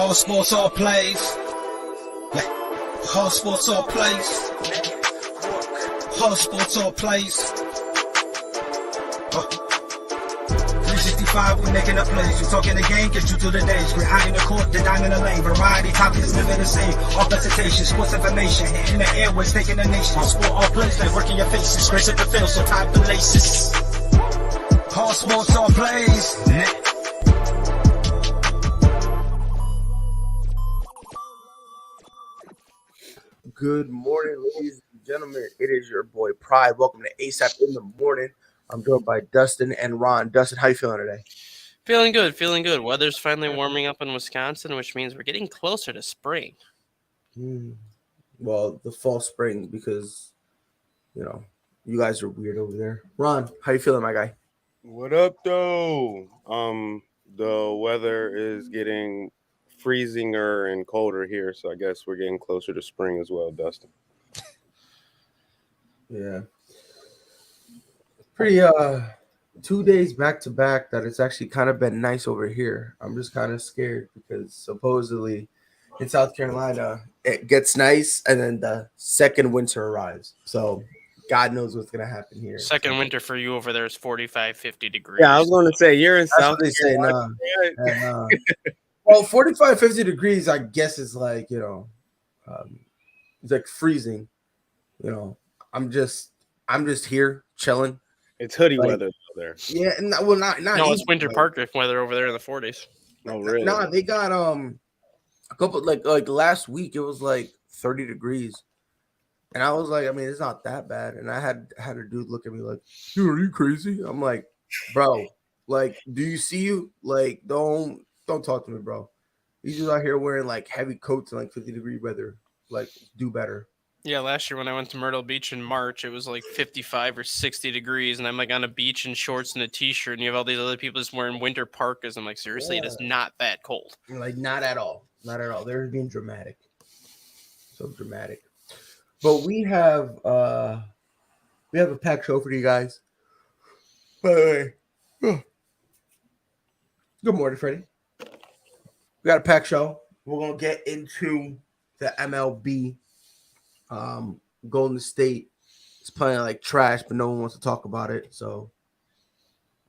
All sports, all plays. All sports, all plays. All sports, all plays. 365, we're making up plays. You talking the game, get you to the days. We're high in the court, the dime in the lane. Variety topics living the same. All presentation, sports information. In the airways, taking the nation. All sport, all plays, like working your faces. Grace at the field, so tie the laces. All sports, all plays. Good morning, ladies and gentlemen. It is your boy Pride. Welcome to ASAP in the morning. I'm joined by Dustin and Ron. Dustin, how you feeling today? Feeling good. Weather's finally warming up in Wisconsin, which means we're getting closer to spring. Well, the fall spring, because you guys are weird over there. Ron, how you feeling, my guy? What up, though? The weather is getting freezinger and colder here, so I guess we're getting closer to spring as well, Dustin. Yeah. Pretty 2 days back to back that it's actually kind of been nice over here. I'm just kind of scared because supposedly in South Carolina it gets nice and then the second winter arrives. So God knows what's gonna happen here. Second winter for you over there is 45, 50 degrees. Yeah, I was going to say you're in That's South what they say Carolina. now. And, well, 45, 50 degrees, I guess, is like, it's like freezing. I'm just here chilling. It's hoodie Like, weather over there. Yeah, not No, it's even, winter like, park weather over there in the 40s. Oh, really? Nah, they got a couple like last week it was like 30 degrees. And I was like, I mean, it's not that bad. And I had a dude look at me like, "Dude, are you crazy?" I'm like, "Bro, like, do you see you? Like, don't talk to me, bro. He's just out here wearing like heavy coats and like 50-degree weather. Like, do better." Yeah, last year when I went to Myrtle Beach in March, it was like 55 or 60 degrees, and I'm like on a beach in shorts and a t-shirt, and you have all these other people just wearing winter parkas. I'm like, seriously, It is not that cold. Like, not at all. Not at all. They're being dramatic. So dramatic. But we have a packed show for you guys. By the way, good morning, Freddie. We got a packed show. We're gonna get into the MLB. Golden State is playing like trash, but no one wants to talk about it, so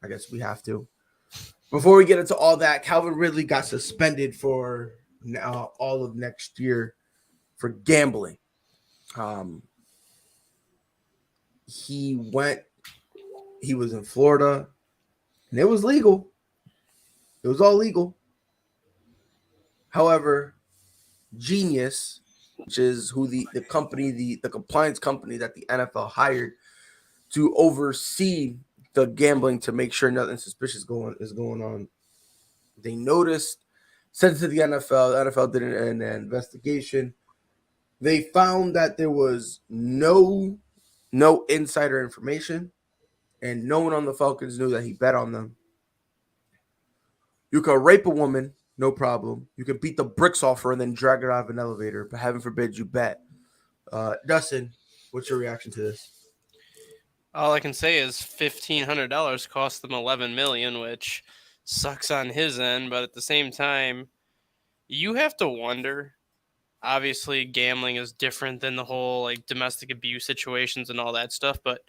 I guess we have to. Before we get into all that, Calvin Ridley got suspended for now all of next year for gambling. He was in Florida, and it was legal. It was all legal. However, Genius, which is who the company, the compliance company that the NFL hired to oversee the gambling to make sure nothing suspicious is going on. They noticed, sent it to the NFL. The NFL did an investigation. They found that there was no insider information, and no one on the Falcons knew that he bet on them. You could rape a woman, no problem. You could beat the bricks off her and then drag her out of an elevator, but heaven forbid you bet. Dustin, what's your reaction to this? All I can say is $1,500 cost them $11 million, which sucks on his end. But at the same time, you have to wonder. Obviously, gambling is different than the whole like domestic abuse situations and all that stuff. But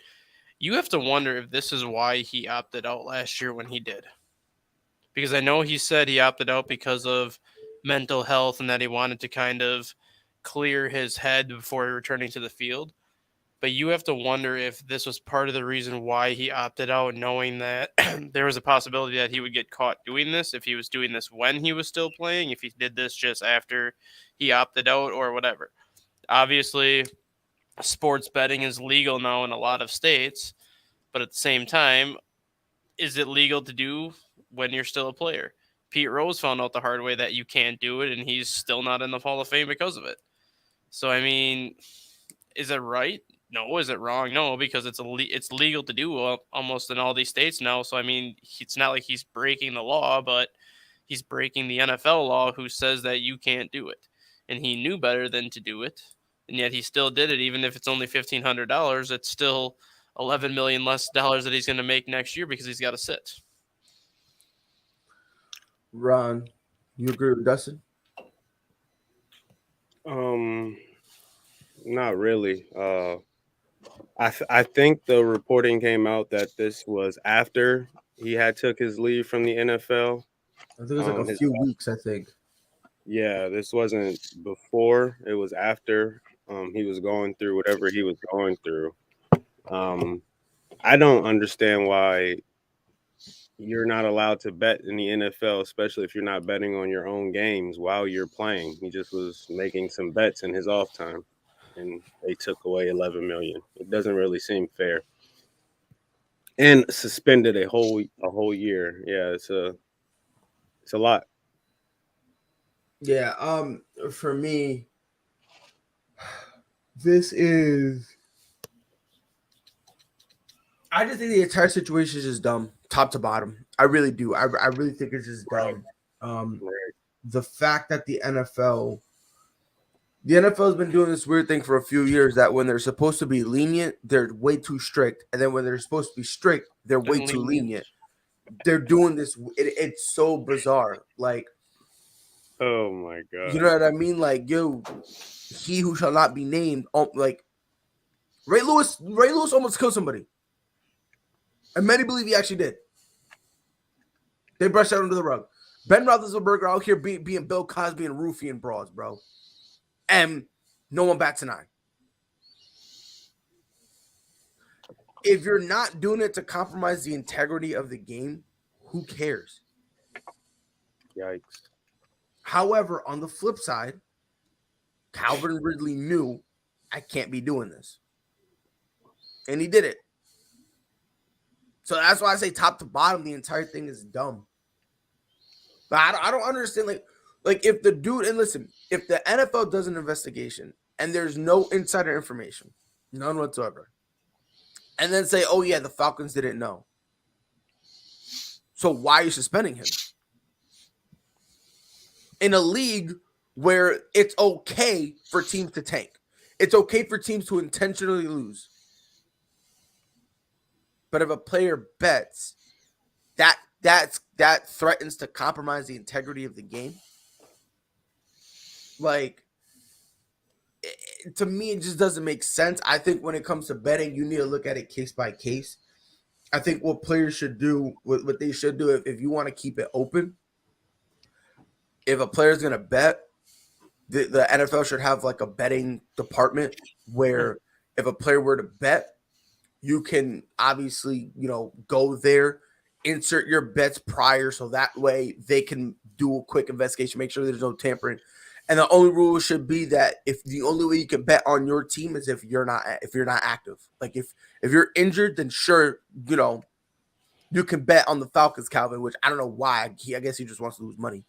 you have to wonder if this is why he opted out last year when he did. Because I know he said he opted out because of mental health and that he wanted to kind of clear his head before returning to the field. But you have to wonder if this was part of the reason why he opted out, knowing that there was a possibility that he would get caught doing this, if he was doing this when he was still playing, if he did this just after he opted out or whatever. Obviously, sports betting is legal now in a lot of states, but at the same time, is it legal to do when you're still a player? Pete Rose found out the hard way that you can't do it, and he's still not in the Hall of Fame because of it. So, I mean, is it right? No. Is it wrong? No, because it's legal to do almost in all these states now. So, I mean, it's not like he's breaking the law, but he's breaking the NFL law who says that you can't do it. And he knew better than to do it, and yet he still did it. Even if it's only $1,500, it's still $11 million less dollars that he's going to make next year because he's got to sit. Ron, you agree with Dustin? Not really. I think the reporting came out that this was after he had took his leave from the NFL. I think it was like a His few weeks. I think. Yeah, this wasn't before. It was after he was going through whatever he was going through. Um, I don't understand why you're not allowed to bet in the NFL, especially if you're not betting on your own games while you're playing. He just was making some bets in his off time, and they took away 11 million. It doesn't really seem fair. And suspended a whole year. Yeah, it's a lot. Yeah. For me, this is. I just think the entire situation is just dumb, top to bottom. I really do. I really think it's just dumb. The fact that the NFL has been doing this weird thing for a few years that when they're supposed to be lenient, they're way too strict, and then when they're supposed to be strict, they're way too lenient. They're doing this. It's so bizarre. Like, Oh my god. you know what I mean? Like, yo, he who shall not be named. Like, Ray Lewis almost killed somebody. And many believe he actually did. They brushed that under the rug. Ben Roethlisberger out here being Bill Cosby and Roofy and bras, bro. And no one bats an eye. If you're not doing it to compromise the integrity of the game, who cares? Yikes. However, on the flip side, Calvin Ridley knew I can't be doing this. And he did it. So that's why I say top to bottom, the entire thing is dumb. But I don't understand, like if the dude, and listen, if the NFL does an investigation and there's no insider information, none whatsoever, and then say, oh yeah, the Falcons didn't know. So why are you suspending him? In a league where it's okay for teams to tank. It's okay for teams to intentionally lose. But if a player bets, that threatens to compromise the integrity of the game. Like, to me, it just doesn't make sense. I think when it comes to betting, you need to look at it case by case. I think what players should do, what they should do, if you want to keep it open, if a player's going to bet, the NFL should have like a betting department where if a player were to bet, you can obviously, go there, insert your bets prior so that way they can do a quick investigation, make sure there's no tampering. And the only rule should be that if the only way you can bet on your team is if you're not active. Like if you're injured, then sure, you can bet on the Falcons, Calvin, which I don't know why. I guess he just wants to lose money.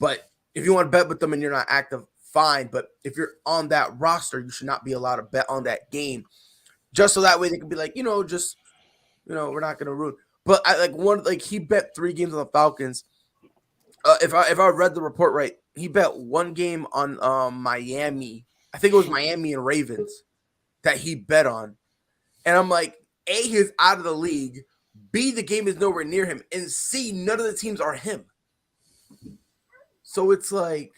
But if you want to bet with them and you're not active, fine. But if you're on that roster, you should not be allowed to bet on that game. Just so that way they can be like, we're not gonna ruin. But he bet 3 games on the Falcons. If I read the report right, he bet 1 game on Miami. I think it was Miami and Ravens that he bet on. And I'm like, A, he's out of the league. B, the game is nowhere near him. And C, none of the teams are him. So it's like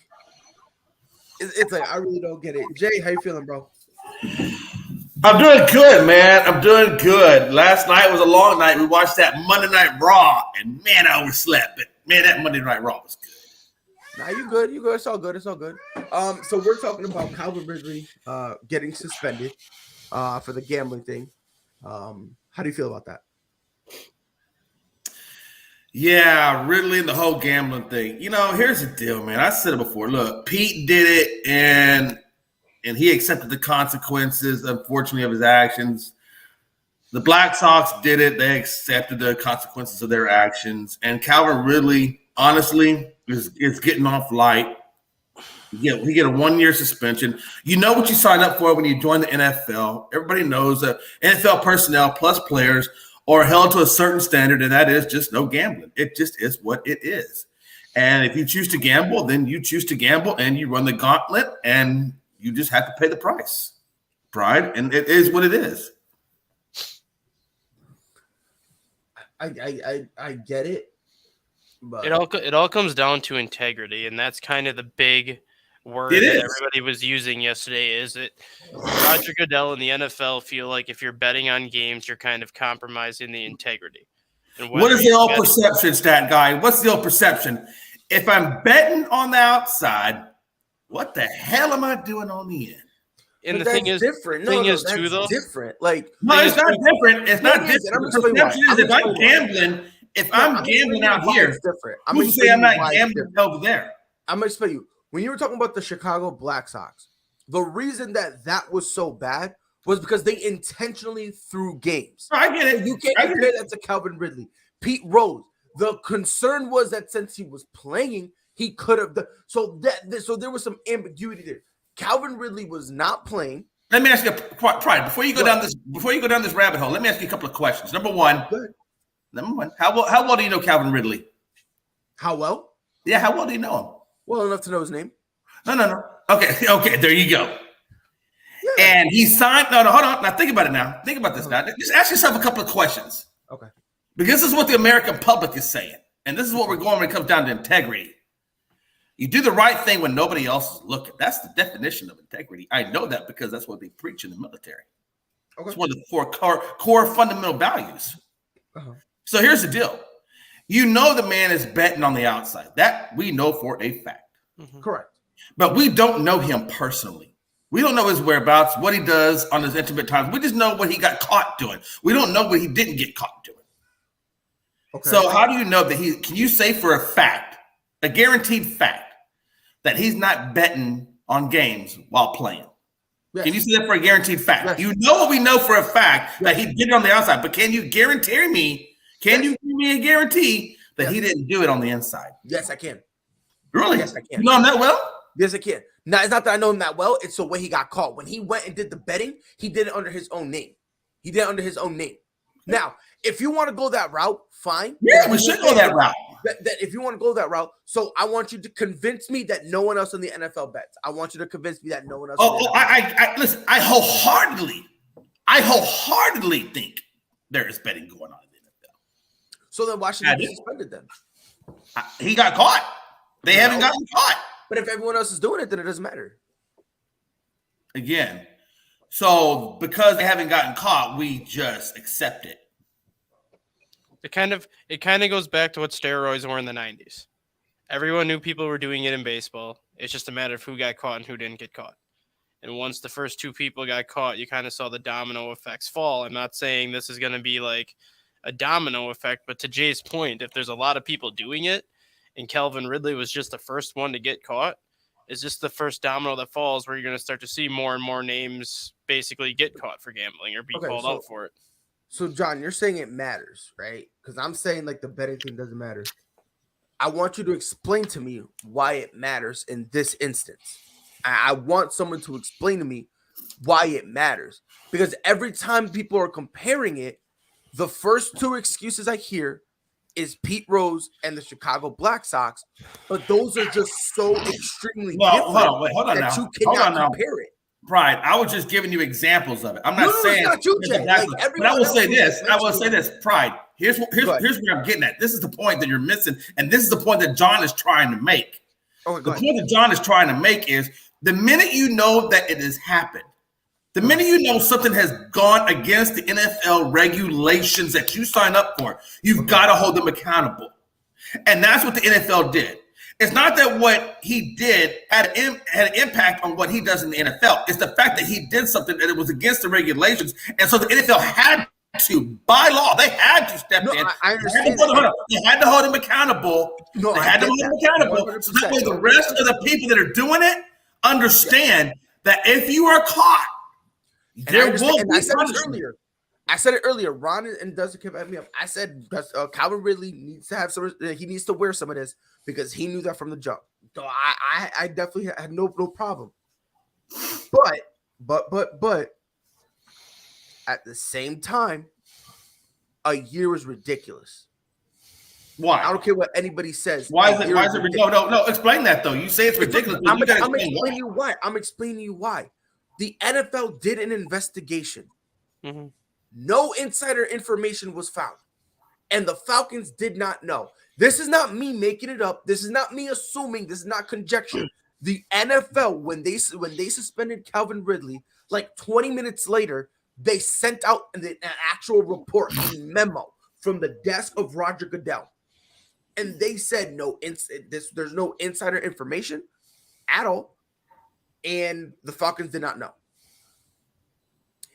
I really don't get it. Jay, how you feeling, bro? I'm doing good, man. I'm doing good. Last night was a long night. We watched that Monday Night Raw, and man, I overslept. But man, that Monday Night Raw was good. Nah, you good. You good. It's all good. It's all good. So we're talking about Calvin Ridley getting suspended for the gambling thing. How do you feel about that? Yeah, Ridley and the whole gambling thing. Here's the deal, man. I said it before. Look, Pete did it, and he accepted the consequences, unfortunately, of his actions. The Black Sox did it. They accepted the consequences of their actions. And Calvin Ridley, honestly, is getting off light. Yeah, he get a 1-year suspension. You know what you sign up for when you join the NFL. Everybody knows that NFL personnel plus players are held to a certain standard, and that is just no gambling. It just is what it is. And if you choose to gamble, then you choose to gamble, and you run the gauntlet, and you just have to pay the price, Pride, and it is what it is. I get it, but it all comes down to integrity, and that's kind of the big word It that is. everybody was using yesterday is that Roger Goodell and the NFL feel like if you're betting on games, you're kind of compromising the integrity. And What is the you're old betting- perception, stat guy? What's the old perception? If I'm betting on the outside, what the hell am I doing on the end? And But the thing that's is, different. thing No, is that's too, though. different. Like, No, it's not different. It's not It is, and I'm different. gonna The explain why. perception is if I'm gambling, if I'm gambling out here, it's different. I'm who's gonna to say I'm explain not why it's gambling different. over there? I'm gonna explain you. When you were talking about the Chicago Black Sox, the reason that was so bad was because they intentionally threw games. No, I get it. You can't compare that to Calvin Ridley, Pete Rose. The concern was that since he was playing, he could have done so there was some ambiguity there. Calvin Ridley was not playing. Let me ask you, Pride, before you go down this rabbit hole, let me ask you a couple of questions. Number one, how well do you know Calvin Ridley? How well? Yeah, how well do you know him? Well enough to know his name. No. Okay, there you go. Yeah. And he signed. No, hold on. Now think about it. Now think about this. Now just ask yourself a couple of questions. Okay. Because this is what the American public is saying, and this is what we're going when it comes down to integrity. You do the right thing when nobody else is looking. That's the definition of integrity. I know that because that's what they preach in the military. Okay. It's one of the four core fundamental values. Uh-huh. So here's the deal. You know the man is betting on the outside. That we know for a fact. Mm-hmm. Correct. But we don't know him personally. We don't know his whereabouts, what he does on his intimate times. We just know what he got caught doing. We don't know what he didn't get caught doing. Okay. So how do you know that can you say for a fact, a guaranteed fact, that he's not betting on games while playing? Yes. Can you say that for a guaranteed fact? Yes. You know what we know for a fact that he did it on the outside, but can you guarantee me, you give me a guarantee that he didn't do it on the inside? Yes, I can. Really? Yes, I can. You know him that well? Yes, I can. Now, it's not that I know him that well. It's the way he got caught. When he went and did the betting, he did it under his own name. Now, if you want to go that route, fine. Yeah, we should go that route. That if you want to go that route, so I want you to convince me that no one else in the NFL bets. I want you to convince me that no one else. Listen. I wholeheartedly think there is betting going on in the NFL. So then, why should he be suspended then? He got caught. They haven't gotten caught. But if everyone else is doing it, then it doesn't matter. Again, so because they haven't gotten caught, we just accept it. It kind of goes back to what steroids were in the 90s. Everyone knew people were doing it in baseball. It's just a matter of who got caught and who didn't get caught. And once the first two people got caught, you kind of saw the domino effects fall. I'm not saying this is going to be like a domino effect, but to Jay's point, if there's a lot of people doing it, and Calvin Ridley was just the first one to get caught, it's just the first domino that falls where you're going to start to see more and more names basically get caught for gambling or be called out for it. So, John, you're saying it matters, right? Because I'm saying like the betting thing doesn't matter. I want you to explain to me why it matters in this instance. I want someone to explain to me why it matters. Because every time people are comparing it, the first two excuses I hear is Pete Rose and the Chicago Black Sox, but those are just so extremely different. Hold on now. You cannot compare it. Pride, I was just giving you examples of it. I'm not saying, not you, Jay. Exactly. Like, but I will say this. Pride. Here's where I'm getting at. This is the point that you're missing, and this is the point that John is trying to make. The point that John is trying to make is the minute you know that it has happened, the minute you know something has gone against the NFL regulations that you sign up for, you've got to hold them accountable. And that's what the NFL did. It's not that what he did had an impact on what he does in the NFL. It's the fact that he did something that it was against the regulations. And so the NFL had to, by law, they had to step in. I understand. They had to hold him accountable. They had to hold him accountable. 100%. So that way the rest of the people that are doing it understand that if you are caught, there will be punishment. I said it earlier. Ron and Dustin kept at me up. I said Calvin Ridley needs to have some. He needs to wear some of this because he knew that from the jump. So I definitely had no problem. But at the same time, a year is ridiculous. Why? I don't care what anybody says. Why is it ridiculous? No. Explain that though. You say it's ridiculous. I'm explaining you why. I'm explaining you why. The NFL did an investigation. Mm-hmm. No insider information was found. And the Falcons did not know. This is not me making it up. This is not me assuming. This is not conjecture. The NFL, when they suspended Calvin Ridley, like 20 minutes later, they sent out an actual report, a memo from the desk of Roger Goodell. And they said there's no insider information at all. And the Falcons did not know.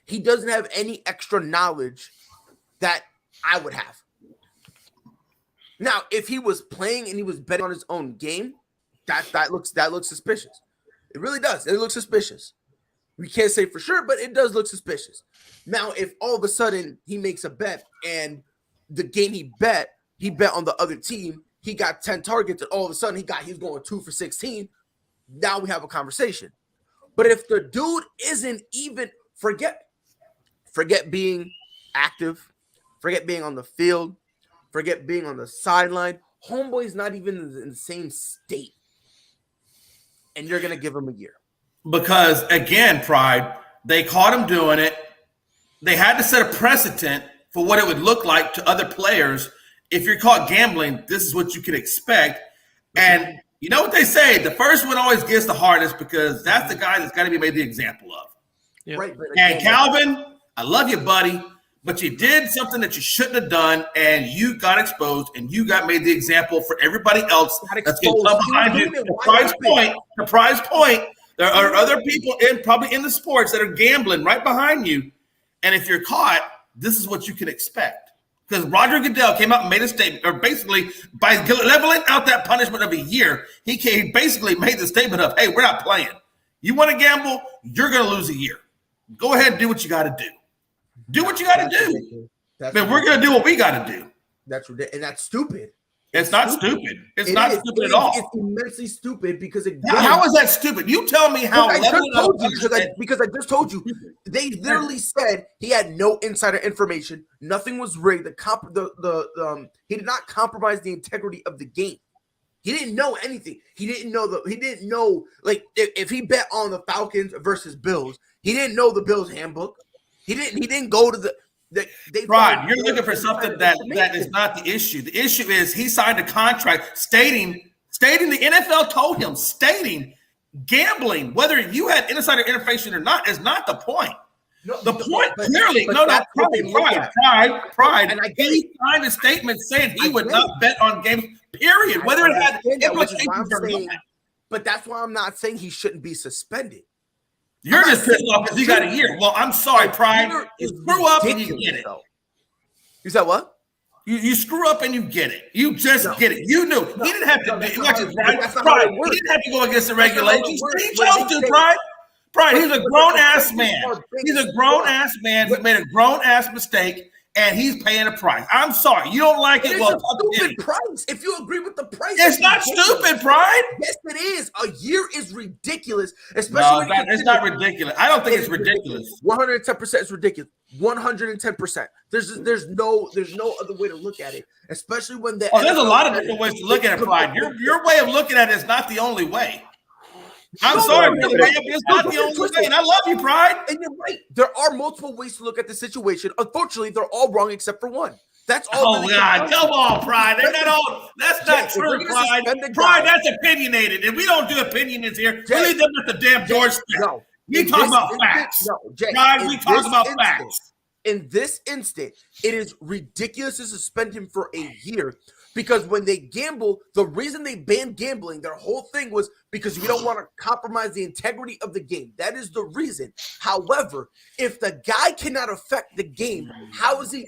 He doesn't have any extra knowledge that I would have. Now, if he was playing and he was betting on his own game, that looks suspicious. It really does. It looks suspicious. We can't say for sure, but it does look suspicious. Now, if all of a sudden he makes a bet and the game he bet on the other team, he got 10 targets, and all of a sudden he's going 2 for 16, now we have a conversation. But if the dude isn't even forget being active, forget being on the field, forget being on the sideline, homeboy's not even in the same state, and you're gonna give him a year. Because again, Pride, they caught him doing it. They had to set a precedent for what it would look like to other players. If you're caught gambling, this is what you can expect. And you know what they say? The first one always gets the hardest because that's the guy that's got to be made the example of. Yep. Right. And Calvin, I love you, buddy, but you did something that you shouldn't have done, and you got exposed, and you got made the example for everybody else that's going to come behind you. The prize point, there are other people probably in the sports that are gambling right behind you. And if you're caught, this is what you can expect. Because Roger Goodell came out and made a statement, or basically by leveling out that punishment of a year, he basically made the statement of, hey, we're not playing. You want to gamble, you're going to lose a year. Go ahead and do what you got to do. Do what you got to do. But we're going to do what we got to do. That's ridiculous. And that's stupid. It's not stupid. It's not stupid at all. It's immensely stupid because how is that stupid? You tell me how. Because I just told you, they literally said he had no insider information. Nothing was rigged. He did not compromise the integrity of the game. He didn't know anything. He didn't know like if he bet on the Falcons versus Bills, he didn't know the Bills handbook. He didn't go to the. Right, you're looking for something that is not the issue. The issue is he signed a contract stating the NFL told him, gambling, whether you had insider information or not, is not the point. The point clearly, pride. And he signed a statement saying he would not bet on games, period, whether it had implications or not. But that's why I'm not saying he shouldn't be suspended. You're just pissed off because he got a year. Well, I'm sorry, Pride. You screw up and you get it. You said what? You screw up and you get it. You just get it. You knew. He didn't have to do it. Pride. He didn't have to go against the regulations. He chose to, Pride. Pride, he's a grown-ass man. He's a grown-ass man who made a grown-ass mistake, and he's paying a price. I'm sorry. You don't like it? Well, it's a stupid price. If you agree with the price, it's not stupid, Pride. Yes, it is. A year is ridiculous, especially. No, it's not ridiculous. I don't think it's ridiculous. 110% is ridiculous. 110%. There's no other way to look at it, especially when there's a lot of different ways to look at it, Pride. Your way of looking at it is not the only way. I'm sorry, brother. It's not the only way, and I love you, Pride. And you're right. There are multiple ways to look at the situation. Unfortunately, they're all wrong except for one. That's all. Oh, God. Come on, Pride. They're not all. That's not true, Pride. Pride, that's opinionated, and we don't do opinions here. We leave them at the damn doorstep. No. We talk about facts. Pride, we talk about facts. In this instant, it is ridiculous to suspend him for a year. Because when they gamble, the reason they banned gambling, their whole thing was because we don't want to compromise the integrity of the game. That is the reason. However, if the guy cannot affect the game, how is he?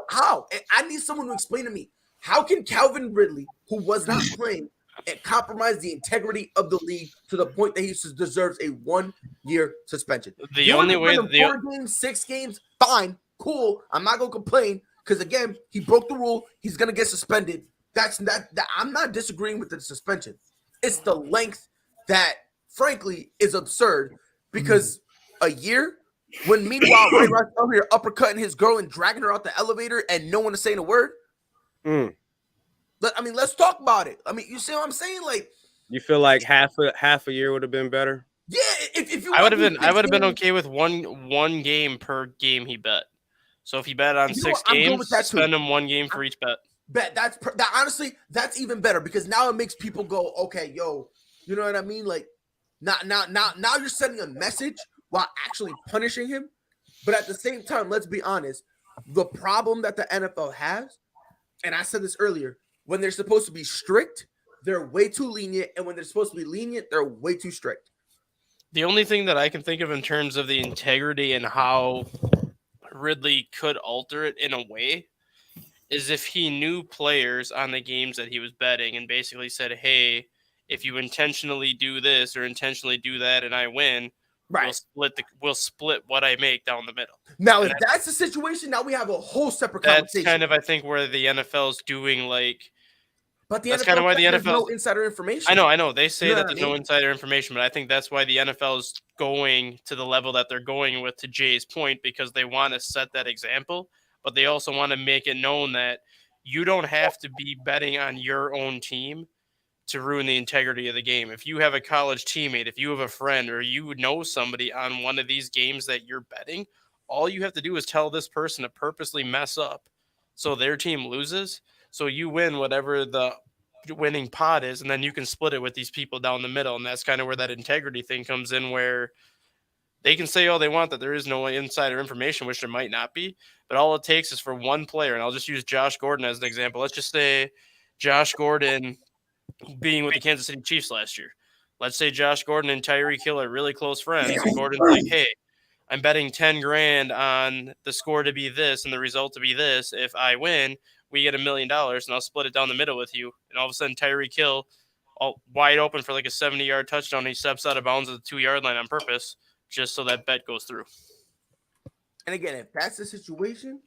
How? I need someone to explain to me. How can Calvin Ridley, who was not playing, compromise the integrity of the league to the point that he deserves a 1-year suspension? The only way, 4 games, 6 games, fine, cool. I'm not gonna complain. Because again, he broke the rule. He's gonna get suspended. I'm not disagreeing with the suspension. It's the length that, frankly, is absurd. Because a year, when meanwhile Ray Rice over here uppercutting his girl and dragging her out the elevator, and no one is saying a word. Let's talk about it. You see what I'm saying? Like, you feel like half a year would have been better? Yeah, if you, I would have been okay with one game per game he bet. So if he bet on 6 games, spend him 1 game for each bet. Honestly, that's even better because now it makes people go, okay, yo, you know what I mean? Like, Now you're sending a message while actually punishing him. But at the same time, let's be honest, the problem that the NFL has, and I said this earlier, when they're supposed to be strict, they're way too lenient, and when they're supposed to be lenient, they're way too strict. The only thing that I can think of in terms of the integrity and how Ridley could alter it in a way is if he knew players on the games that he was betting and basically said, hey, if you intentionally do this or intentionally do that and I win, Right. we'll split what I make down the middle. Now, if that's the situation, now we have a whole separate conversation. That's kind of, I think, where the NFL's doing like. But that's kind of why the NFL no insider information. I know. They say that there's no insider information, but I think that's why the NFL is going to the level that they're going with, to Jay's point, because they want to set that example, but they also want to make it known that you don't have to be betting on your own team to ruin the integrity of the game. If you have a college teammate, if you have a friend, or you know somebody on one of these games that you're betting, all you have to do is tell this person to purposely mess up so their team loses. So you win whatever the winning pot is, and then you can split it with these people down the middle. And that's kind of where that integrity thing comes in, where they can say all they want that there is no insider information, which there might not be, but all it takes is for one player. And I'll just use Josh Gordon as an example. Let's just say Josh Gordon being with the Kansas City Chiefs last year. Let's say Josh Gordon and Tyreek Hill are really close friends. And Gordon's like, hey, I'm betting 10 grand on the score to be this and the result to be this. If I win, we get $1 million, and I'll split it down the middle with you. And all of a sudden, Tyreek Hill, all wide open for like a 70-yard touchdown, he steps out of bounds at the 2-yard line on purpose, just so that bet goes through. And again, if that's the situation,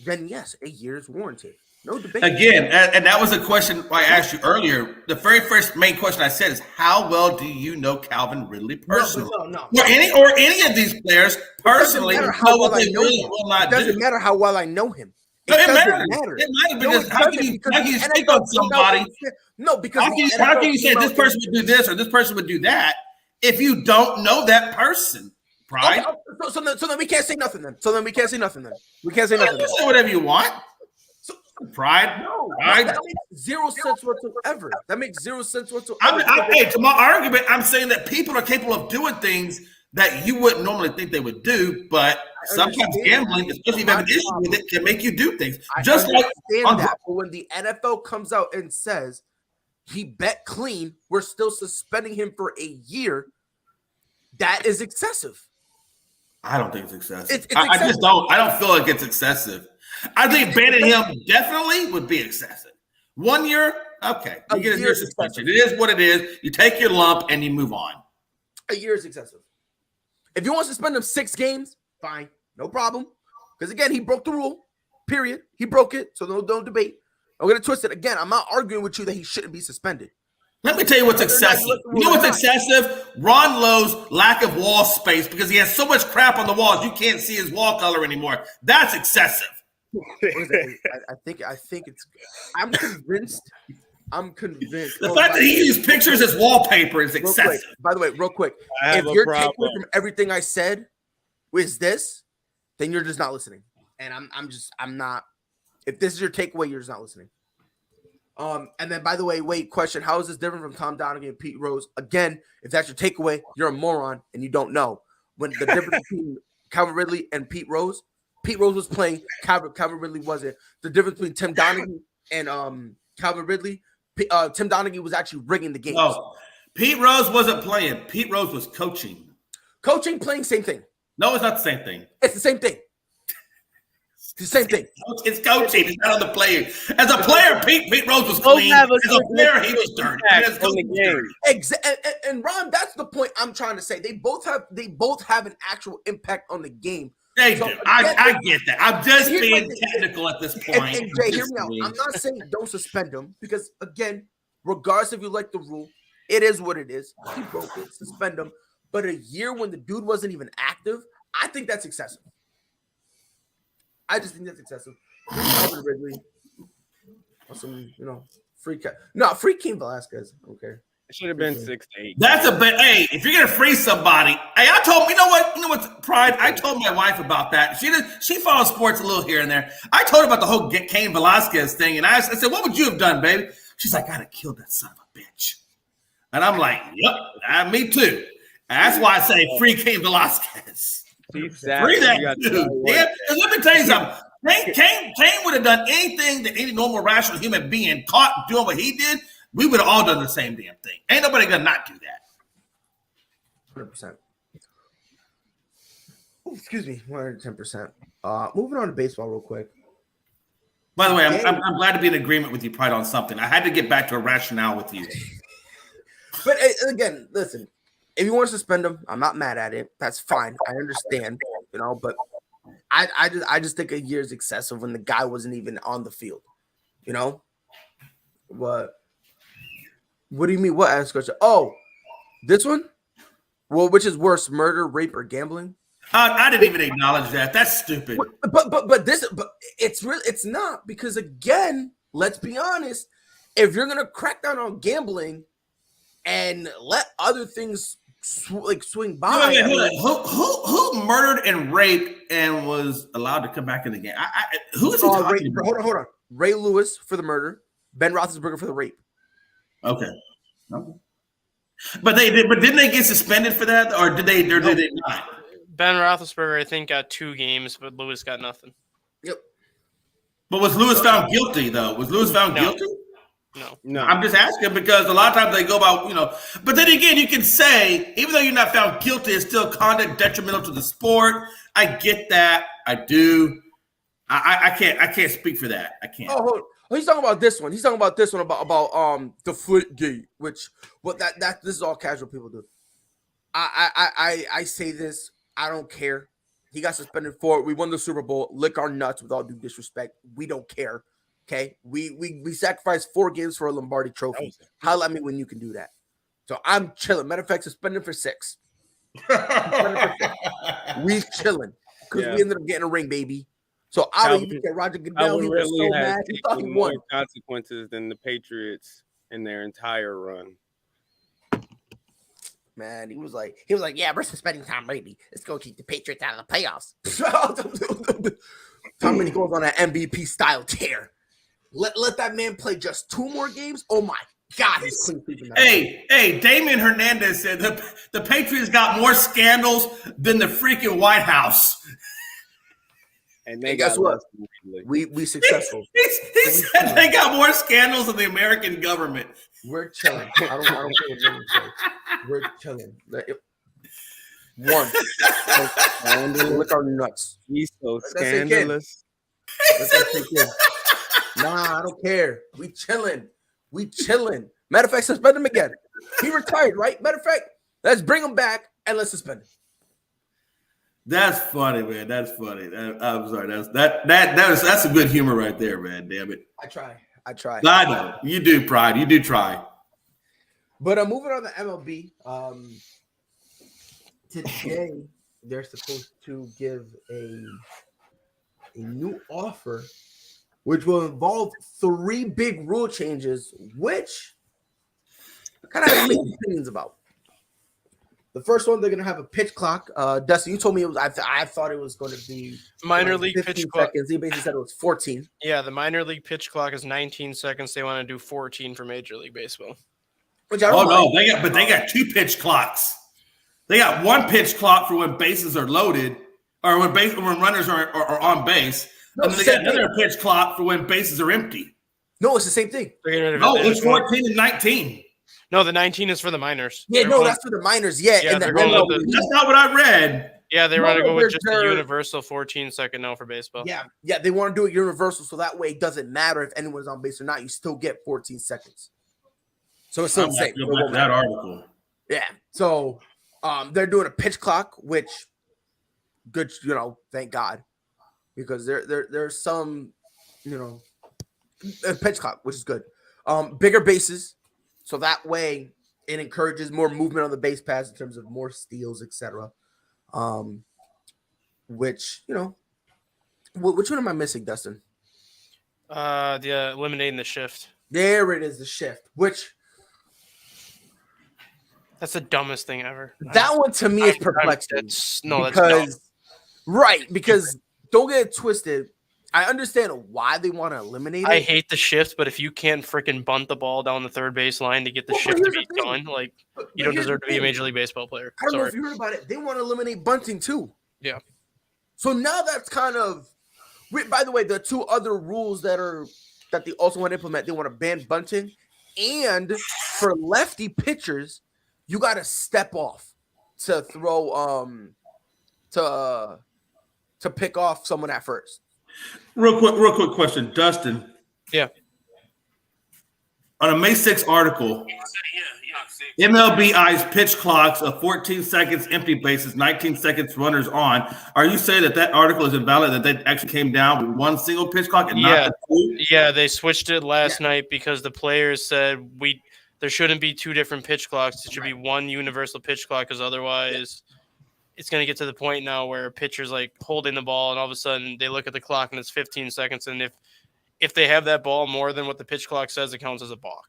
then yes, a year is warranted. No debate. Again, and that was a question I asked you earlier. The very first main question I said is, how well do you know Calvin Ridley personally? No. Or any of these players personally? It doesn't matter how well I know him. It matters. It matters because how can you speak on somebody? No, because how can you say this person would do this or this person would do that if you don't know that person? Right? Okay, so then we can't say nothing then. We can't say nothing. You can say whatever you want. Pride? No, pride. That makes zero sense whatsoever. To my argument, I'm saying that people are capable of doing things that you wouldn't normally think they would do, but sometimes gambling, especially if you have an issue with it, can make you do things. But when the NFL comes out and says he bet clean, we're still suspending him for a year, that is excessive. I don't think it's excessive. It's excessive. I just don't. I don't feel like it's excessive. I think banning him definitely would be excessive. 1 year, okay. You get a year suspension. It is what it is. You take your lump and you move on. A year is excessive. If you want to suspend him 6 games, fine. No problem. Because, again, he broke the rule. Period. He broke it. So don't debate. I'm going to twist it. Again, I'm not arguing with you that he shouldn't be suspended. Let me tell you what's excessive. You know what's excessive? Ron Lowe's lack of wall space because he has so much crap on the walls you can't see his wall color anymore. That's excessive. I think it's. I'm convinced. The fact that he used pictures as wallpaper is excessive. By the way, real quick, if your takeaway from everything I said was this, then you're just not listening. And I'm not. If this is your takeaway, you're just not listening. And then, by the way, question: how is this different from Tom Donaghy and Pete Rose? Again, if that's your takeaway, you're a moron and you don't know. When the difference between Calvin Ridley and Pete Rose was playing. Calvin Ridley wasn't. The difference between Tim Donaghy and Calvin Ridley, Tim Donaghy was actually rigging the games. No, Pete Rose wasn't playing. Pete Rose was coaching. Coaching, playing, same thing. No, it's not the same thing. It's the same thing. It's the same thing. It's coaching. It's not on the player. As a player, Pete Rose was clean. As a player, he was dirty. And Ron, that's the point I'm trying to say. They both have an actual impact on the game. They do. I get that. I'm just being technical at this point. And Jay, hear me out. I'm not saying don't suspend him because, again, regardless if you like the rule, it is what it is. He broke it. Suspend him. But a year when the dude wasn't even active, I think that's excessive. I just think that's excessive. Calvin Ridley, some, free Keem Velasquez. Okay. It should have been 6 to 8. That's a bit. Hey, if you're gonna free somebody, hey, I told you know what, Pride. I told my wife about that. She follows sports a little here and there. I told her about the whole Cain Velasquez thing, and I said, "What would you have done, baby?" She's like, "I'd have killed that son of a bitch." And I'm like, yep, me too. That's why I say free Cain Velasquez. Free that dude. Yeah, let me tell you something. Cain would have done anything that any normal, rational human being caught doing what he did. We would have all done the same damn thing. Ain't nobody gonna not do that. 100%. Oh, excuse me, 110%. Moving on to baseball real quick. By the way, I'm glad to be in agreement with you, Pride, on something. I had to get back to a rationale with you. But again, listen, if you want to suspend him, I'm not mad at it. That's fine. I understand, but I just think a year is excessive when the guy wasn't even on the field, What do you mean? What ask question? Oh, this one? Well, which is worse, murder, rape, or gambling? I didn't even acknowledge that. That's stupid. But it's not, because again, let's be honest. If you're gonna crack down on gambling and let other things swing by, who murdered and raped and was allowed to come back in the game? Who is he talking about? Hold on. Ray Lewis for the murder, Ben Roethlisberger for the rape. Okay. But didn't they get suspended for that, or did they not? Ben Roethlisberger, I think, got 2 games, but Lewis got nothing. Yep. But was Lewis found guilty, though? Was Lewis found guilty? No. I'm just asking because a lot of times they go about, But then again, you can say, even though you're not found guilty, it's still conduct detrimental to the sport. I get that. I do. I can't speak for that. I can't. Oh, he's talking about this one. He's talking about this one about the foot gate, which this is all casual people do. I say this. I don't care. He got suspended for it. We won the Super Bowl. Lick our nuts with all due disrespect. We don't care. Okay. We sacrificed 4 games for a Lombardi trophy. Holla at me when you can do that. So I'm chilling. Matter of fact, suspended for 6. We chilling because we ended up getting a ring, baby. So Ali, you get Roger Goodell. He was so mad. He thought he won. More consequences than the Patriots in their entire run. Man, he was like, yeah, we're suspending Tom Brady. Let's go keep the Patriots out of the playoffs. Tom Brady goes on an MVP style tear. Let that man play just 2 more games. Oh my God, he's clean sweeping that. Hey, Damian Hernandez said the Patriots got more scandals than the freaking White House. And guess what? We successful. He said they got more scandals than the American government. We're chilling. I don't care what anyone says. We're chilling. One. Look our nuts. He's so scandalous. Nah, I don't care. We chilling. Matter of fact, suspend him again. He retired, right? Matter of fact, let's bring him back and let's suspend him. That's funny, man. That's funny. I'm sorry. That's some good humor right there, man. Damn it. I try. I know. You do, Pride. You do try. But moving on to MLB. Today, they're supposed to give a new offer, which will involve 3 big rule changes, which I kind of have mixed opinions about. The first one, they're going to have a pitch clock. Dustin, you told me it was. I thought it was going to be minor league pitch clock. He basically said it was 14. Yeah, the minor league pitch clock is 19 seconds. They want to do 14 for Major League Baseball. They got 2 pitch clocks. They got 1 pitch clock for when bases are loaded, or when runners are on base. No, and then they got another pitch clock for when bases are empty. No, it's the same thing. No, it's 14 and 19. No, the 19 is for the minors. Yeah, that's for the minors. Yeah, and that's not what I read. Yeah, they want to go with just the universal 14-second now for baseball. Yeah, they want to do it universal, so that way it doesn't matter if anyone's on base or not. You still get 14 seconds. So it's still the same. That article. Yeah. So they're doing a pitch clock, which good, thank God, because there's some, a pitch clock, which is good. Bigger bases. So that way it encourages more movement on the base paths in terms of more steals, etc. Which, which one am I missing, Dustin? The eliminating the shift. There it is, the shift, which that's the dumbest thing ever. That one to me is perplexing. That's dumb. Because don't get it twisted. I understand why they want to eliminate it. I hate the shift, but if you can't freaking bunt the ball down the third base line to get the shift to be done, like you don't deserve to be a Major League Baseball player. I don't know if you heard about it. They want to eliminate bunting too. Yeah. So now that's kind of. By the way, the two other rules that they also want to implement, they want to ban bunting, and for lefty pitchers, you got to step off to throw to pick off someone at first. Real quick question, Dustin. Yeah. On a May 6th article, MLB's pitch clocks of 14 seconds empty bases, 19 seconds runners on. Are you saying that article is invalid, that they actually came down with one single pitch clock and not the two? Yeah, they switched it last night because the players said there shouldn't be two different pitch clocks. It should be one universal pitch clock because otherwise it's going to get to the point now where a pitcher's like holding the ball and all of a sudden they look at the clock and it's 15 seconds. And if they have that ball more than what the pitch clock says, it counts as a balk.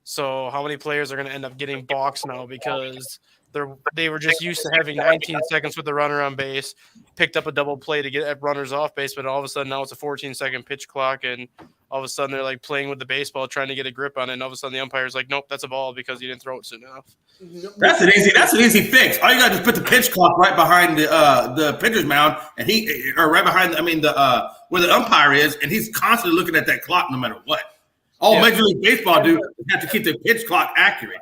So how many players are going to end up getting balks now because they were just used to having 19 seconds with the runner on base, picked up a double play to get at runners off base, but all of a sudden now it's a 14-second pitch clock, and all of a sudden they're like playing with the baseball trying to get a grip on it, and all of a sudden the umpire's like, nope, that's a ball because you didn't throw it soon enough. That's an easy fix. All you got to do is put the pitch clock right behind the pitcher's mound, and right behind where the umpire is, and he's constantly looking at that clock no matter what. All Major League Baseball do is have to keep the pitch clock accurate.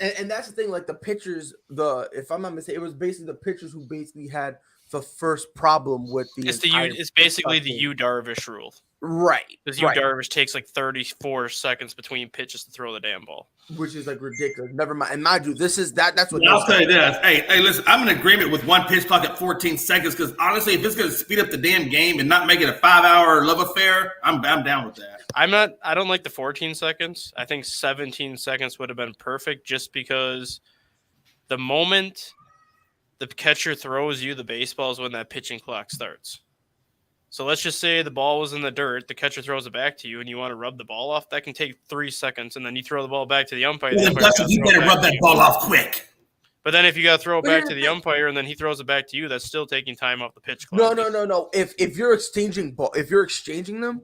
And that's the thing, like the pitchers, if I'm not mistaken, it was basically the pitchers who basically had the first problem with the. It's basically the Yu Darvish rule. Right. Because Yu Darvish takes like 34 seconds between pitches to throw the damn ball. Which is like ridiculous. Never mind. And mind you, that's what I'll say this. Hey, listen, I'm in agreement with one pitch clock at 14 seconds because honestly, if it's going to speed up the damn game and not make it a 5-hour love affair, I'm down with that. I don't like the 14 seconds. I think 17 seconds would have been perfect just because the moment the catcher throws you the baseball is when that pitching clock starts. So let's just say the ball was in the dirt, the catcher throws it back to you, and you want to rub the ball off. That can take 3 seconds, and then you throw the ball back to the umpire. You better rub that ball off quick. But then if you got to throw it back to the umpire, and then he throws it back to you, that's still taking time off the pitch clock. No. If you're exchanging them,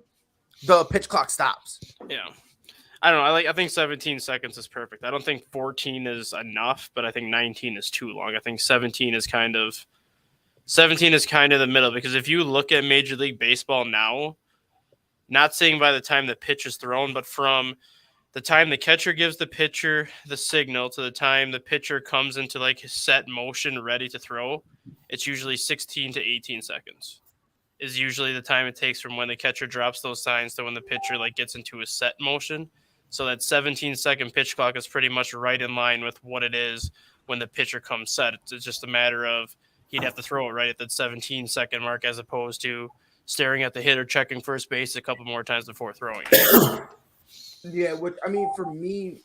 the pitch clock stops. Yeah. I don't know. I think 17 seconds is perfect. I don't think 14 is enough, but I think 19 is too long. I think 17 is kind of the middle because if you look at Major League Baseball now, not saying by the time the pitch is thrown, but from the time the catcher gives the pitcher the signal to the time the pitcher comes into like his set motion ready to throw, it's usually 16 to 18 seconds. Is usually the time it takes from when the catcher drops those signs to when the pitcher like gets into a set motion. So that 17-second pitch clock is pretty much right in line with what it is when the pitcher comes set. It's just a matter of he'd have to throw it right at that 17-second mark as opposed to staring at the hitter, checking first base a couple more times before throwing it. Yeah, for me,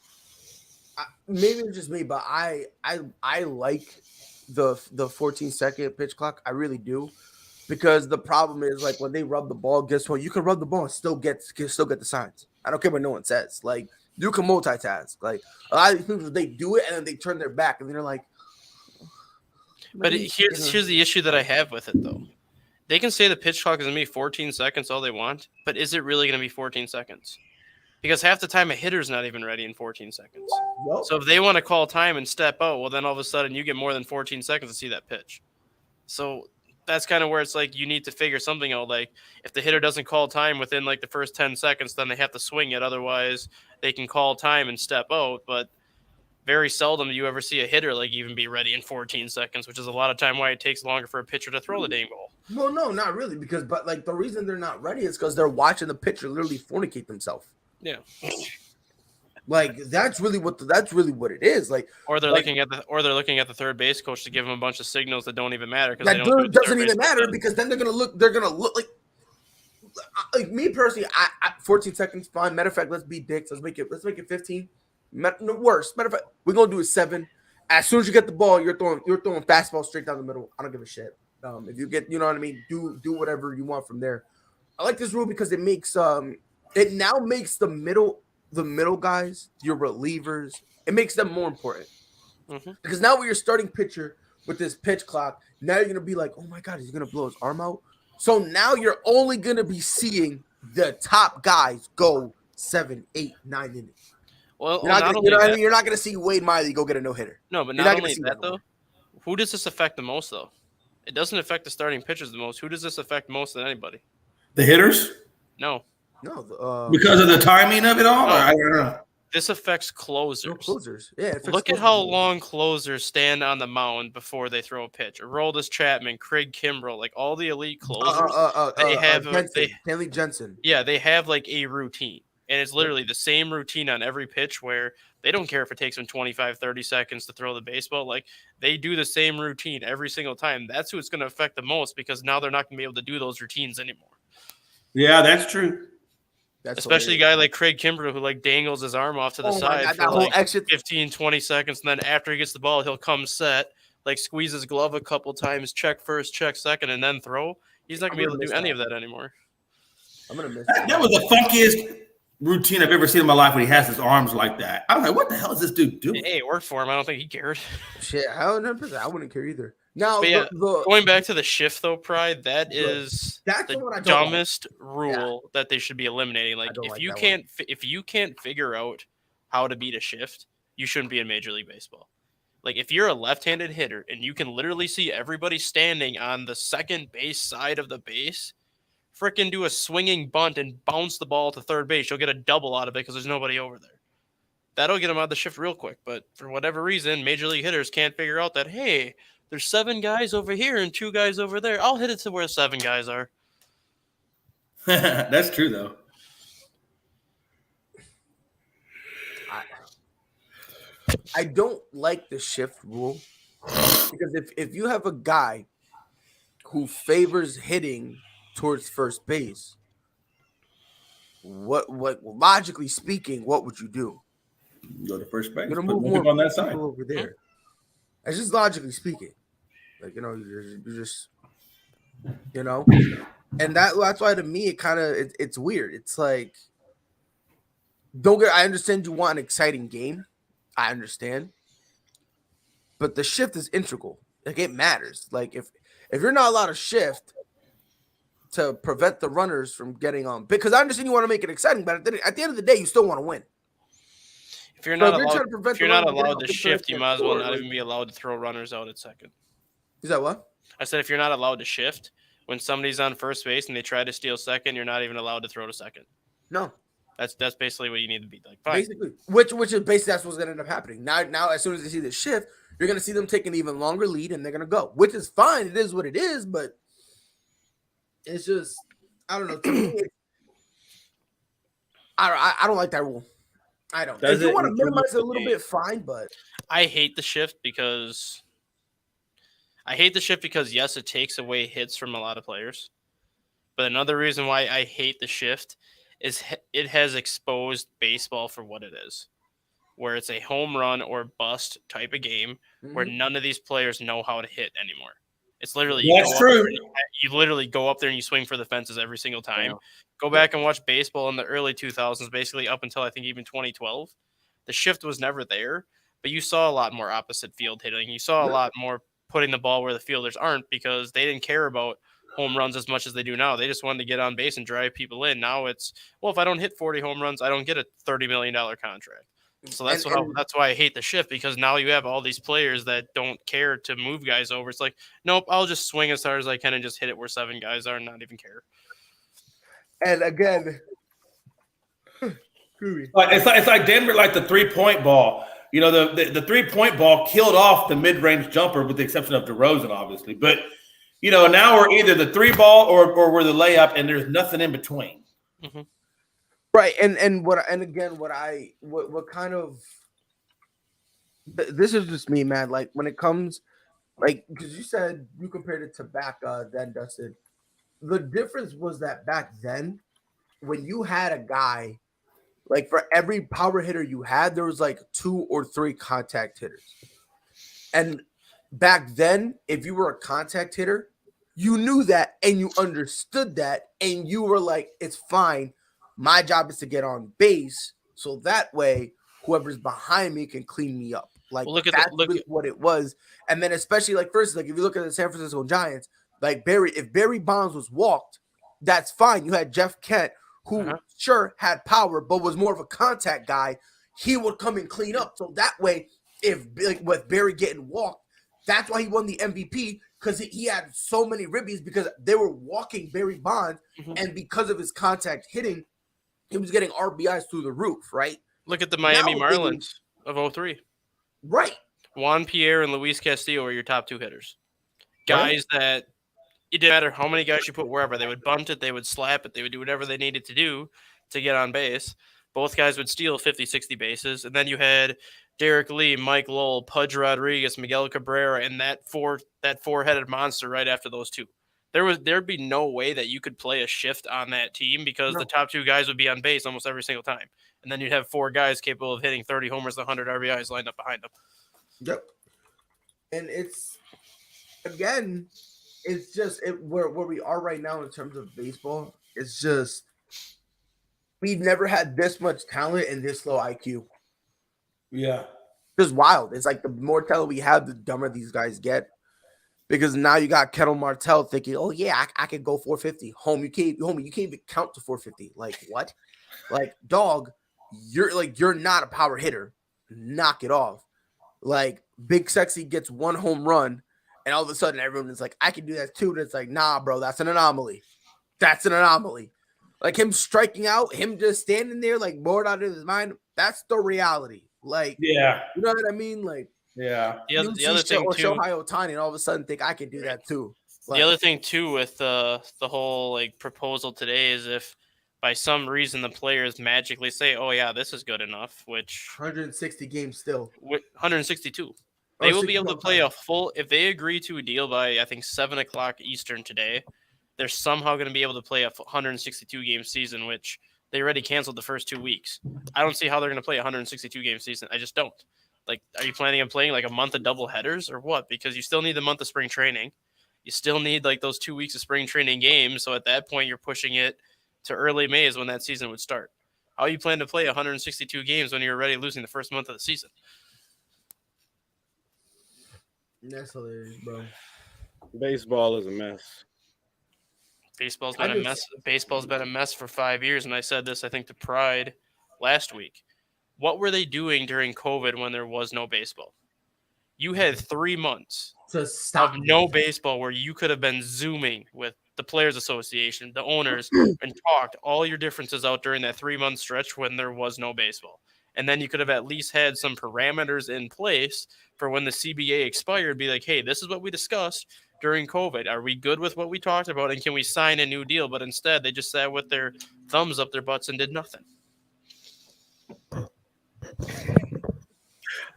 maybe it's just me, but I like the 14-second pitch clock. I really do. Because the problem is, like, when they rub the ball, guess what? You can rub the ball and still get the signs. I don't care what no one says. Like, you can multitask. Like, a lot of these people, they do it, and then they turn their back, and they're like... But here's the issue that I have with it, though. They can say the pitch clock is going to be 14 seconds all they want, but is it really going to be 14 seconds? Because half the time a hitter's not even ready in 14 seconds. Nope. So if they want to call time and step out, well, then all of a sudden you get more than 14 seconds to see that pitch. So... that's kind of where it's like you need to figure something out. Like if the hitter doesn't call time within like the first 10 seconds, then they have to swing it. Otherwise, they can call time and step out. But very seldom do you ever see a hitter like even be ready in 14 seconds, which is a lot of time why it takes longer for a pitcher to throw the dang ball. Well, no, not really. But the reason they're not ready is because they're watching the pitcher literally fornicate themselves. Yeah. Like that's really what it is. Like, or they're looking at the third base coach to give them a bunch of signals that don't even matter because that doesn't even matter because then they're gonna look like me personally. I 14 seconds fine. Matter of fact, let's be dicks. Let's make it 15. No, worse. Matter of fact, we're gonna do it 7. As soon as you get the ball, you're throwing fastball straight down the middle. I don't give a shit. If you get, you know what I mean, do whatever you want from there. I like this rule because it makes it now makes the middle guys, your relievers, it makes them more important. Mm-hmm. Because now when you're starting pitcher with this pitch clock, now you're going to be like, oh my God, he's going to blow his arm out. So now you're only going to be seeing the top guys go 7, 8, 9 innings. Well, You're not not going only that. you're not going to see Wade Miley go get a no-hitter. No, but You're not gonna only see that no more. though. Who does this affect the most though? It doesn't affect the starting pitchers the most. Who does this affect most than anybody? The hitters? No. No, Because of the timing of it all? No. Or I don't know. This affects closers. no closers. Yeah, it affects Look at closers. how long closers stand on the mound before they throw a pitch. Aroldis Chapman, Craig Kimbrell, like all the elite closers, they have Stanley Jensen. Yeah, they have like a routine. And it's literally the same routine on every pitch where they don't care if it takes them 25, 30 seconds to throw the baseball. Like they do the same routine every single time. That's who it's going to affect the most because now they're not going to be able to do those routines anymore. Yeah, that's true. Especially a guy like Craig Kimbrell who like dangles his arm off to the side for like 15, 20 seconds. And then after he gets the ball, he'll come set, like squeeze his glove a couple times, check first, check second, and then throw. He's not going to be able to do any of that anymore. I'm going to miss that was the funkiest routine I've ever seen in my life when he has his arms like that. I was like, what the hell is this dude doing? Hey, it worked for him. I don't think he cared. Shit, I wouldn't care either. Now, going back to the shift though, Pride, that's the dumbest rule that they should be eliminating. Like if you can't figure out how to beat a shift, you shouldn't be in Major League Baseball. Like if you're a left-handed hitter and you can literally see everybody standing on the second base side of the base, freaking do a swinging bunt and bounce the ball to third base, you'll get a double out of it because there's nobody over there. That'll get them out of the shift real quick. But for whatever reason, Major League hitters can't figure out that, hey, there's 7 guys over here and 2 guys over there. I'll hit it to where 7 guys are. That's true, though. I don't like the shift rule because if you have a guy who favors hitting towards first base, what logically speaking, what would you do? Go to first base. You're gonna move more on that side over there. That's just logically speaking. Like, you're just and that's why to me it's weird. It's like I understand you want an exciting game. I understand. But the shift is integral. Like it matters. Like if you're not allowed to shift to prevent the runners from getting on, because I understand you want to make it exciting, but at the end of the day, you still want to win. If you're not allowed to shift, you might as well not even be allowed to throw runners out at second. Is that what? I said if you're not allowed to shift, when somebody's on first base and they try to steal second, you're not even allowed to throw to second. No. That's basically what you need to be like. Fine. Basically, which is basically that's what's going to end up happening. Now, as soon as they see the shift, you're going to see them take an even longer lead, and they're going to go, which is fine. It is what it is, but it's just I don't know. To me, I don't like that rule. I don't. If you want to minimize it a little bit, fine, but I hate the shift because yes, it takes away hits from a lot of players. But another reason why I hate the shift is it has exposed baseball for what it is, where it's a home run or bust type of game where none of these players know how to hit anymore. It's literally that's true. You literally go up there and you swing for the fences every single time. Yeah. Go back and watch baseball in the early 2000s, basically up until I think even 2012. The shift was never there, but you saw a lot more opposite field hitting. You saw a lot more putting the ball where the fielders aren't because they didn't care about home runs as much as they do now. They just wanted to get on base and drive people in. Now it's, well, if I don't hit 40 home runs, I don't get a $30 million contract. So that's why I hate the shift, because now you have all these players that don't care to move guys over. It's like, nope, I'll just swing as hard as I can and just hit it where 7 guys are and not even care. And again, it's like Denver, like the 3-point ball. The 3-point ball killed off the mid-range jumper with the exception of DeRozan, obviously. But now we're either the 3-ball or we're the layup, and there's nothing in between. Mm-hmm. Right, what kind of this is just me, man. Like when it comes, like because you said you compared it to back then, Dustin. The difference was that back then, when you had a guy, like for every power hitter you had, there was like 2 or 3 contact hitters, and back then, if you were a contact hitter, you knew that and you understood that, and you were like, it's fine. My job is to get on base, so that way whoever's behind me can clean me up. Like, well, look at what it was. And then especially like first, like if you look at the San Francisco Giants, Like if Barry Bonds was walked, that's fine. You had Jeff Kent, who sure had power, but was more of a contact guy. He would come and clean up. So that way, with Barry getting walked, that's why he won the MVP, because he had so many ribbies because they were walking Barry Bonds, and because of his contact hitting, he was getting RBIs through the roof, right? Look at the Miami Marlins of 2003. Right. Juan Pierre and Luis Castillo were your top 2 hitters. Guys that it didn't matter how many guys you put wherever. They would bunt it, they would slap it, they would do whatever they needed to do to get on base. Both guys would steal 50, 60 bases. And then you had Derek Lee, Mike Lowell, Pudge Rodriguez, Miguel Cabrera, and that four-headed monster right after those two. There'd be no way that you could play a shift on that team because the top 2 guys would be on base almost every single time. And then you'd have 4 guys capable of hitting 30 homers, 100 RBIs lined up behind them. Yep. And it's just where we are right now in terms of baseball. It's just we've never had this much talent and this low IQ. Yeah. Just wild. It's like the more talent we have, the dumber these guys get. Because now you got Kettle Martell thinking, oh yeah, I could go 450. You can't even count to 450. Like what? Like, dog, you're not a power hitter. Knock it off. Like, Big Sexy gets 1 home run, and all of a sudden everyone is like, I can do that too. And it's like, nah, bro, that's an anomaly. That's an anomaly. Like, him striking out, him just standing there like bored out of his mind, that's the reality. Like, yeah, you know what I mean? Like, yeah. The other thing too, Shohei Ohtani, and all of a sudden think I can do that too. Like, the other thing too with the whole like proposal today is if by some reason the players magically say, "Oh yeah, this is good enough," which 160 games still, 162, they will be able to play a full. If they agree to a deal by I think 7:00 Eastern today, they're somehow going to be able to play a 162 game season, which they already canceled the first 2 weeks. I don't see how they're going to play a 162 game season. I just don't. Like, are you planning on playing like a month of double headers or what? Because you still need the month of spring training. You still need like those 2 weeks of spring training games. So at that point, you're pushing it to early May is when that season would start. How you plan to play 162 games when you're already losing the first month of the season? That's hilarious, bro. Baseball is a mess. Baseball's been a mess. Baseball's been a mess for 5 years, and I said this, I think, to Pride last week. What were they doing during COVID when there was no baseball? You had 3 months of no baseball where you could have been Zooming with the Players Association, the owners, and talked all your differences out during that 3-month stretch when there was no baseball. And then you could have at least had some parameters in place for when the CBA expired, be like, hey, this is what we discussed during COVID. Are we good with what we talked about? And can we sign a new deal? But instead, they just sat with their thumbs up their butts and did nothing.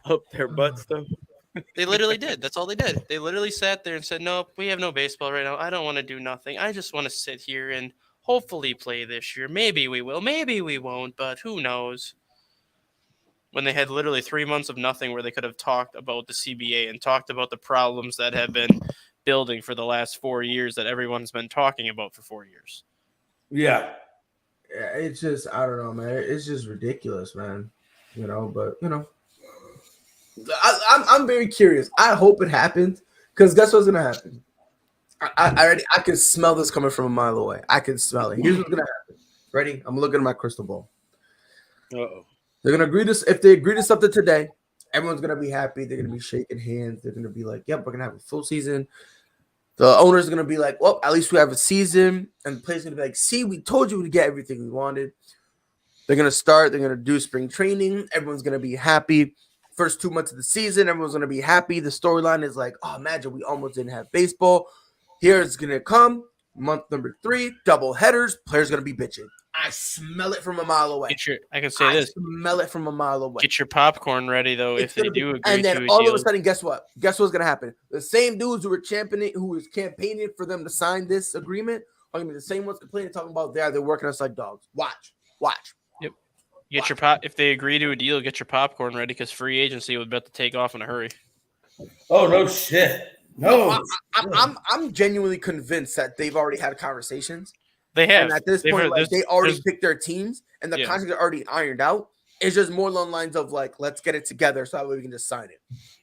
Up their butts, though. They literally did. That's all they did. They literally sat there and said, nope, we have no baseball right now. I don't want to do nothing. I just want to sit here and hopefully play this year. Maybe we will. Maybe we won't, but who knows? When they had literally 3 months of nothing where they could have talked about the CBA and talked about the problems that have been building for the last 4 years that everyone's been talking about for 4 years. Yeah. It's just, I don't know, man. It's just ridiculous, man. You know, but, you know. I'm very curious. I hope it happens, because guess what's gonna happen? I can smell this coming from a mile away. I can smell it. Here's what's gonna happen. Ready? I'm looking at my crystal ball. Uh-oh. They're gonna agree to, if they agree to something today, everyone's gonna be happy. They're gonna be shaking hands. They're gonna be like, "Yep, we're gonna have a full season." The owners are gonna be like, "Well, at least we have a season," and the players gonna be like, "See, we told you to get everything we wanted." They're gonna start. They're gonna do spring training. Everyone's gonna be happy. First 2 months of the season, everyone's going to be happy. The storyline is like, oh, imagine we almost didn't have baseball. Here it's going to come. Month number 3, double headers. Players going to be bitching. I smell it from a mile away. I smell it from a mile away. Get your popcorn ready, though, if they do agree to a deal. And then all of a sudden, guess what? Guess what's going to happen? The same dudes who were campaigning for them to sign this agreement are going to be the same ones complaining, talking about they're working us like dogs. Watch. Yep. If they agree to a deal, get your popcorn ready, because free agency would bet to take off in a hurry. Oh, no shit. No. I'm genuinely convinced that they've already had conversations. They have. And at this point, they already picked their teams, and the contracts are already ironed out. It's just more along the lines of, like, let's get it together so that way we can just sign it.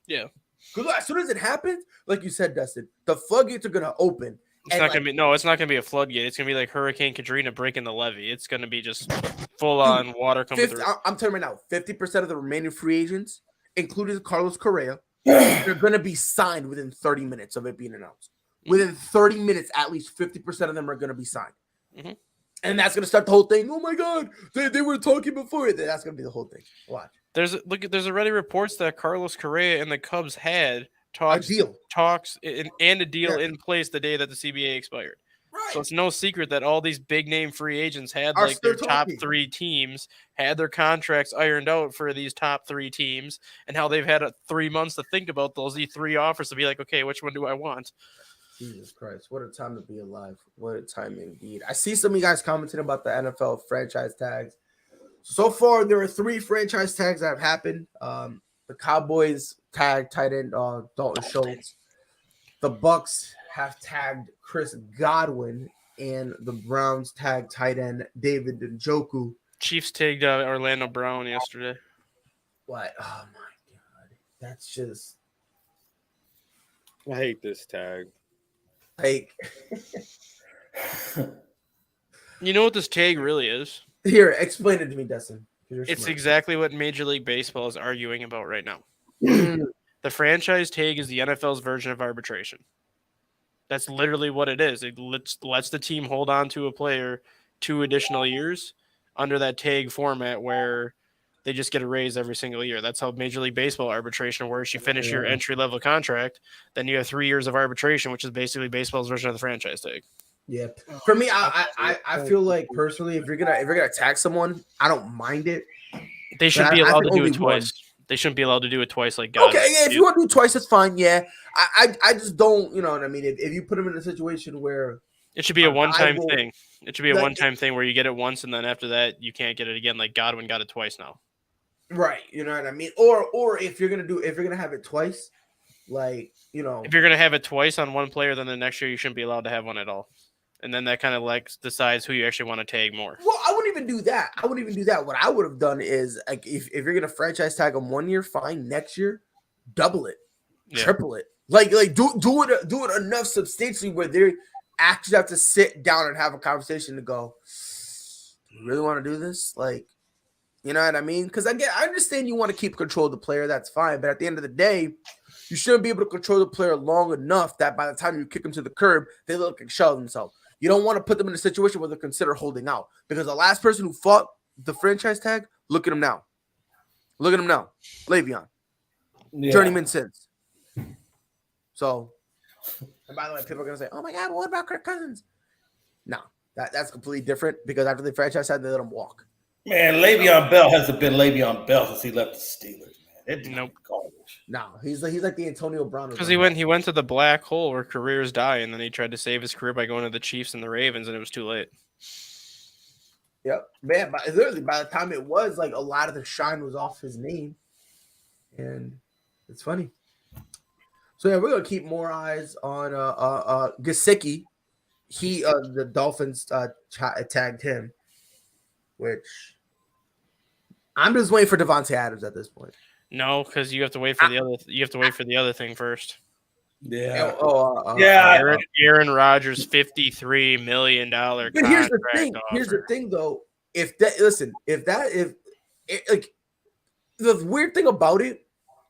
Yeah. Because as soon as it happens, like you said, Dustin, the floodgates are going to open, It's not gonna be a floodgate. It's gonna be like Hurricane Katrina breaking the levee. It's gonna be just full on water coming through. I'm telling you right now, 50% of the remaining free agents, including Carlos Correa, they're gonna be signed within 30 minutes of it being announced. Within 30 minutes, at least 50% of them are gonna be signed. Mm-hmm. And that's gonna start the whole thing. Oh my god, they were talking before it. That's gonna be the whole thing. Watch. There's already reports that Carlos Correa and the Cubs had talks and a deal in place the day that the CBA expired. Right. So it's no secret that all these big name free agents had Are like their still top talking. 3 teams, had their contracts ironed out for these top 3 teams, and how they've had 3 months to think about those 3 offers to be like, okay, which one do I want? Jesus Christ, what a time to be alive. What a time indeed. I see some of you guys commenting about the NFL franchise tags. So far, there are 3 franchise tags that have happened. The Cowboys tagged tight end Dalton Schultz. The Bucks have tagged Chris Godwin, and the Browns tagged tight end David Njoku. Chiefs tagged Orlando Brown yesterday. What? Oh my god, that's just. I hate this tag. Like, you know what this tag really is? here, explain it to me, Dustin. It's exactly what Major League Baseball is arguing about right now. The franchise tag is the NFL's version of arbitration. That's literally what it is. It lets the team hold on to a player 2 additional years under that tag format where they just get a raise every single year. That's how Major League Baseball arbitration works. You finish your entry-level contract, then you have 3 years of arbitration, which is basically baseball's version of the franchise tag. Yeah. For me, I feel like personally, if you're gonna tag someone, I don't mind it. They shouldn't be allowed to do it twice. They shouldn't be allowed to do it twice like God. Okay, yeah, if you want to do it twice, that's fine. Yeah. I just don't, you know what I mean? If you put them in a situation where it should be a one-time thing. It should be a one-time thing where you get it once and then after that you can't get it again. Like Godwin got it twice now. Right, you know what I mean? Or if you're gonna have it twice, like, you know, if you're gonna have it twice on one player, then the next year you shouldn't be allowed to have one at all. And then that kind of like decides who you actually want to tag more. Well, I wouldn't even do that. What I would have done is, like, if you're gonna franchise tag them 1 year, fine. Next year, double it, triple it. Like do it enough substantially where they actually have to sit down and have a conversation to go, do you really want to do this? Like, you know what I mean? Because I understand you want to keep control of the player. That's fine. But at the end of the day, you shouldn't be able to control the player long enough that by the time you kick them to the curb, they look like shell themselves. You don't want to put them in a situation where they consider holding out. Because the last person who fought the franchise tag, look at him now. Le'Veon. Yeah. Journeyman since. So, and by the way, people are going to say, oh my God, what about Kirk Cousins? No, that's completely different because after the franchise tag, they let him walk. Man, Le'Veon Bell hasn't been Le'Veon Bell since he left the Steelers, man. Nope. No, he's like the Antonio Brown. Because he went to the black hole where careers die, and then he tried to save his career by going to the Chiefs and the Ravens, and it was too late. Yep, man. But literally, by the time it was, like, a lot of the shine was off his name, and it's funny. So yeah, we're gonna keep more eyes on Gesicki. The Dolphins tagged him, which I'm just waiting for Devontae Adams at this point. No, because you have to wait for the other. You have to wait for the other thing first. Yeah. Aaron Rodgers, $53 million contract. But here's the thing. Here's the thing, though. The weird thing about it,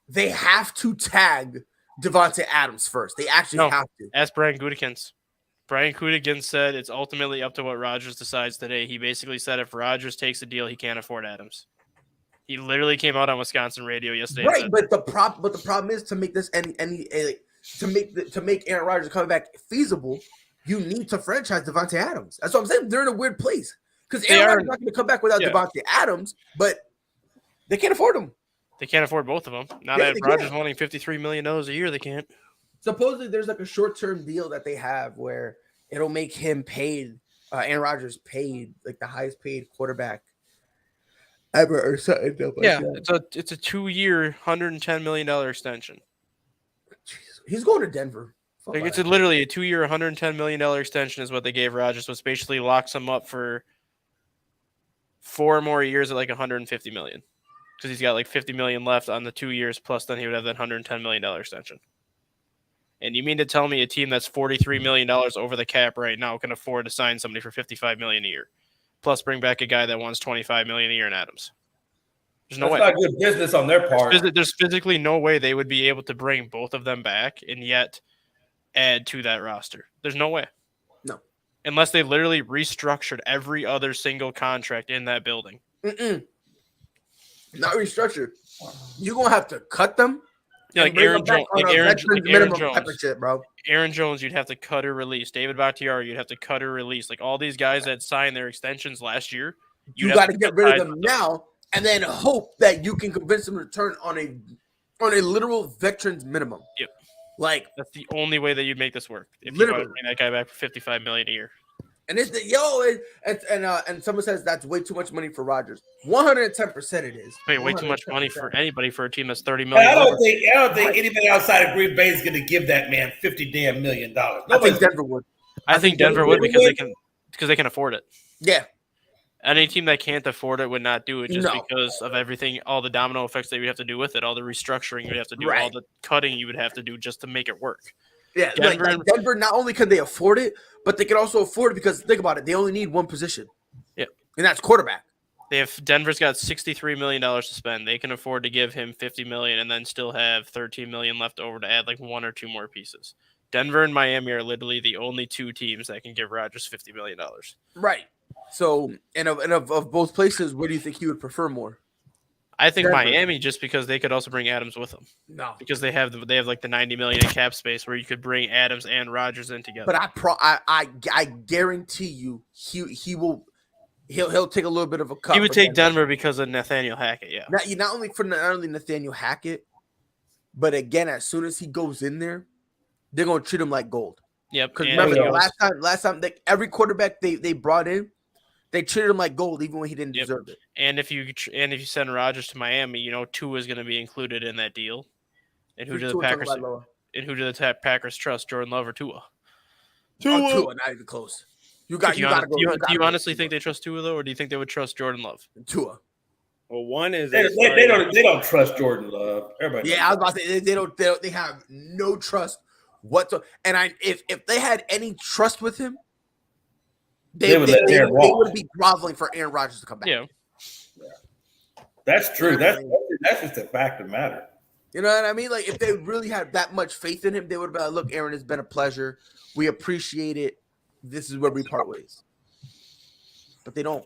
they have to tag Devontae Adams first. They actually have to. Ask Brian Gutekunst. Brian Gutekunst said it's ultimately up to what Rodgers decides today. He basically said if Rodgers takes a deal, he can't afford Adams. He literally came out on Wisconsin radio yesterday. Right, but the problem is to make this to make Aaron Rodgers coming back feasible, you need to franchise Devontae Adams. That's what I'm saying. They're in a weird place because Aaron Rodgers is not going to come back without Devontae Adams, but they can't afford him. They can't afford both of them. Now that Rodgers wanting $53 million a year, they can't. Supposedly, there's like a short-term deal that they have where it'll make him paid, Aaron Rodgers paid, like the highest paid quarterback ever or something. It's a 2-year, $110 million extension. Jeez. He's going to Denver. Like, it's literally a 2-year, $110 million extension is what they gave Rodgers, which basically locks him up for 4 more years at like $150 million. Because he's got like $50 million left on the 2 years, plus then he would have that $110 million extension. And you mean to tell me a team that's $43 million over the cap right now can afford to sign somebody for $55 million a year, plus bring back a guy that wants $25 million a year in Adams? There's no way. That's not good business on their part. There's physically no way they would be able to bring both of them back and yet add to that roster. There's no way. No. Unless they literally restructured every other single contract in that building. Not restructured. You're going to have to cut them. Yeah, like Aaron Jones, Shit, bro. Aaron Jones, you'd have to cut or release. David Bakhtiari, you'd have to cut or release. Like all these guys that signed their extensions last year, you got to get rid of them now, and then hope that you can convince them to return on a literal veterans minimum. Yep. Like that's the only way that you'd make this work. If literally. you want to bring that guy back for $55 million a year. And it's and someone says that's way too much money for Rodgers. 110% it is. Wait, way too much money for anybody for a team that's $30 million. I don't think anybody outside of Green Bay is going to give that man $50 million. I think Denver would. I think Denver would because they can afford it. Yeah. Any team that can't afford it would not do it because of everything, all the domino effects that you have to do with it, all the restructuring you would have to do, all the cutting you would have to do just to make it work. Yeah, Denver, not only can they afford it, but they can also afford it because think about it, they only need one position. Yeah. And that's quarterback. Denver's got $63 million to spend. They can afford to give him $50 million and then still have $13 million left over to add like one or two more pieces. Denver and Miami are literally the only two teams that can give Rodgers $50 million. Right. So, and of both places, where do you think he would prefer more? I think Denver. Miami, just because they could also bring Adams with them. No, because they have like the $90 million in cap space where you could bring Adams and Rodgers in together. But I guarantee you he'll take a little bit of a cut. He would take Denver because of Nathaniel Hackett. Yeah, not only Nathaniel Hackett, but again, as soon as he goes in there, they're gonna treat him like gold. Yep. Because remember last time every quarterback they brought in. They treated him like gold, even when he didn't deserve it. And if you send Rodgers to Miami, Tua is going to be included in that deal. And who do the Packers? And who do the Packers trust? Jordan Love or Tua? Tua, not even close. You got to go. Do you honestly think they trust Tua though, or do you think they would trust Jordan Love? Tua. Well, one is they don't trust Jordan Love. Everybody. Yeah, I was about to say they have no trust whatsoever. And if they had any trust with him. They would be groveling for Aaron Rodgers to come back. Yeah. That's true. That's just a fact of the matter. You know what I mean? Like, if they really had that much faith in him, they would have been like, look, Aaron, it's been a pleasure. We appreciate it. This is where we part ways. But they don't.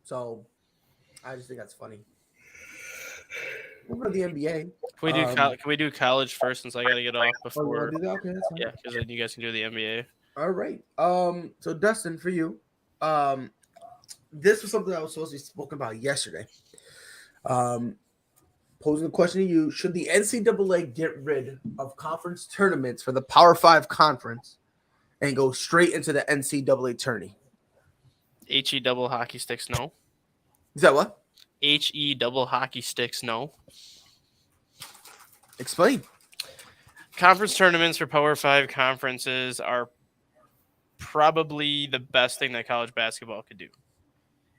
So, I just think that's funny. What about the NBA? Can we do college first since I got to get off before? Okay, that's fine. Yeah, because then you guys can do the NBA. All right. So Dustin, for you, this was something I was supposed to be spoken about yesterday. Posing the question to you: should the NCAA get rid of conference tournaments for the Power 5 conference and go straight into the NCAA tourney? HE double hockey sticks, no. Is that what? HE double hockey sticks, no. Explain. Conference tournaments for Power 5 conferences are probably the best thing that college basketball could do.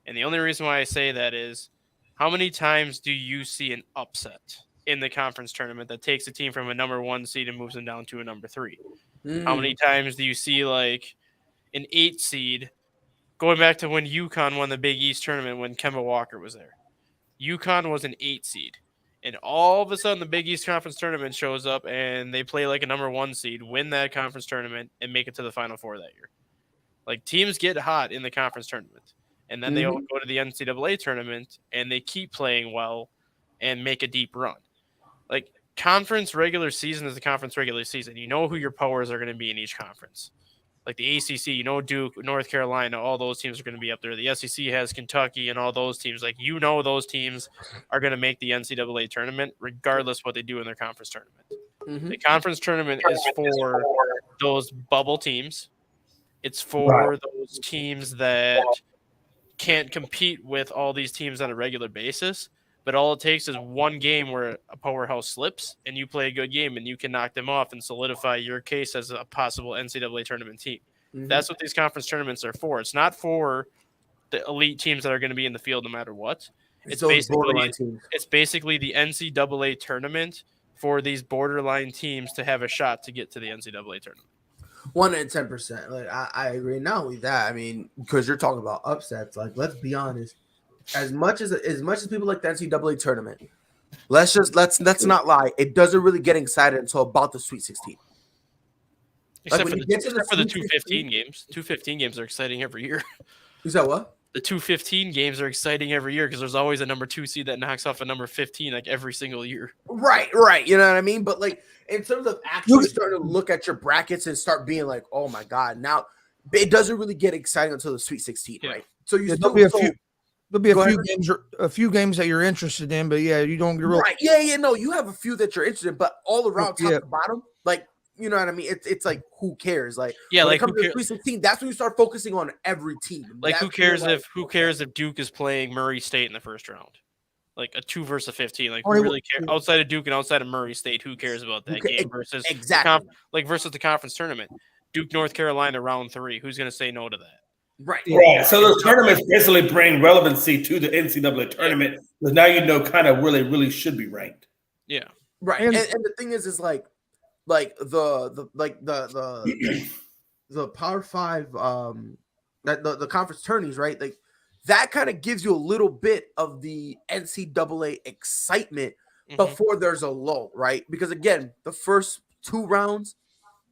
And the only reason why I say that is how many times do you see an upset in the conference tournament that takes a team from a number 1 seed and moves them down to a number 3? How many times do you see like an 8 seed going back to when UConn won the Big East tournament when Kemba Walker was there? UConn was an 8 seed. And all of a sudden, the Big East Conference tournament shows up, and they play like a number 1 seed, win that conference tournament, and make it to the Final Four that year. Like, teams get hot in the conference tournament, and then they all go to the NCAA tournament, and they keep playing well and make a deep run. Like, conference regular season is the conference regular season. You know who your powers are going to be in each conference. Like the ACC, Duke, North Carolina, all those teams are going to be up there. The SEC has Kentucky and all those teams. Like, those teams are going to make the NCAA tournament regardless what they do in their conference tournament. The conference tournament is for those bubble teams. It's for those teams that can't compete with all these teams on a regular basis. But all it takes is one game where a powerhouse slips and you play a good game and you can knock them off and solidify your case as a possible NCAA tournament team. That's what these conference tournaments are for. It's not for the elite teams that are going to be in the field no matter what. It's basically the NCAA tournament for these borderline teams to have a shot to get to the NCAA tournament. 110%. Like I agree. Not only that, I mean, because you're talking about upsets. Like, let's be honest. As much as people like the NCAA tournament, let's not lie. It doesn't really get excited until about the Sweet 16. Except for the 215 games. 215 games are exciting every year. Is that what? The 215 games are exciting every year because there's always a number 2 seed that knocks off a number 15 like every single year. Right. You know what I mean? But like in terms of actually starting to look at your brackets and start being like, oh my God, now it doesn't really get exciting until the Sweet 16, right? So there'll be a few games that you're interested in, but yeah, you don't get real right. Yeah. No, you have a few that you're interested in, but all around top to bottom, like. You know what I mean? It's like, who cares? Like, yeah, when like it comes to the 316, that's when you start focusing on every team. Like, who cares if Duke is playing Murray State in the first round? Like a 2 versus 15. Like, who really cares? Outside of Duke and outside of Murray State, who cares about that game versus versus the conference tournament? Duke, North Carolina, round 3. Who's going to say no to that? Right. So those tournaments basically bring relevancy to the NCAA tournament because now you know kind of really should be ranked. Yeah. Right. And the thing is the Power 5 the conference tourneys, right? Like that kind of gives you a little bit of the NCAA excitement before there's a lull, right? Because again, the first 2 rounds,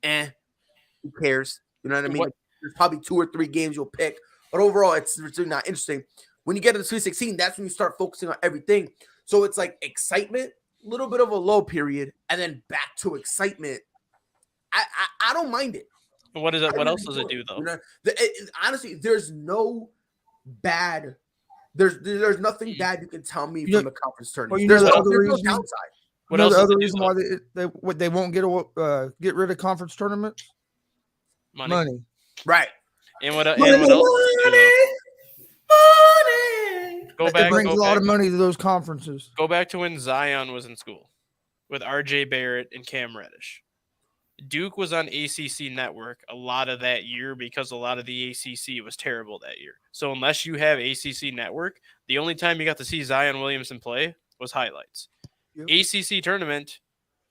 who cares? You know what I mean? There's probably 2 or 3 games you'll pick, but overall it's really not interesting. When you get to the Sweet 16, that's when you start focusing on everything. So it's like excitement, a little bit of a low period, and then back to excitement. I don't mind it. What is it? What else does it do though? You know, honestly, there's no bad. There's nothing bad you can tell me from the conference tournament. There's no downside. What else? The other reason why they won't get rid of conference tournaments? Money. Right. And what else? Money. It brings a lot of money to those conferences. Go back to when Zion was in school with R.J. Barrett and Cam Reddish. Duke was on ACC Network a lot of that year because a lot of the ACC was terrible that year. So unless you have ACC Network, the only time you got to see Zion Williamson play was highlights. Yep. ACC tournament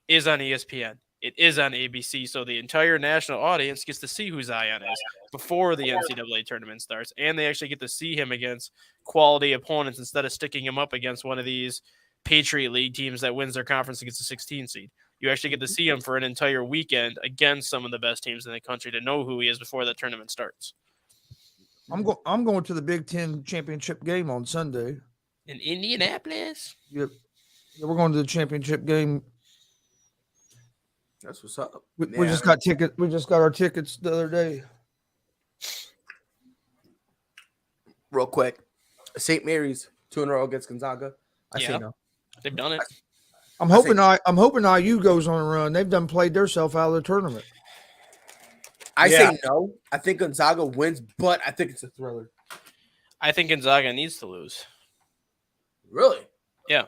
is on ESPN. It is on ABC, so the entire national audience gets to see who Zion is before the NCAA tournament starts, and they actually get to see him against quality opponents instead of sticking him up against one of these Patriot League teams that wins their conference against a 16 seed. You actually get to see him for an entire weekend against some of the best teams in the country to know who he is before the tournament starts. I'm going to the Big Ten championship game on Sunday in Indianapolis. Yep, we're going to the championship game. That's what's up. We just got tickets. We just got our tickets the other day. Real quick, St. Mary's 2 in a row against Gonzaga. I say no. They've done it. I'm hoping IU goes on a run. They've played themselves out of the tournament. I say no. I think Gonzaga wins, but I think it's a thriller. I think Gonzaga needs to lose. Really? Yeah.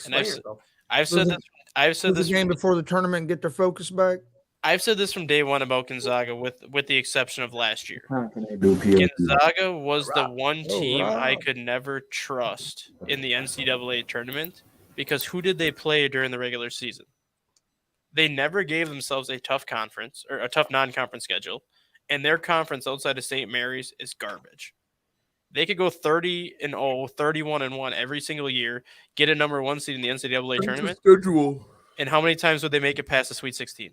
And I've said this game before the tournament and get their focus back. I've said this from day one about Gonzaga, with the exception of last year. Gonzaga was the one team I could never trust in the NCAA tournament because who did they play during the regular season? They never gave themselves a tough conference or a tough non-conference schedule, and their conference outside of St. Mary's is garbage. They could go 30-0, 31-1 every single year, get a number 1 seed in the NCAA tournament. Schedule. And how many times would they make it past the Sweet 16?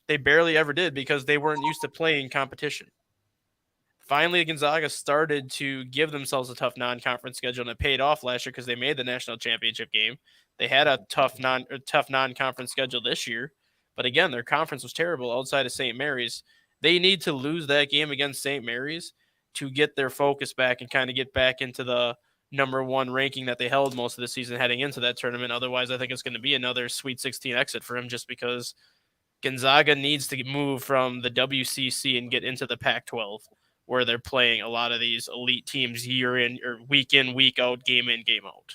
They barely ever did because they weren't used to playing competition. Finally, Gonzaga started to give themselves a tough non-conference schedule, and it paid off last year because they made the national championship game. They had a tough non-conference schedule this year, but again, their conference was terrible outside of St. Mary's. They need to lose that game against St. Mary's to get their focus back and kind of get back into the number 1 ranking that they held most of the season heading into that tournament. Otherwise, I think it's going to be another Sweet 16 exit for him just because Gonzaga needs to move from the WCC and get into the Pac-12 where they're playing a lot of these elite teams year in or week in, week out, game in, game out.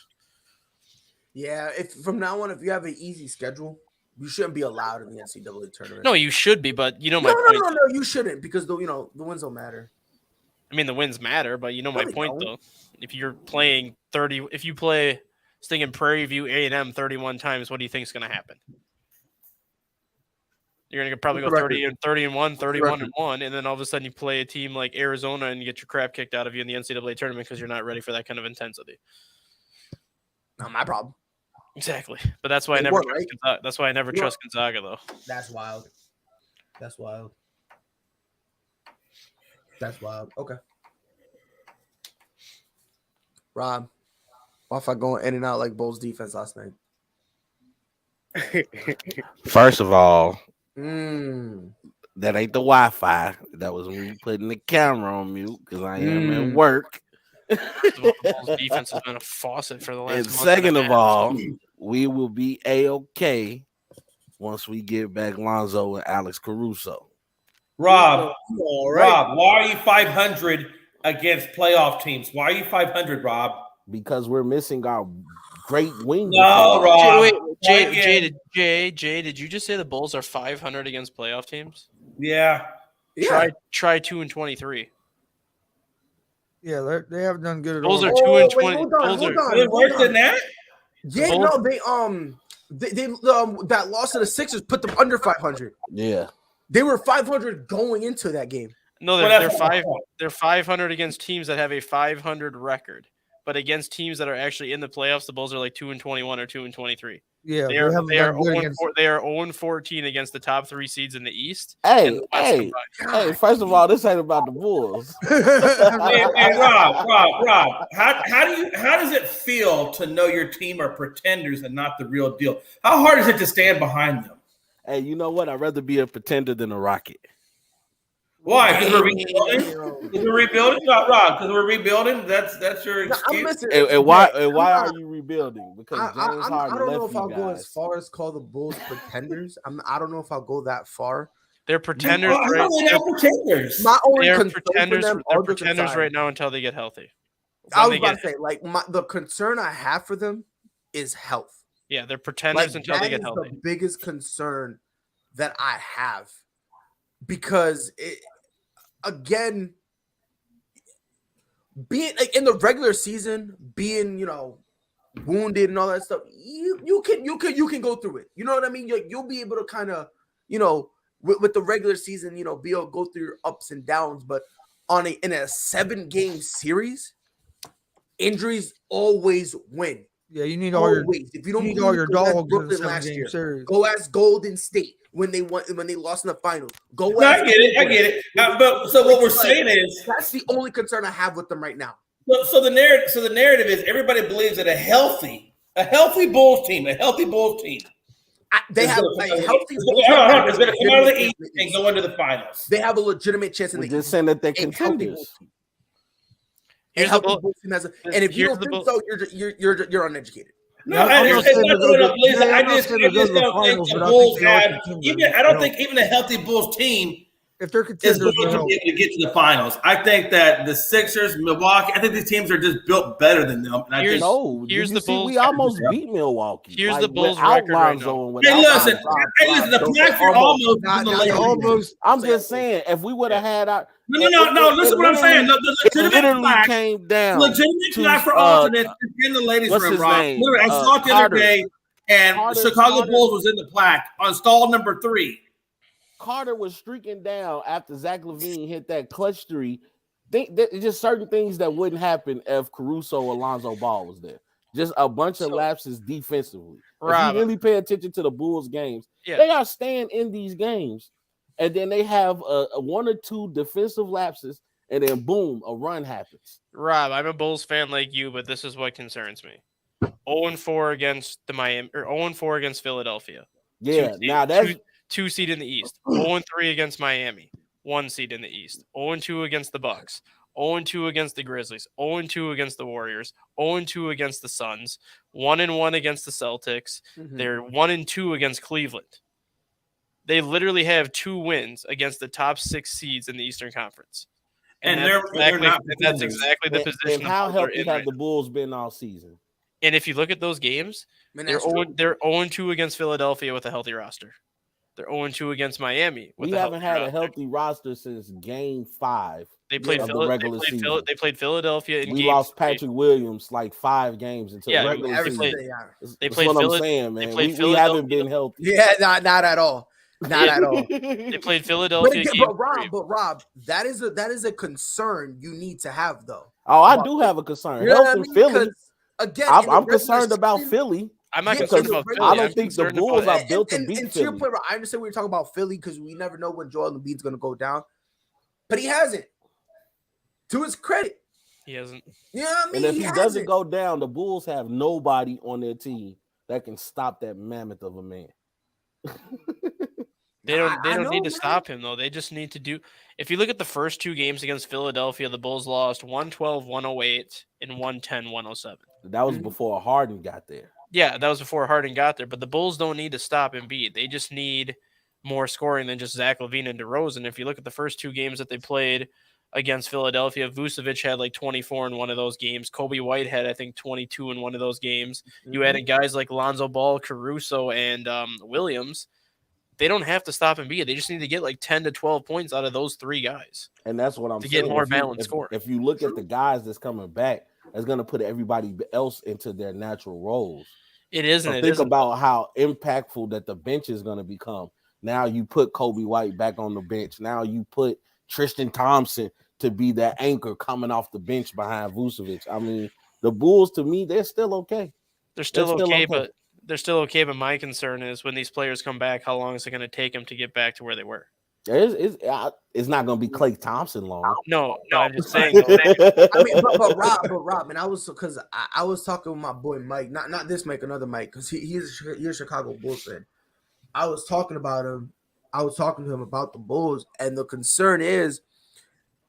Yeah, if from now on, if you have an easy schedule, you shouldn't be allowed in the NCAA tournament. No, you should be, but you know my point. No, you shouldn't because the wins don't matter. I mean, the wins matter, but you know my point though. If you're playing 30, if you play was thinking Prairie View A&M 31 times. What do you think is going to happen? You're going to probably go 30-1, 31-1, and then all of a sudden you play a team like Arizona and you get your crap kicked out of you in the NCAA tournament because you're not ready for that kind of intensity. Not my problem. Exactly, but that's why I never trust Gonzaga. That's why I never trust Gonzaga, though. That's wild. That's wild. That's wild. Okay. Rob, what if I go in and out like Bulls defense last night? First of all, Mm. that ain't the Wi-Fi. That was me putting the camera on mute because I am at work. The Bulls defense has been a faucet for the last And month second and a of half. all, we will be A-okay once we get back Lonzo and Alex Caruso. Rob, All Rob, why are you 500 against playoff teams? Why are you 500, Rob? Because we're missing our great wing. No, defender. Rob. Jay, did you just say the Bulls are 500 against playoff teams? Yeah. Try 2-23. Yeah, they haven't done good at Bulls all. are Oh, 2-20. wait, hold on. Is it worse than that? Yeah, Bulls- no, they that loss to the Sixers put them under 500. Yeah. They were 500 going into that game. No, Well, they're that's not my five. fault. They're 500 against teams that have a 500 record, but against teams that are actually in the playoffs, the Bulls are like 2-21 or 2-23. Yeah, They are haven't they are done good 0 against. they are 0-14 against the top 3 seeds in the East. Hey, and the West hey, combined. hey, first of all, this ain't about the Bulls. Hey, Rob, how does it feel to know your team are pretenders and not the real deal? How hard is it to stand behind them? Hey, you know what? I'd rather be a pretender than a Rocket. Why? Because we're rebuilding. Because we're rebuilding, not Rob. Because we're rebuilding. That's your No, I'm excuse. missing. And why are you rebuilding? Because James I Harden don't know left if I'll you go guys. as far as call the Bulls pretenders. I don't know if I'll go that far. They're pretenders. How are they not pretenders? My only They're concern for pretenders. them They're are the pretenders design. right now until they get healthy. I When was they about get- to say, like, the concern I have for them is health. Yeah, they're pretenders Like, until they that get is healthy. the biggest concern that I have, because again, being like in the regular season, being wounded and all that stuff, you can go through it. You know what I mean? You'll be able to kind of with the regular season, be able to go through your ups and downs. But in a 7-game series, injuries always win. Yeah, you need all your Always. If you don't need believe all your me, go ask dogs in Brooklyn the last 7-game year. series. Go ask Golden State when they lost in the finals. Go No, ask I get it. Cleveland. But so what we're It's like, saying is, that's the only concern I have with them right now. so the narrative is everybody believes that a healthy Bulls team, They have a healthy. It's going to come out of the East and go into the finals. They have a legitimate chance in We're the just East. saying that they're A healthy contenders. Bulls team. A Here's the healthy Bull- Bulls team has and if you here's don't the think Bull- so, you're uneducated. No, I'm not it's saying not they'll what go- I'm believing. yeah, I I'm not just saying they'll go to the don't think finals, the but I Bulls think they are have. contenders. I don't think even a healthy Bulls team If they're is contenders, going they'll to help. be able to get to the finals. I think that the Sixers, Milwaukee, I think these teams are just built better than them. And I Here's- think, No, here's did you the see Bulls- we almost beat Milwaukee. Here's the Bulls without record right Lonzo now. and without hey, listen, Lonzo. the plaque for almost Not- in the not Lakers. Almost. I'm just saying, if we would have had our No. Listen, what I'm saying. The it legitimate literally plaque, came down. legitimate to, plaque for uh, alternate is in the ladies' what's room, his Rob. name? Literally, I saw it the other Carter. day, and Chicago Carter. Bulls was in the plaque on stall number 3. Carter was streaking down after Zach LaVine hit that clutch three. It's just certain things that wouldn't happen if Caruso or Lonzo Ball was there. Just a bunch of lapses defensively. Rob, if you really pay attention to the Bulls games, Yeah. they are staying in these games, and then they have a 1 or 2 defensive lapses, and then boom, a run happens. Rob, I'm a Bulls fan like you, but this is what concerns me. 0-4 against the Miami, or 0-4 against Philadelphia. Yeah, Two- now that's 2 seed in the East. 0-3 against Miami. 1 seed in the East. 0-2 against the Bucks. 0-2 against the Grizzlies. 0-2 against the Warriors. 0-2 against the Suns. 1-1 against the Celtics. They're 1-2 against Cleveland. They literally have 2 wins against the top 6 seeds in the Eastern Conference. And That's exactly the position. And how the Bulls are healthy in have right the Bulls been all season? And if you look at those games, Man, they're that's true. 0-2 against Philadelphia with a healthy roster. They're 0-2 against Miami. We haven't had a healthy roster since Game 5 They played of the Philly, regular season. they played Philadelphia in We game lost 3. Patrick Williams like 5 games into Yeah, the regular Every season. day, yeah. They That's played what I'm Philly- saying, they man. played We haven't been healthy. Yeah, not at all. Not at all. They played But Philadelphia. again, game Rob, that is a concern you need to have though. Oh, I do have a concern. You know Health what I in mean? Philly. Because, again, I'm in the regular concerned about season, Philly. I'm not Yeah, concerned in the about regular- Philly. I I'm don't think the concerned Bulls about- are built to beat and to your Philly. point, I understand we were talking about Philly because we never know when Joel Embiid's going to go down, but he hasn't. To his credit, He hasn't. you know what I mean. And if he doesn't hasn't. go down, the Bulls have nobody on their team that can stop that mammoth of a man. They don't I know, need to man. stop him though. They just need to do. If you look at the first 2 games against Philadelphia, the Bulls lost 112-108 and 110-107. That was Mhm. before Harden got there. Yeah, that was before Harden got there. But the Bulls don't need to stop Embiid. They just need more scoring than just Zach LaVine and DeRozan. If you look at the first 2 games that they played against Philadelphia, Vucevic had like 24 in one of those games. Kobe White had, I think, 22 in one of those games. You Mhm. added guys like Lonzo Ball, Caruso, and Williams. They don't have to stop Embiid. They just need to get like 10 to 12 points out of those 3 guys. And that's what I'm To saying. get more If balanced scoring. If you look at the guys that's coming back, that's going to put everybody else into their natural roles. It isn't. So It think isn't. about how impactful that the bench is going to become. Now you put Kobe White back on the bench. Now you put Tristan Thompson to be that anchor coming off the bench behind Vucevic. I mean, the Bulls, to me, they're still okay. They're still They're still okay, okay. but they're still okay. But my concern is when these players come back, how long is it going to take them to get back to where they were? It's not going to be Klay Thompson long. No, I'm just saying. I mean, but Rob, and I was because I was talking with my boy Mike, not this Mike, another Mike, because he's a Chicago Bulls fan. I was talking about him. I was talking to him about the Bulls, and the concern is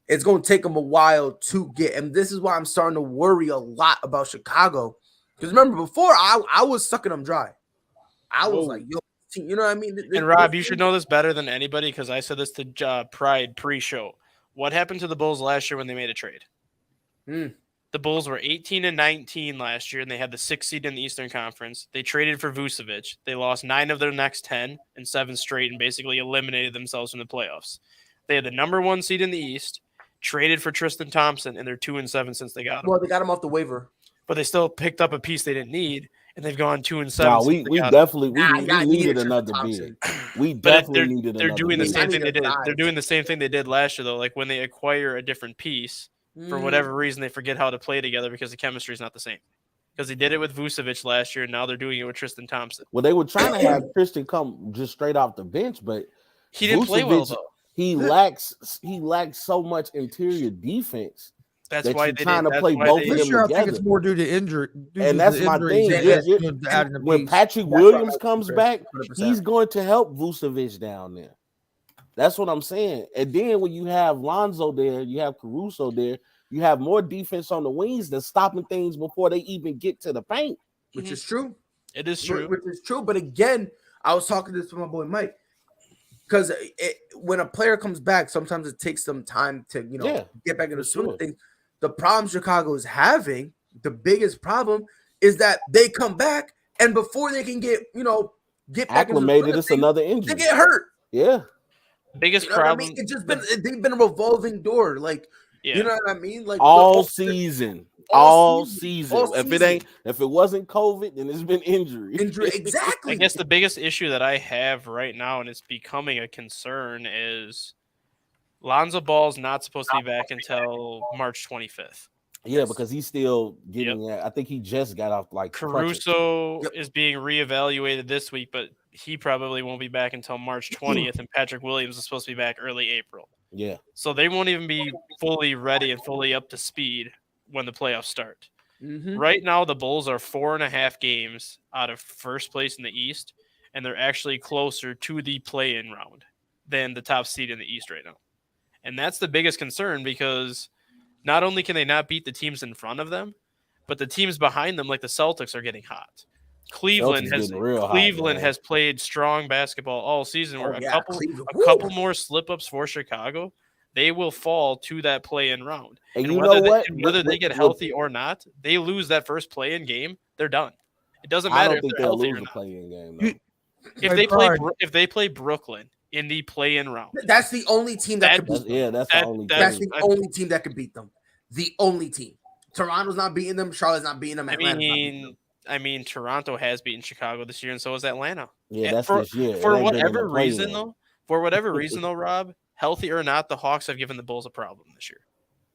it's going to take them a while to get. And this is why I'm starting to worry a lot about Chicago. Because remember, before I was sucking them dry. I was like, yo, you know what I mean? And Rob, you should know this better than anybody because I said this to Pride pre-show. What happened to the Bulls last year when they made a trade? The Bulls were 18-19 last year, and they had the 6th seed in the Eastern Conference. They traded for Vucevic. They lost 9 of their next 10 and 7 straight and basically eliminated themselves from the playoffs. They had the number 1 seed in the East, traded for Tristan Thompson, and they're 2-7 since they got him. Well, they got him off the waiver. But they still picked up a piece they didn't need, and they've gone 2-7. No, we definitely Nah, needed Tristan another Thompson. bid. We But definitely needed they're another doing the bid. same thing they did. size. They're doing the same thing they did last year, though. Like when they acquire a different piece, for whatever reason, they forget how to play together because the chemistry is not the same. Because they did it with Vucevic last year, and now they're doing it with Tristan Thompson. Well, they were trying to have Tristan come just straight off the bench, but He didn't play well, Vucevic, though. He lacks so much interior defense. That's that why you're they trying did. to play That's why both they- of This them year, I think together. it's more due to injury. And that's my thing. When Patrick Williams comes back, 100%. he's going to help Vucevic down there. That's what I'm saying. And then when you have Lonzo there, you have Caruso there, you have more defense on the wings than stopping things before they even get to the paint. Which is true. It is true. Which is true. But again, I was talking to this with my boy Mike. Because when a player comes back, sometimes it takes them time to, get back in the swing of things. The problem Chicago is having, the biggest problem, is that they come back and before they can get back Acclimated, into it's the swing of another things, injury. they get hurt. Yeah. Biggest You know what I problem. mean? It's just been they've been a revolving door. Like, Yeah. you know what I mean? Like All season. All If season. it wasn't COVID, then it's been injury. Exactly. I guess the biggest issue that I have right now, and it's becoming a concern, is Lonzo Ball's not supposed to be back until March 25th. Yeah, because he's still getting I think he just got off Caruso is being reevaluated this week, but he probably won't be back until March 20th, and Patrick Williams is supposed to be back early April. Yeah. So they won't even be fully ready and fully up to speed when the playoffs start. Mhm. Right now, the Bulls are 4.5 games out of first place in the East, and they're actually closer to the play-in round than the top seed in the East right now. And that's the biggest concern because not only can they not beat the teams in front of them, but the teams behind them, like the Celtics, are getting hot. Cleveland has played strong basketball all season. Where a couple more slip-ups for Chicago, they will fall to that play-in round. And whether they get healthy or not, they lose that first play-in game, they're done. It doesn't matter. I don't think they'll lose the play-in game. If they play Brooklyn in the play-in round. That's the only team that could beat them. That's the only That's team. the only team that could beat them. The only team. Toronto's not beating them. Charlotte's not beating them. Atlanta's not beating them. I mean, Toronto has beaten Chicago this year, and so has Atlanta. Yeah, that's for, this year. For whatever reason, though, Rob, healthy or not, the Hawks have given the Bulls a problem this year.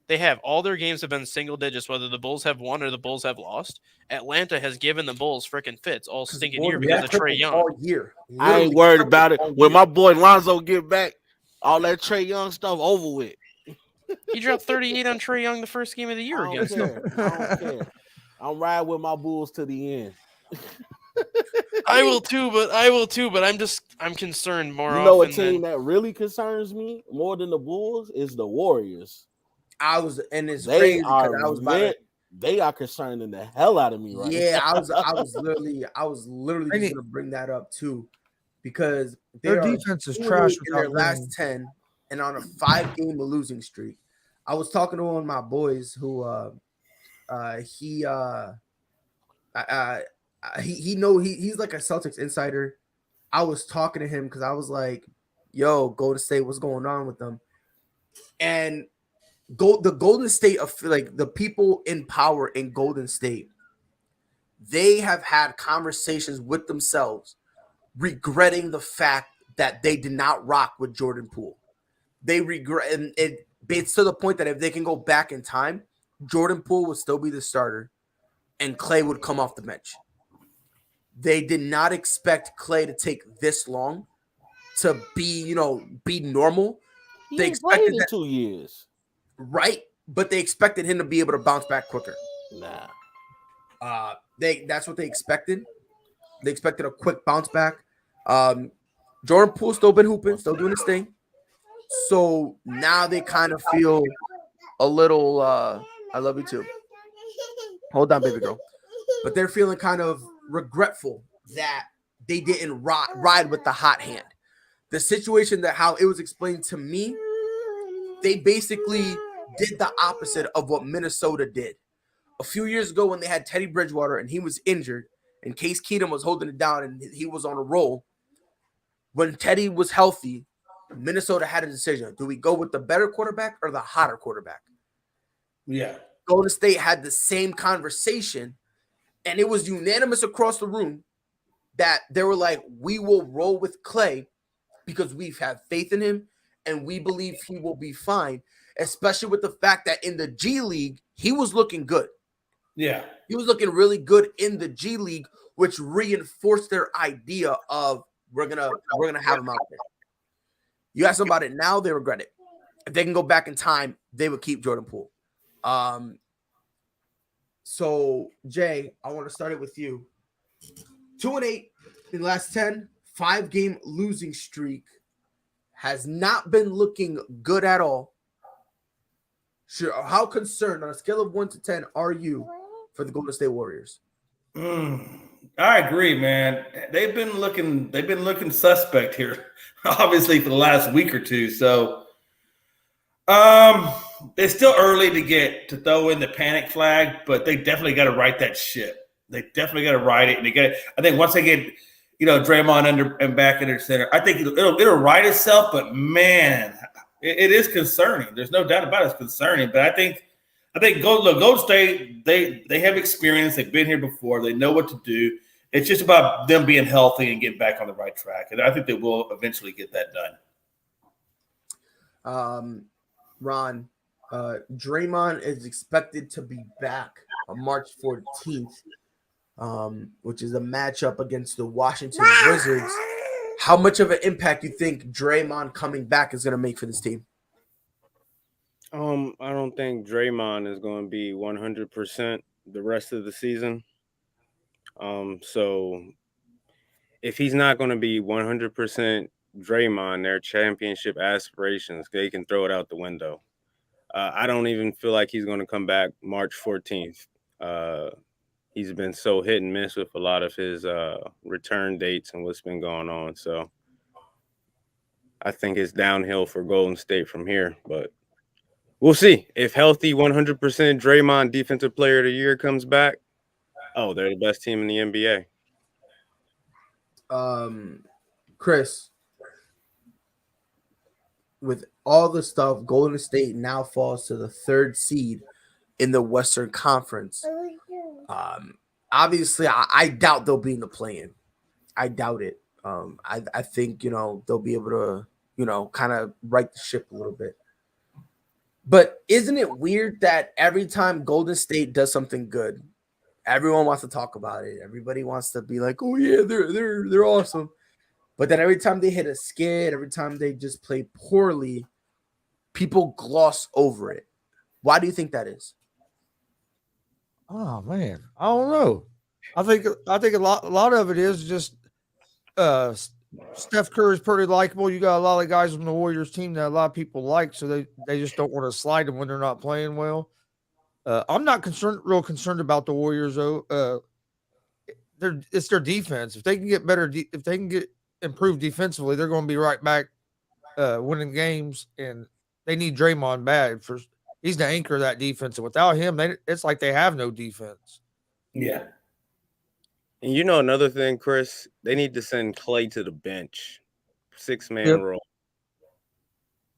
They have. All their games have been single digits, whether the Bulls have won or the Bulls have lost. Atlanta has given the Bulls freaking fits all stinking year because of Trae Young. All year. I ain't worried about it. When my boy Lonzo get back, all that Trae Young stuff over with. He dropped 38 on Trae Young the first game of the year against them. I don't care. I'm riding with my Bulls to the end. I will too, but I'm concerned more often. You know, a team that really concerns me more than the Bulls is the Warriors. They are concerning the hell out of me right now. I was literally just gonna bring that up too, because their defense is trash in their last 10 and on a 5-game losing streak. I was talking to one of my boys who he's like a Celtics insider. I was talking to him because I was like, yo, Golden State, what's going on with them? And the Golden State of like the people in power in Golden State, they have had conversations with themselves regretting the fact that they did not rock with Jordan Poole. They regret, and it's to the point that if they can go back in time, Jordan Poole would still be the starter and Clay would come off the bench. They did not expect Clay to take this long to be normal. They expected that 2 years. Right, but they expected him to be able to bounce back quicker. Nah. That's what they expected. They expected a quick bounce back. Jordan Poole still been hooping, still doing his thing. So now they kind of feel a little I love you too. Hold on, baby girl. But they're feeling kind of regretful that they didn't ride with the hot hand. The situation that how it was explained to me, they basically did the opposite of what Minnesota did. A few years ago when they had Teddy Bridgewater and he was injured and Case Keenum was holding it down and he was on a roll. When Teddy was healthy, Minnesota had a decision. Do we go with the better quarterback or the hotter quarterback? Yeah. Golden State had the same conversation, and it was unanimous across the room that they were like, we will roll with Clay because we've had faith in him and we believe he will be fine, especially with the fact that in the G League, he was looking good. Yeah. He was looking really good in the G League, which reinforced their idea of we're gonna have him out there. You ask them about it now, they regret it. If they can go back in time, they would keep Jordan Poole. So Jay, I want to start it with you. 2-8 in the last 10, 5-game losing streak, has not been looking good at all. Sure, how concerned on a scale of 1 to 10 are you for the Golden State Warriors? I agree, man. They've been looking suspect here, obviously for the last week or two. So, it's still early to throw in the panic flag, but they definitely got to right that ship. They definitely got to right it, and I think once they get, Draymond under and back in their center, I think it'll right itself. But man, it is concerning. There's no doubt about it. It's concerning. But I think Golden State, they have experience. They've been here before. They know what to do. It's just about them being healthy and getting back on the right track. And I think they will eventually get that done. Ron, Draymond is expected to be back on March 14th, which is a matchup against the Washington Wizards. How much of an impact you think Draymond coming back is going to make for this team? I don't think Draymond is going to be 100% the rest of the season. So if he's not going to be 100% Draymond, their championship aspirations, they can throw it out the window. I don't even feel like he's going to come back March 14th. He's been so hit and miss with a lot of his return dates and what's been going on. So I think it's downhill for Golden State from here, but we'll see. If healthy 100% Draymond Defensive Player of the Year comes back, they're the best team in the NBA. Chris, with all the stuff, Golden State now falls to the 3rd seed in the Western Conference. Obviously, I doubt they'll be in the play-in. I doubt it. I think, they'll be able to, kind of right the ship a little bit. But isn't it weird that every time Golden State does something good, everyone wants to talk about it. Everybody wants to be like, "Oh yeah, they're awesome." But then every time they hit a skid, every time they just play poorly, people gloss over it. Why do you think that is? Oh man, I don't know. I think a lot of it is just Steph Curry is pretty likable. You got a lot of guys on the Warriors team that a lot of people like, so they just don't want to slide them when they're not playing well. I'm not real concerned about the Warriors though. It's their defense. If they can get better, if they can get improved defensively, they're going to be right back winning games. And they need Draymond bad he's the anchor of that defense. And without him, it's like they have no defense. Yeah. And another thing, Chris, they need to send Clay to the bench. 6-man role.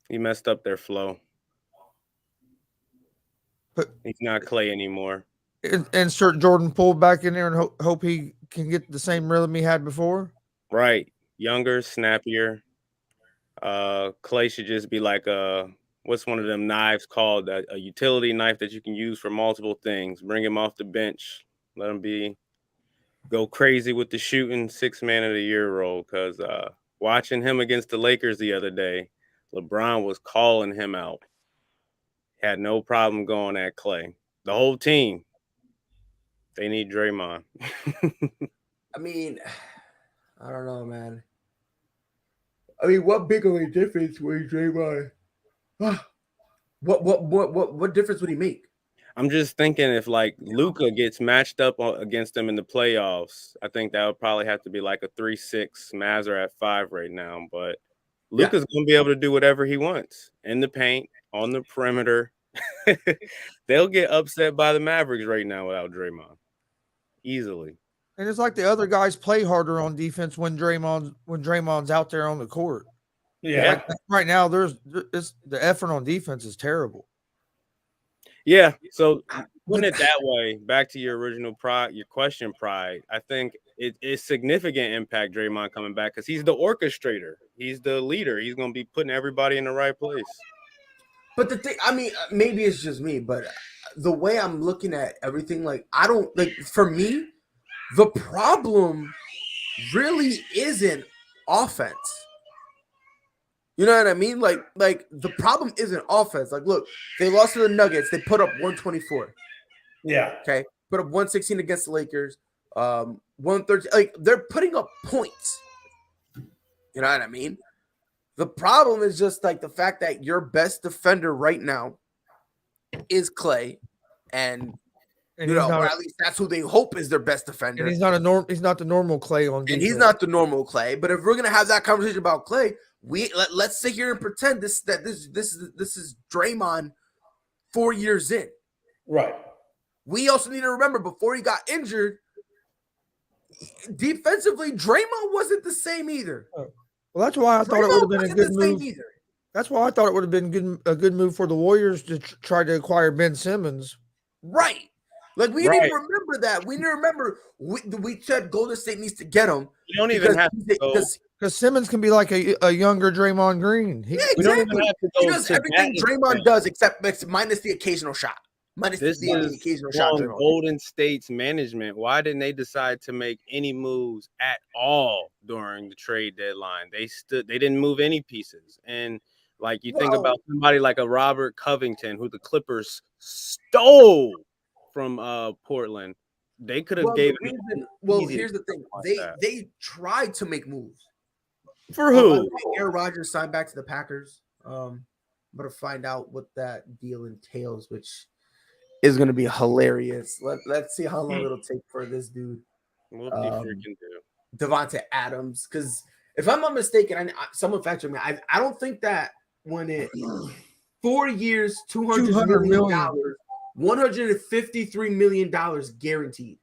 He messed up their flow. But he's not Clay anymore. Insert Jordan Poole back in there and hope he can get the same rhythm he had before. Right. Younger, snappier. Clay should just be like what's one of them knives called? A utility knife that you can use for multiple things. Bring him off the bench. Let him go crazy with the shooting 6-man of the year role. Because watching him against the Lakers the other day, LeBron was calling him out. Had no problem going at Clay. The whole team. They need Draymond. I mean, I don't know, man. I mean, what big of a difference would Draymond? What difference would he make? I'm just thinking if like Luka gets matched up against them in the playoffs, I think that would probably have to be like a 3-6. Mavs are at 5 right now, but Luka's going to be able to do whatever he wants in the paint, on the perimeter. They'll get upset by the Mavericks right now without Draymond. Easily. And it's like the other guys play harder on defense when Draymond's out there on the court. Yeah. Like right now, the effort on defense is terrible. Yeah. So putting it that way, back to your original your question, Pride, I think it's significant impact Draymond coming back because he's the orchestrator. He's the leader. He's going to be putting everybody in the right place. But the thing, I mean, maybe it's just me, but the way I'm looking at everything, like, I don't, like, for me, the problem really isn't offense. You know what I mean? Like the problem isn't offense. Like, look, they lost to the Nuggets. They put up 124. Yeah. Okay. Put up 116 against the Lakers. 130. Like, they're putting up points. You know what I mean? The problem is just like the fact that your best defender right now is Clay, and you know, or at least that's who they hope is their best defender. And he's not the normal Clay on defense. And he's not the normal Clay. But if we're gonna have that conversation about Clay, let's sit here and pretend this is Draymond 4 years in. Right. We also need to remember before he got injured, defensively, Draymond wasn't the same either. Well, that's why I thought it would have been a good move. That's why I thought it would have been a good move for the Warriors to try to acquire Ben Simmons. Right. Like, we didn't remember that. We didn't remember. We said Golden State needs to get him. You don't even have to go. Because Simmons can be like a younger Draymond Green. Yeah, exactly. He does everything Draymond does except minus the occasional shot. This is Golden State's management. Why didn't they decide to make any moves at all during the trade deadline? They didn't move any pieces. And like you think about somebody like a Robert Covington, who the Clippers stole from Portland. They could have gave him. Well, here's the thing. They tried to make moves. For who? Aaron Rodgers signed back to the Packers. I'm gonna find out what that deal entails, which is going to be hilarious. Let's see how long it'll take for this dude. What do you freaking do? Devontae Adams. Because if I'm not mistaken, someone fact check me. I don't think that when it 4 years, $200 million, $153 million guaranteed.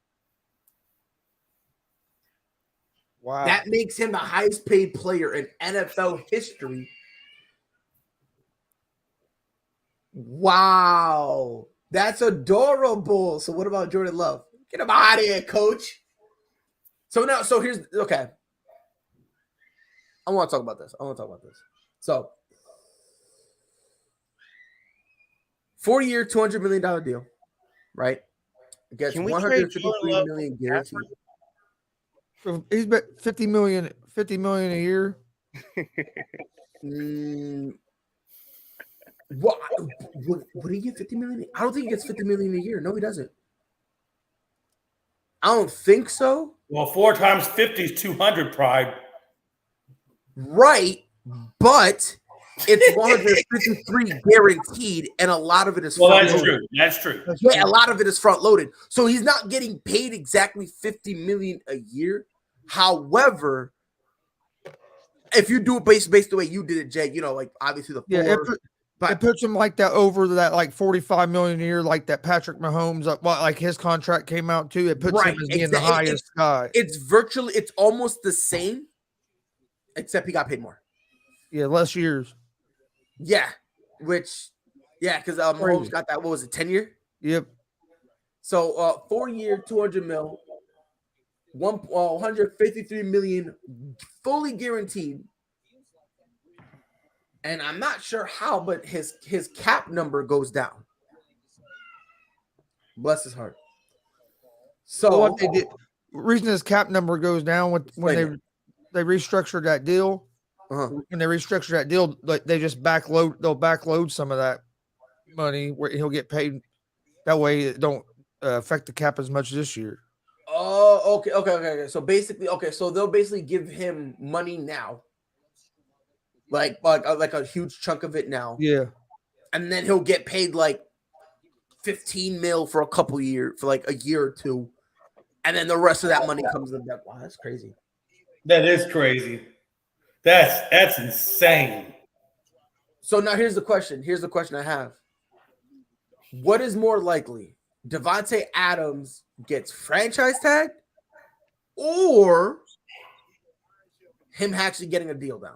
Wow. That makes him the highest paid player in NFL history. Wow. That's adorable. So what about Jordan Love? Get him out of here, coach. So here's okay. I want to talk about this. So 4-year, $200 million deal, right? Gets Can we trade Jordan $153 Love million for guaranteed. So he's bet 50 million a year. What would he get 50 million? I don't think he gets 50 million a year. No, he doesn't. I don't think so. Well, 4 times 50 is 200, Pride. Right, but it's 153 guaranteed, and a lot of it is Well, front that's loaded. true. That's true. Yeah, a lot of it is front loaded. So he's not getting paid exactly 50 million a year. However, if you do it based the way you did it, Jay, like obviously the 4. It puts him like that over that like 45 million a year, like that Patrick Mahomes, like his contract came out too. It puts him as being the highest guy. It's almost the same, except he got paid more. Yeah, less years. Yeah, because Mahomes got that. What was it, 10-year? Yep. So 4-year, 200 mil, 153 million, fully guaranteed. And I'm not sure how, but his cap number goes down. Bless his heart. So what they did, reason his cap number goes down when they restructured that deal. When they restructure that deal, like they just they'll backload some of that money where he'll get paid. That way, it don't affect the cap as much this year. Oh, okay. So basically, so they'll basically give him money now. Like a huge chunk of it now. Yeah. And then he'll get paid like 15 mil for a couple years, for like a year or two. And then the rest of that money comes in. Wow, that's crazy. That is crazy. That's insane. So now here's the question. Here's the question I have. What is more likely? Devontae Adams gets franchise tagged or him actually getting a deal down?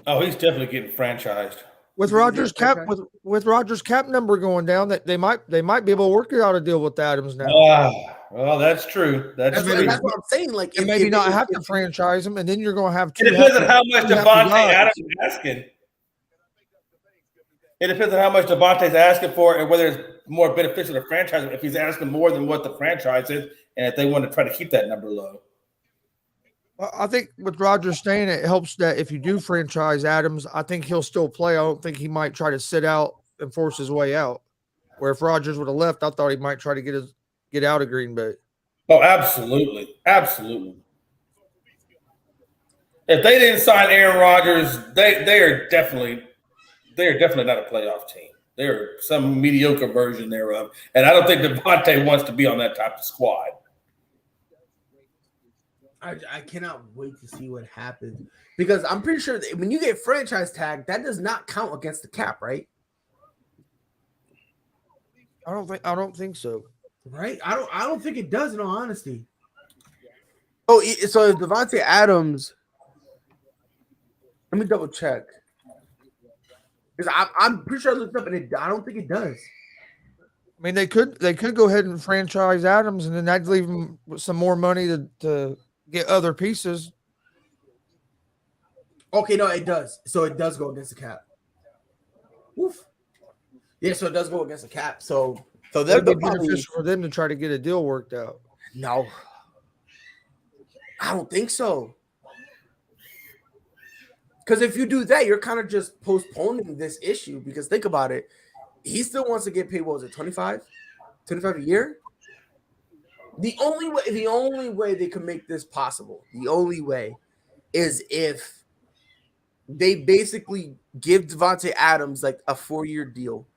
Oh, he's definitely getting franchised. With Rodgers' cap with Rodgers' cap number going down, that they might be able to work out a deal with Adams now. Well, that's true. That's true. That's what I'm saying. Like, and maybe not have to franchise him, and then you're going to have two. It depends on how much Devontae Adams is asking. It depends on how much Devontae's asking for, and whether it's more beneficial to franchise him if he's asking more than what the franchise is, and if they want to try to keep that number low. I think with Rodgers staying, it helps that if you do franchise Adams, I think he'll still play. I don't think he might try to sit out and force his way out. Where if Rodgers would have left, I thought he might try to get out of Green Bay. Oh, absolutely. Absolutely. If they didn't sign Aaron Rodgers, they are definitely not a playoff team. They're some mediocre version thereof. And I don't think Devontae wants to be on that type of squad. I cannot wait to see what happens, because I'm pretty sure that when you get franchise tag, that does not count against the cap, right? I don't think so. Right? I don't think it does, in all honesty. Oh, so if Devontae Adams, let me double check, because I'm pretty sure I looked up and I don't think it does. I mean, they could go ahead and franchise Adams, and then that'd leave them with some more money to get other pieces. Okay, no, it does. So it does go against the cap. Oof. Yeah, so it does go against the cap. So they'll be probably beneficial for them to try to get a deal worked out. No, I don't think so. Because if you do that, you're kind of just postponing this issue. Because think about it, he still wants to get paid. What was it, 25 a year? The only way they can make this possible, the only way, is if they basically give Devontae Adams like a 4-year deal,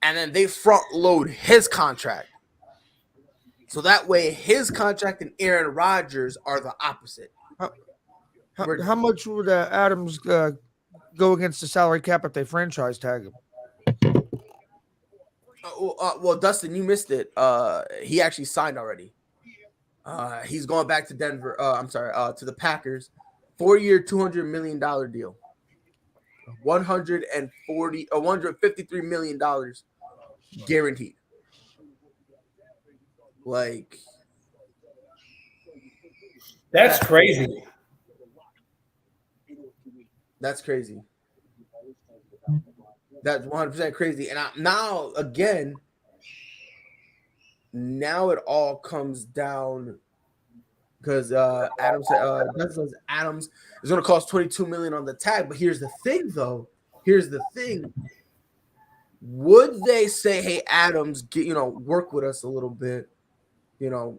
and then they front load his contract. So that way his contract and Aaron Rodgers are the opposite. How much would Adams go against the salary cap if they franchise tag him? Well, Dustin, you missed it. He actually signed already. He's going back to Denver. To the Packers. 4-year, $200 million deal. $153 million guaranteed. Like, That's crazy. That's crazy. That's 100% crazy. And now it all comes down because Adams is going to cost $22 million on the tag. But here's the thing, though. Would they say, "Hey, Adams, work with us a little bit. We'll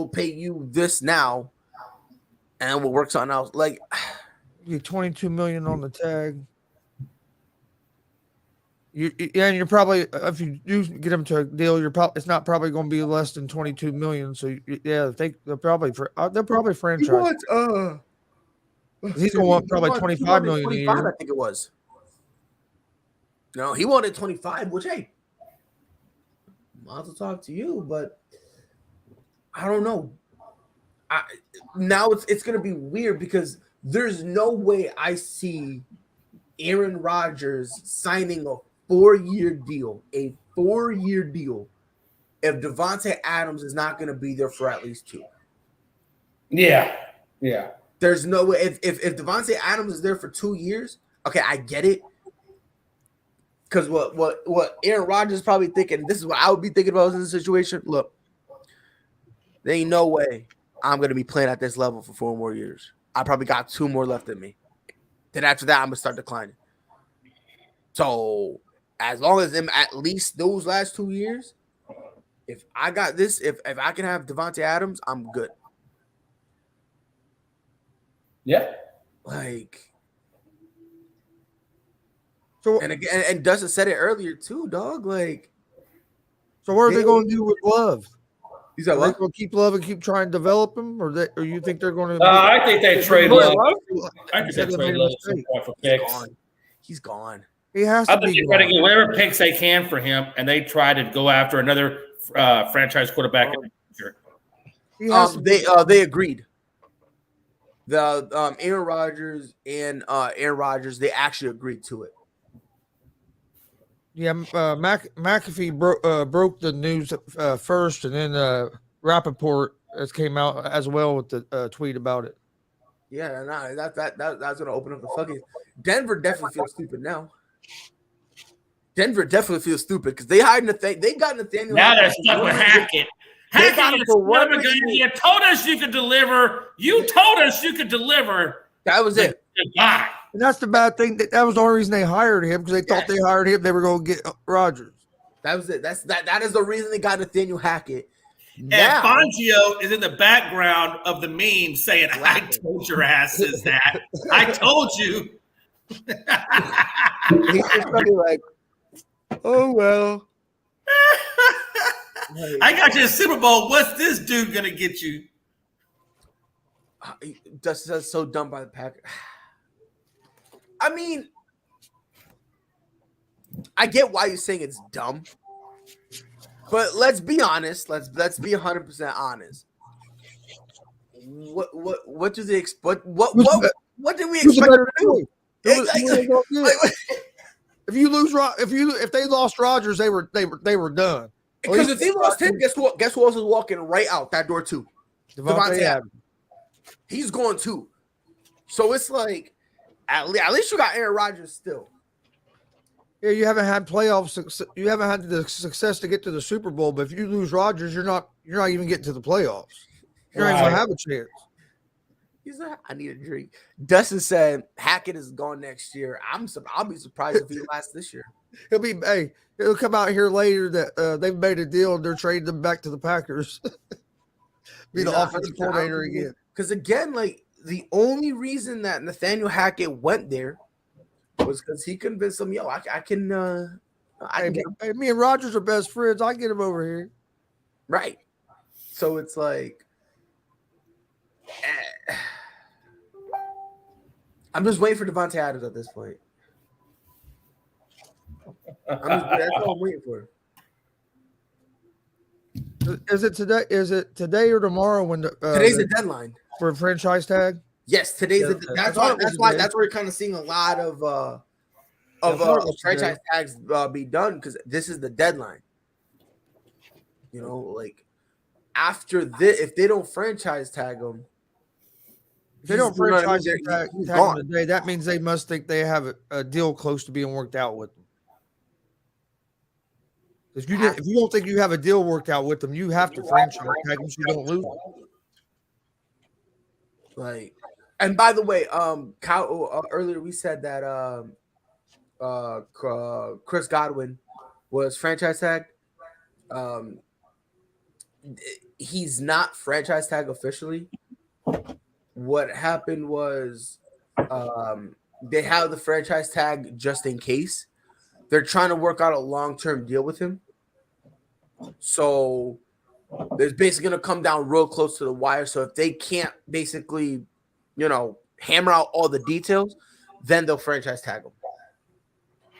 pay you this now, and we'll work something else." Like, you $22 million on the tag. You're probably, if you do get him to a deal, it's not probably going to be less than $22 million. So they'll probably franchise. He's going to want probably $25 million a year. I think it was. No, he wanted 25, which, hey, I'll have to talk to you, but I don't know. Now it's going to be weird because there's no way I see Aaron Rodgers signing a 4-year deal, if Devontae Adams is not going to be there for at least 2. Yeah. There's no way. If Devontae Adams is there for 2 years, okay, I get it. Because what Aaron Rodgers is probably thinking, this is what I would be thinking about in this situation. Look, there ain't no way I'm going to be playing at this level for 4 more years. I probably got 2 more left in me. Then after that, I'm going to start declining. So as long as them at least those last 2 years, if I got this, if I can have Devontae Adams, I'm good. Yeah. Like, so and again, and Dustin said it earlier too, dog. Like, so what are they going to do with Love? He's like, are they going to keep Love and keep trying to develop him, or you think they're going to? I think they trade Love. I think they trade Love for picks. He's gone. He has I to think be. they try to get whatever picks they can for him, and they try to go after another franchise quarterback in the future. They agreed. The Aaron Rodgers and Aaron Rodgers, they actually agreed to it. Yeah, McAfee broke the news first, and then Rappaport has came out as well with the tweet about it. Yeah, that's gonna open up the fucking. Denver definitely feels stupid now. Denver definitely feels stupid because they hired Nathaniel. They got Nathaniel. Now they're stuck with Hackett. Hackett, you told us you could deliver. You told us you could deliver. That was it. Goodbye. And that's the bad thing. That was the only reason they hired him, because they thought they hired him, they were going to get Rodgers. That was it. That is the reason they got Nathaniel Hackett. Now, and Fangio is in the background of the meme saying, "I told your asses that. I told you." He's just probably like, "Oh well." I got you a Super Bowl. What's this dude gonna get you? That's so dumb by the Packers. I mean, I get why you're saying it's dumb, but let's be honest. Let's be 100% honest. What do they expect? What did we expect to do? If they lost Rodgers, they were done. Because if they lost him, guess what? Guess who else is walking right out that door too? Devontae Adams. He's going too. So it's like, at least you got Aaron Rodgers still. Yeah, you haven't had playoffs. You haven't had the success to get to the Super Bowl. But if you lose Rodgers, you're not even getting to the playoffs. You're not even gonna have a chance. He's like, I need a drink. Dustin said Hackett is gone next year. I'll be surprised if he lasts this year. He'll come out here later that they've made a deal and they're trading them back to the Packers. Be the offensive coordinator again. Because again, like, the only reason that Nathaniel Hackett went there was because he convinced him, I can get him. Me and Rodgers are best friends. I get him over here. Right. So it's like, I'm just waiting for Devontae Adams at this point. That's all I'm waiting for. Is it today? Is it today or tomorrow when the today's the deadline for a franchise tag? Yes, today's Yeah, that's I why thought it was that's why today. that's where you're kind of seeing a lot of I thought it was franchise today. tags be done because this is the deadline. You know, like after this, if they don't franchise tag him, If they don't you know what I mean? franchise tag He's him gone. today, that means they must think they have a deal close to being worked out with them. If you don't think you have a deal worked out with them, you have to franchise tag them so you don't lose them. Like, and by the way, Kyle, earlier we said that Chris Godwin was franchise tagged. He's not franchise tag officially. What happened was they have the franchise tag just in case. They're trying to work out a long-term deal with him. So it's basically going to come down real close to the wire. So if they can't basically, hammer out all the details, then they'll franchise tag him.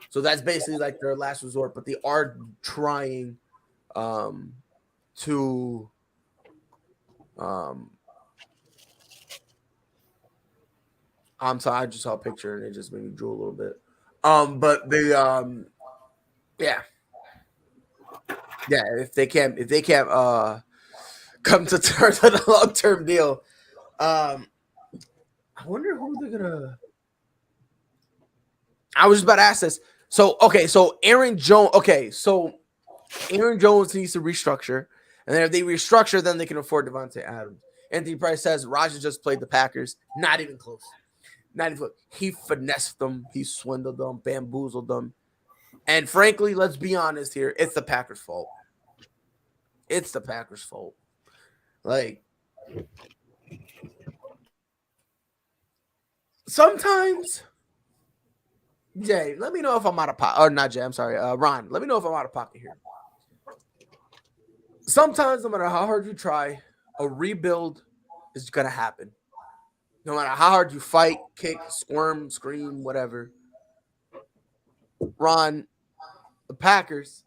So that's basically like their last resort. But they are trying to I'm sorry, I just saw a picture and it just made me drool a little bit. But they yeah, if they can't come to terms on a long-term deal, I wonder who they're gonna. I was just about to ask this. So Aaron Jones. Okay, so Aaron Jones needs to restructure, and then if they restructure, then they can afford Devontae Adams. Anthony Price says Rodgers just played the Packers. Not even close. Not even. He finessed them. He swindled them. Bamboozled them. And frankly, let's be honest here. It's the Packers' fault. It's the Packers' fault. Like, sometimes, Jay, let me know if I'm out of pocket. Or not Jay, I'm sorry. Ron, let me know if I'm out of pocket here. Sometimes, no matter how hard you try, a rebuild is going to happen. No matter how hard you fight, kick, squirm, scream, whatever. Ron, the Packers,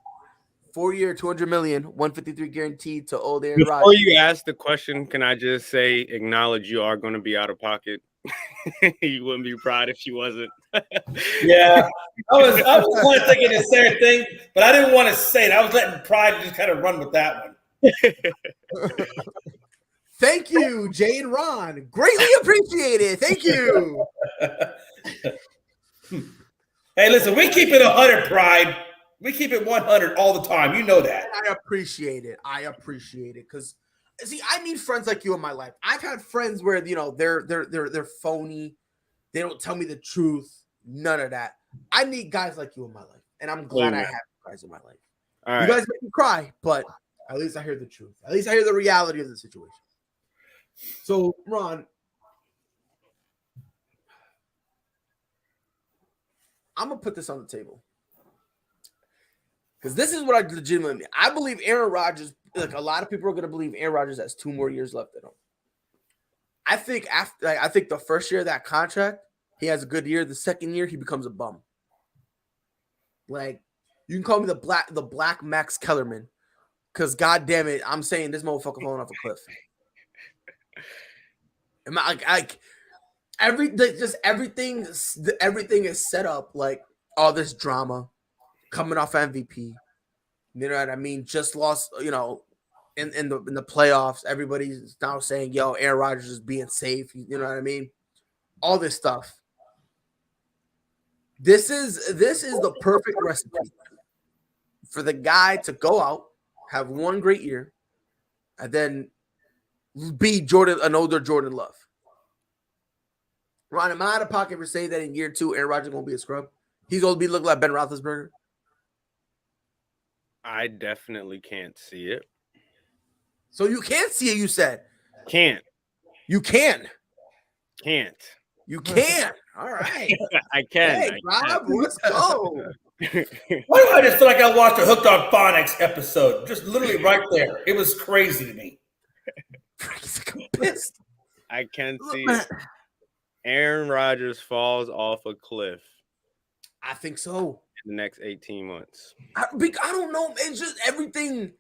4-year, $200 million, $153 guaranteed to old Aaron Rodgers. Before you ask the question, can I just say, acknowledge you are going to be out of pocket? You wouldn't be proud if you wasn't. Yeah, I was kind of thinking the same thing, but I didn't want to say it. I was letting pride just kind of run with that one. Thank you, Jay and Ron. Greatly appreciated. Thank you. Hey, listen, we keep it 100, Pride. We keep it 100 all the time. You know that. I appreciate it. Because see, I need friends like you in my life. I've had friends where they're phony. They don't tell me the truth. None of that. I need guys like you in my life, and I'm glad I have guys in my life. All right. You guys make me cry, but at least I hear the truth. At least I hear the reality of the situation. So, Ron, I'm gonna put this on the table because this is what I legitimately I believe. Aaron Rodgers, like a lot of people are gonna believe, Aaron Rodgers has 2 more years left in him. I think the first year of that contract, he has a good year. The second year, he becomes a bum. Like, you can call me the black Max Kellerman, because God damn it, I'm saying this motherfucker falling off a cliff. Am I like everything is set up like all this drama coming off MVP. You know what I mean? Just lost, in the playoffs. Everybody's now saying, "Yo, Aaron Rodgers is being safe." You know what I mean? All this stuff. This is the perfect recipe for the guy to go out, have one great year, and then be an older Jordan Love. Ron, am I out of pocket for saying that in year 2, Aaron Rodgers won't be a scrub? He's going to be looking like Ben Roethlisberger? I definitely can't see it. So you can't see it, you said? Can't. You can. Can't. You can. All right. I can. Hey, Rob, let's go. Why do I just feel like I watched a Hooked on Phonics episode? Just literally right there. It was crazy to me. I'm pissed. I can see it. Aaron Rodgers falls off a cliff. I think so. In the next 18 months. I don't know. It's just everything.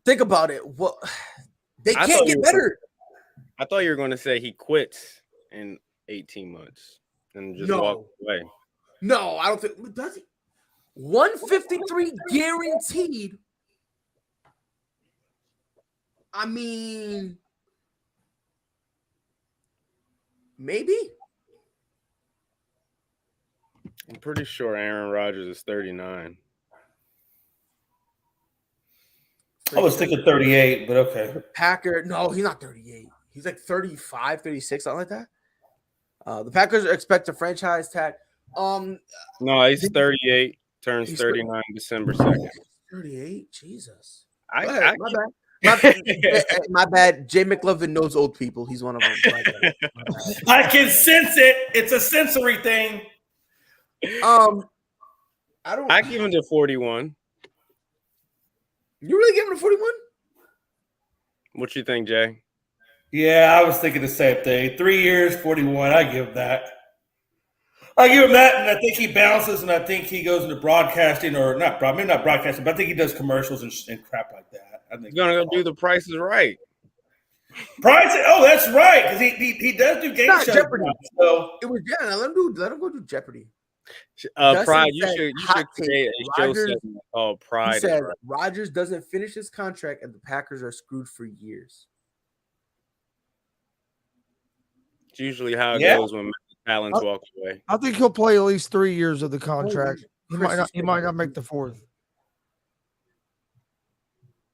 Think about it. Well, they can't get better. I thought you were going to say he quits in 18 months and just walk away. No, I don't think. Does he? 153 guaranteed. I mean, maybe. I'm pretty sure Aaron Rodgers is 39. I was thinking 38, but okay. Packer, no, he's not 38. He's like 35, 36, something like that. The Packers expect a franchise tag. No, he's 38, turns 39 December 2nd. 38? Jesus. My bad. My bad. Jay McLovin knows old people. He's one of them. I can sense it. It's a sensory thing. I give him to 41. You really give him to 41? What you think, Jay? Yeah, I was thinking the same thing. 3 years, 41. I give him that. I give him that, and I think he bounces, and I think he goes into broadcasting, or maybe not broadcasting, but I think he does commercials and crap like that. I think he's gonna go do The Price is Right. Oh, that's right, because he does do game shows. Jeopardy. So it was let him go do Jeopardy. Pride, you should create a show segment called Pride. He said Rodgers doesn't finish his contract, and the Packers are screwed for years. It's usually how it goes when talents walk away. I think he'll play at least 3 years of the contract. He might not make the fourth.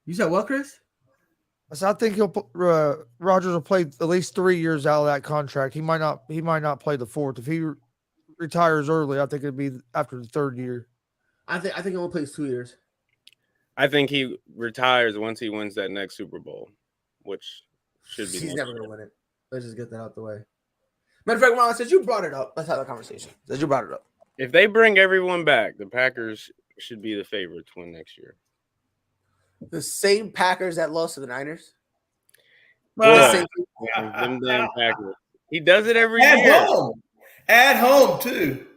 You said what, Chris? I think Rodgers will play at least 3 years out of that contract. He might not play the fourth. If he retires early, I think it'd be after the third year. I think he only plays 2 years. I think he retires once he wins that next Super Bowl, which should be. He's never gonna win it. Let's just get that out the way. Matter of fact, Ron, since you brought it up, let's have a conversation. Since you brought it up, if they bring everyone back, the Packers should be the favorite to win next year. The same Packers that lost to the Niners. Them damn Packers. He does it every year. At home too.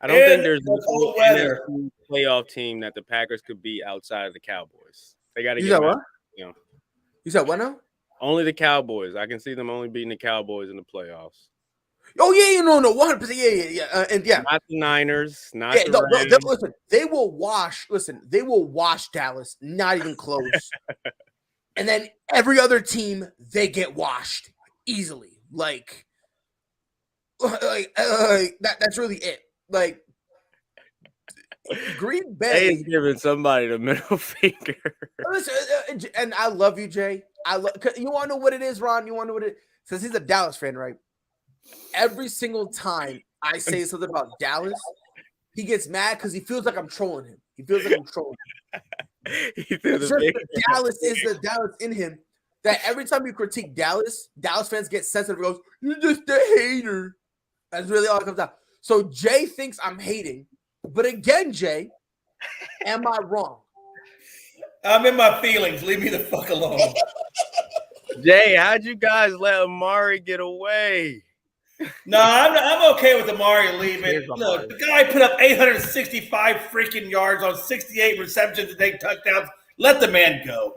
I don't think there's a playoff team that the Packers could beat outside of the Cowboys. They got to get what? You know. You said what now? Only the Cowboys. I can see them only beating the Cowboys in the playoffs. Oh yeah, no, 100%, yeah, and yeah. Not the Niners, not the Rams. Listen, they will wash. Listen, they will wash Dallas. Not even close. And then every other team, they get washed easily. Like that's really it. Like Green Bay is giving somebody the middle finger. Listen, and I love you, Jay. You want to know what it is, Ron? You want to know what it? Since he's a Dallas fan, right? Every single time I say something about Dallas, he gets mad because he feels like I'm trolling him. He feels like I'm trolling him. Dallas is the Dallas in him. That every time you critique Dallas fans get sensitive and goes, "You're just a hater." That's really all it comes out. So Jay thinks I'm hating, but again, Jay, am I wrong? I'm in my feelings. Leave me the fuck alone. Jay, how'd you guys let Amari get away? No, I'm okay with Amari leaving. Look, the guy put up 865 freaking yards on 68 receptions and 8 touchdowns. Let the man go.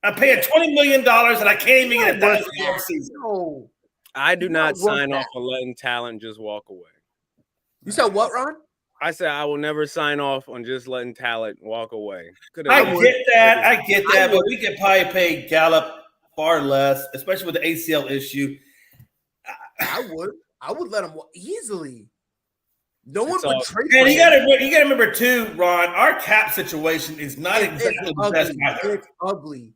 I'm paying $20 million and I can't even get a 1,000-yard season. No. I do not sign off on letting talent just walk away. You said what, Ron? I said I will never sign off on just letting talent walk away. I get that, but we could probably pay Gallup far less, especially with the ACL issue. I would let him easily. No one would trade. And you got to remember too, Ron. Our cap situation is not exactly the best either. It's ugly.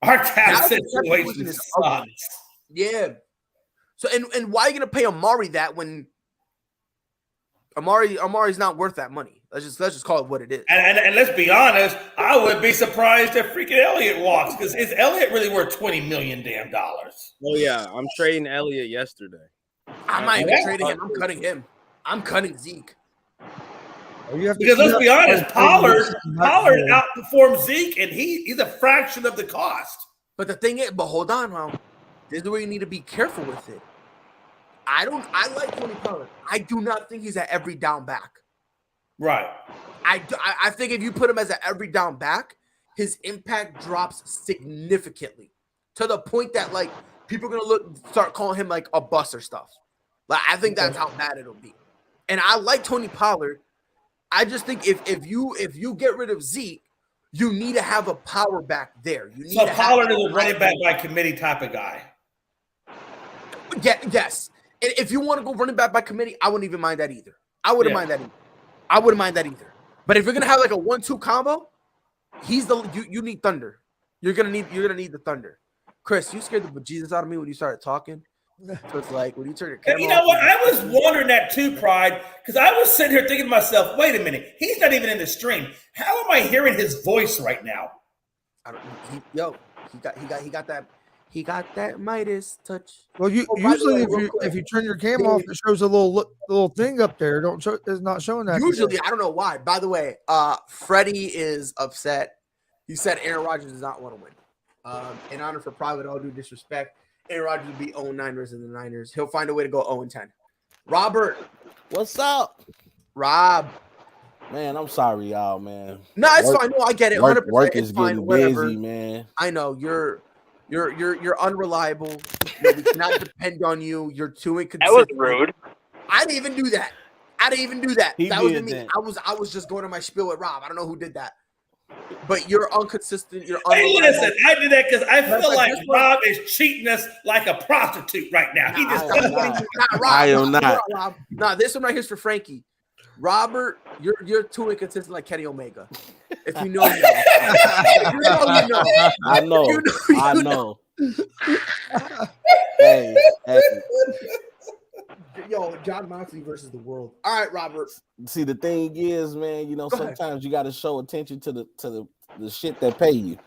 Our cap situation sucks. Yeah. So and why are you gonna pay Amari that when Amari's not worth that money? Let's just call it what it is. And let's be honest, I would be surprised if freaking Elliott walks, because is Elliott really worth $20 million damn dollars? Oh yeah, I'm trading Elliott yesterday. I'm not even trading him. I'm cutting him. I'm cutting Zeke. Because let's be honest, Pollard outperformed Zeke, and he's a fraction of the cost. But the thing is, hold on, Ron. This is where you need to be careful with it. I like Tony Pollard. I do not think he's at every down back. Right. I think if you put him as an every down back, his impact drops significantly. to the point that like people are gonna start calling him like a bust or stuff. Like I think that's how bad it'll be. And I like Tony Pollard. I just think if you get rid of Zeke, you need to have a power back there. You need So to Pollard is a running back by committee type of guy. Yes. And if you want to go running back by committee, I wouldn't even mind that either. I wouldn't mind that either. But if you're gonna have like a 1-2 combo, you need Thunder. You're gonna need the Thunder. Chris, you scared the bejesus out of me when you started talking. So it's like when you turn your camera. You know what? I was wondering that too, Pride, because I was sitting here thinking to myself, wait a minute, he's not even in the stream. How am I hearing his voice right now? He got that Midas touch. Well, usually if you turn your camera off, it shows a little thing up there. It's not showing that. Usually, I don't know why. By the way, Freddie is upset. He said Aaron Rodgers does not want to win. In honor for Pride, with all due disrespect, Aaron Rodgers will be 0-9 versus the Niners. He'll find a way to go 0-10. Robert, what's up? Rob. Man, I'm sorry, y'all, man. No, it's fine. No, I get it. 100%. Work is fine, getting whatever. busy, man. I know you're unreliable. We cannot depend on you. You're too inconsistent. That was rude. I didn't even do that. That wasn't me. That. I was just going to my spiel with Rob. I don't know who did that. But you're inconsistent. You're Hey, unreliable. listen, I did that because I feel like this one- Rob is cheating us like a prostitute right now. He just Rob. I am not. Rob. Nah, this one right here is for Frankie. Robert, you're too inconsistent like Kenny Omega. If you know, you know. If you know, you know. I know. You know. Hey. Yo, John Moxley versus the world. All right, Robert. See, the thing is, man, Go ahead. sometimes you got to show attention to the shit that pay you.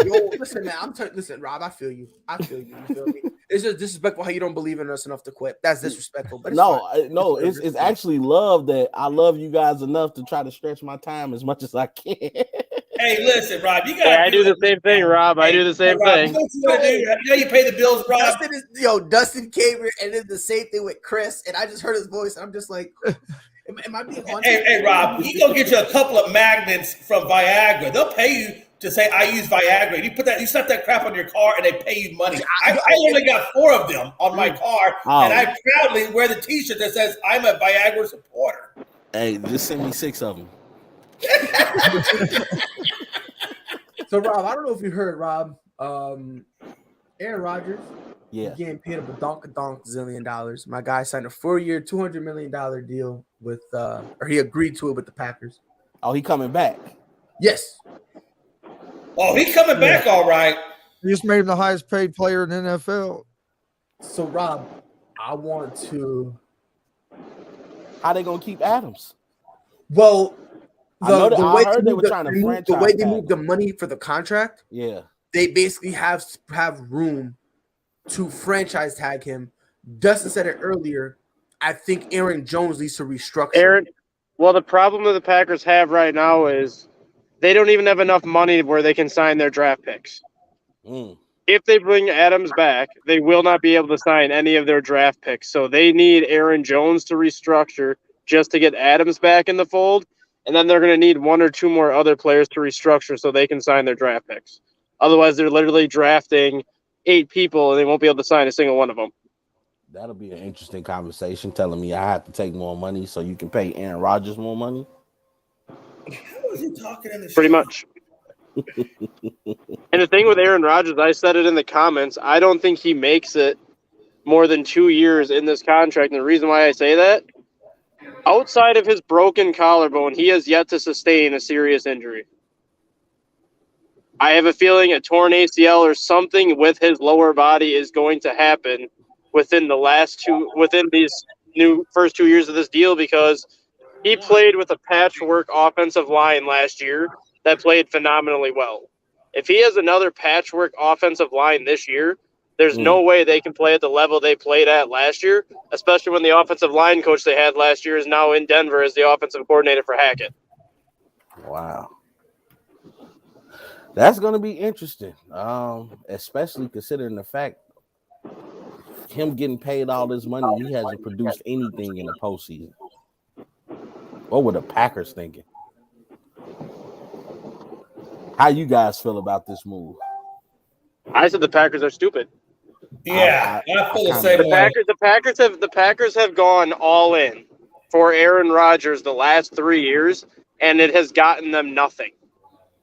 Yo, listen, man. Listen, Rob. I feel you. You feel me? It's just disrespectful how you don't believe in us enough to quit. That's disrespectful. But it's actually love that I love you guys enough to try to stretch my time as much as I can. Hey, listen, Rob, you got. Yeah, I do the same thing, Rob. I do the same Rob, thing. You know what you gotta do? You know you pay the bills, Rob. Dustin came here and did the same thing with Chris, and I just heard his voice, and I'm just like, am I being haunted? Hey, Rob, he gonna get you a couple of magnets from Viagra. They'll pay you to say I use Viagra. You slap that crap on your car, and they pay you money. I only got 4 of them on my car, and I proudly wear the T-shirt that says I'm a Viagra supporter. Hey, just send me 6 of them. So, Rob, I don't know if you heard, Rob. Aaron Rodgers, getting paid up a donk zillion dollars. My guy signed a 4-year, $200 million deal with, or he agreed to it with the Packers. Oh, he coming back? Yes. Oh, he coming back, all right. He just made him the highest paid player in the NFL. So, Rob, I want to. How they gonna keep Adams? Well, I heard they were trying to franchise the way they moved the money for the contract. Yeah, they basically have room to franchise tag him. Dustin said it earlier. I think Aaron Jones needs to restructure. Well, the problem that the Packers have right now is they don't even have enough money where they can sign their draft picks. If they bring Adams back, they will not be able to sign any of their draft picks. So they need Aaron Jones to restructure just to get Adams back in the fold. And then they're going to need 1 or 2 more other players to restructure so they can sign their draft picks. Otherwise, they're literally drafting 8 people and they won't be able to sign a single one of them. That'll be an interesting conversation telling me I have to take more money so you can pay Aaron Rodgers more money. How is he talking in the Pretty much. And the thing with Aaron Rodgers, I said it in the comments, I don't think he makes it more than 2 years in this contract. And the reason why I say that, outside of his broken collarbone, he has yet to sustain a serious injury. I have a feeling a torn ACL or something with his lower body is going to happen within these first 2 years of this deal, because he played with a patchwork offensive line last year that played phenomenally well. If he has another patchwork offensive line this year, there's no way they can play at the level they played at last year, especially when the offensive line coach they had last year is now in Denver as the offensive coordinator for Hackett. Wow. That's going to be interesting, especially considering the fact him getting paid all this money, he hasn't produced anything in the postseason. What were the Packers thinking? How you guys feel about this move? I said the Packers are stupid. Yeah, I feel the kinda- same way. The Packers have gone all in for Aaron Rodgers the last 3 years, and it has gotten them nothing.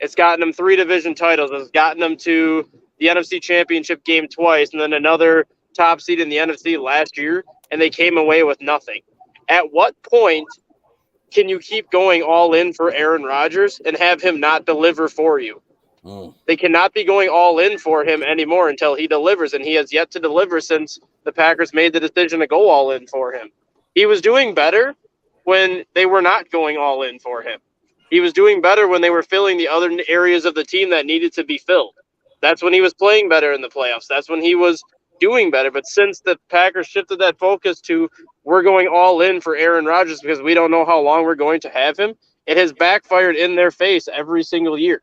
It's gotten them 3 division titles. It's gotten them to the NFC Championship game twice, and then another top seed in the NFC last year, and they came away with nothing. At what point can you keep going all in for Aaron Rodgers and have him not deliver for you? They cannot be going all in for him anymore until he delivers, and he has yet to deliver since the Packers made the decision to go all in for him. He was doing better when they were not going all in for him. He was doing better when they were filling the other areas of the team that needed to be filled. That's when he was playing better in the playoffs. That's when he was doing better. But since the Packers shifted that focus to we're going all in for Aaron Rodgers because we don't know how long we're going to have him, it has backfired in their face every single year.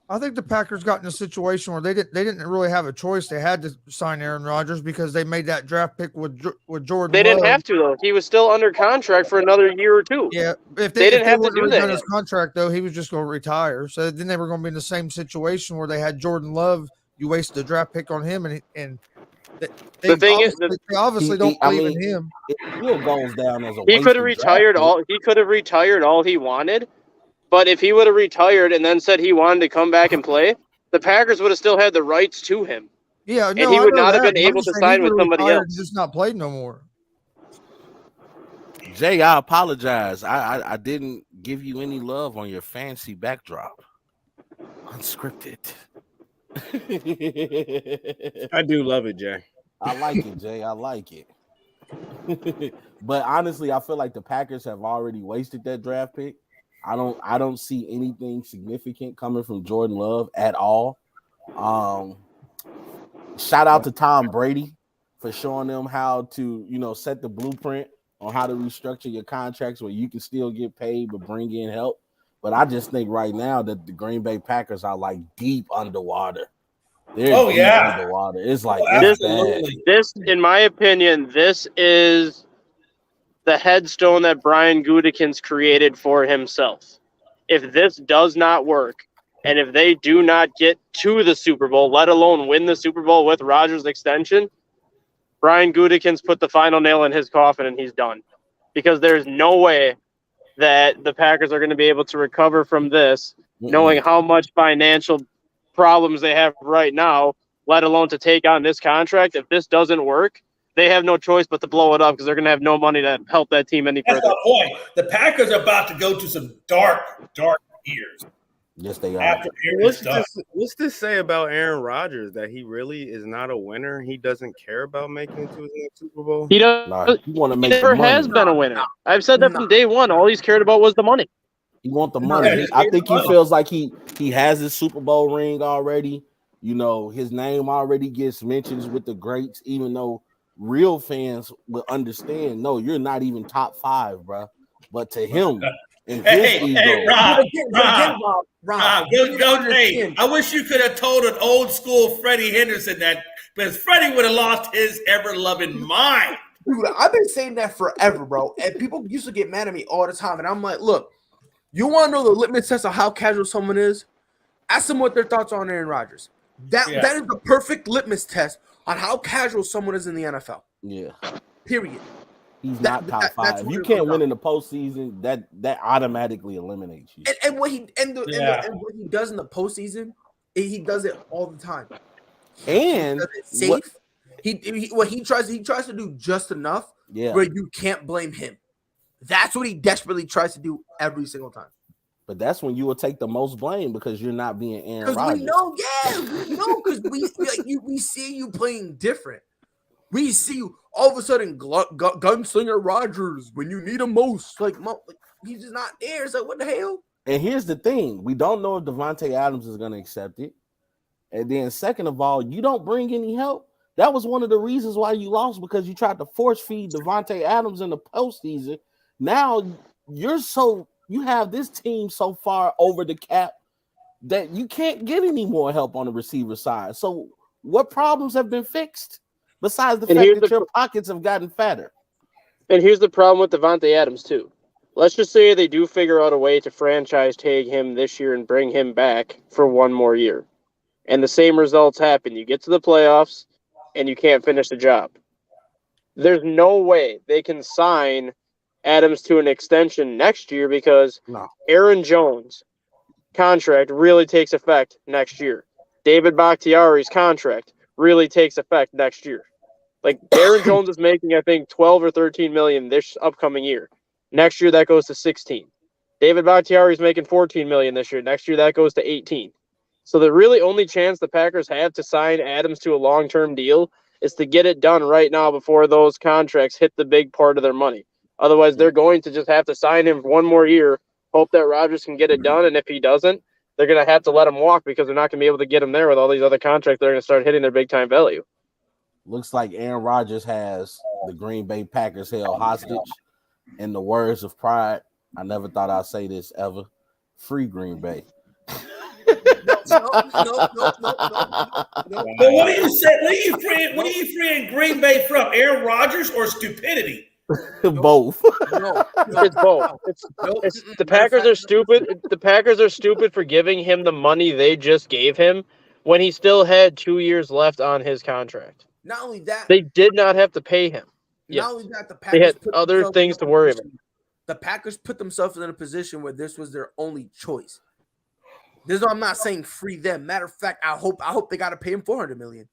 I think the Packers got in a situation where they didn't really have a choice. They had to sign Aaron Rodgers because they made that draft pick with Jordan. They didn't Love. have to, though. He was still under contract for another year or two. Yeah, if They didn't have to wouldn't do have that done his yet. contract, though, he was just going to retire. So then they were going to be in the same situation where they had Jordan Love. You wasted a draft pick on him, and The thing is, they obviously don't believe in him. It still goes down as a he could wasted have retired draft all. He could have retired all he wanted, but if he would have retired and then said he wanted to come back and play, the Packers would have still had the rights to him. Yeah, and he would not have been able to sign with somebody else. Just not played no more. Jay, I apologize. I didn't give you any love on your fancy backdrop. Unscripted. I do love it, Jay. I like it, Jay. I like it. But honestly, I feel like the Packers have already wasted that draft pick. I don't see anything significant coming from Jordan Love at all. Shout out to Tom Brady for showing them how to, set the blueprint on how to restructure your contracts where you can still get paid but bring in help. But I just think right now that the Green Bay Packers are like deep underwater. They're deep underwater. It's like this, in my opinion, this is the headstone that Brian Gutekunst created for himself. If this does not work, and if they do not get to the Super Bowl, let alone win the Super Bowl with Rodgers' extension, Brian Gutekunst put the final nail in his coffin and he's done. Because there's no way that the Packers are going to be able to recover from this, knowing how much financial problems they have right now, let alone to take on this contract. If this doesn't work, they have no choice but to blow it up because they're going to have no money to help that team any further. That's the point. The Packers are about to go to some dark years. Yes, they are. What's this say about Aaron Rodgers that he really is not a winner? He doesn't care about making it to his next Super Bowl. He doesn't. He want to make. He never has been a winner. I've said that from day one. All he's cared about was the money. He want the money. I think he feels like he has his Super Bowl ring already. His name already gets mentions with the greats, even though real fans will understand. No, you're not even top 5, bro. But to him, and his ego, Rob, go, hey, I wish you could have told an old school Freddie Henderson that, because Freddie would have lost his ever-loving mind. Dude, I've been saying that forever, bro. And people used to get mad at me all the time. And I'm like, look, you want to know the litmus test of how casual someone is? Ask them what their thoughts are on Aaron Rodgers. That is the perfect litmus test on how casual someone is in the NFL. Yeah. Period. He's not top 5. If you can't win in the postseason, that automatically eliminates you. And what he what he does in the postseason, he does it all the time. And he does it safe. He tries to do just enough where you can't blame him. That's what he desperately tries to do every single time. But that's when you will take the most blame because you're not being Aaron Rodgers. We know, because we see you playing different. We see you all of a sudden gunslinger Rodgers when you need him most. Like he's just not there. It's like, what the hell? And here's the thing: we don't know if Devontae Adams is going to accept it. And then, second of all, you don't bring any help. That was one of the reasons why you lost, because you tried to force feed Devontae Adams in the postseason. Now you have this team so far over the cap that you can't get any more help on the receiver side. So what problems have been fixed besides the fact that your pockets have gotten fatter? And here's the problem with Devontae Adams too. Let's just say they do figure out a way to franchise tag him this year and bring him back for one more year. and the same results happen. You get to the playoffs, and you can't finish the job. There's no way they can sign Adams to an extension next year because Aaron Jones' contract really takes effect next year. David Bakhtiari's contract really takes effect next year. Like Aaron Jones is making, I think, 12 or 13 million this upcoming year. Next year that goes to 16. David Bakhtiari is making 14 million this year. Next year that goes to 18. So the really only chance the Packers have to sign Adams to a long-term deal is to get it done right now before those contracts hit the big part of their money. Otherwise, they're going to just have to sign him one more year, hope that Rodgers can get it done, and if he doesn't, they're going to have to let him walk because they're not going to be able to get him there with all these other contracts that are going to start hitting their big-time value. Looks like Aaron Rodgers has the Green Bay Packers held hostage. In the words of pride, I never thought I'd say this ever. Free Green Bay. No. But what do you say? What are you freeing Green Bay from? Aaron Rodgers or stupidity? Both. It's both. It's the Packers are stupid. The Packers are stupid for giving him the money they just gave him when he still had 2 years left on his contract. Not only that, they did not have to pay him. Not only that, the they Packers had other things to worry about. The Packers put themselves in a position where this was their only choice. I'm not saying free them. Matter of fact, I hope they got to pay him $400 million.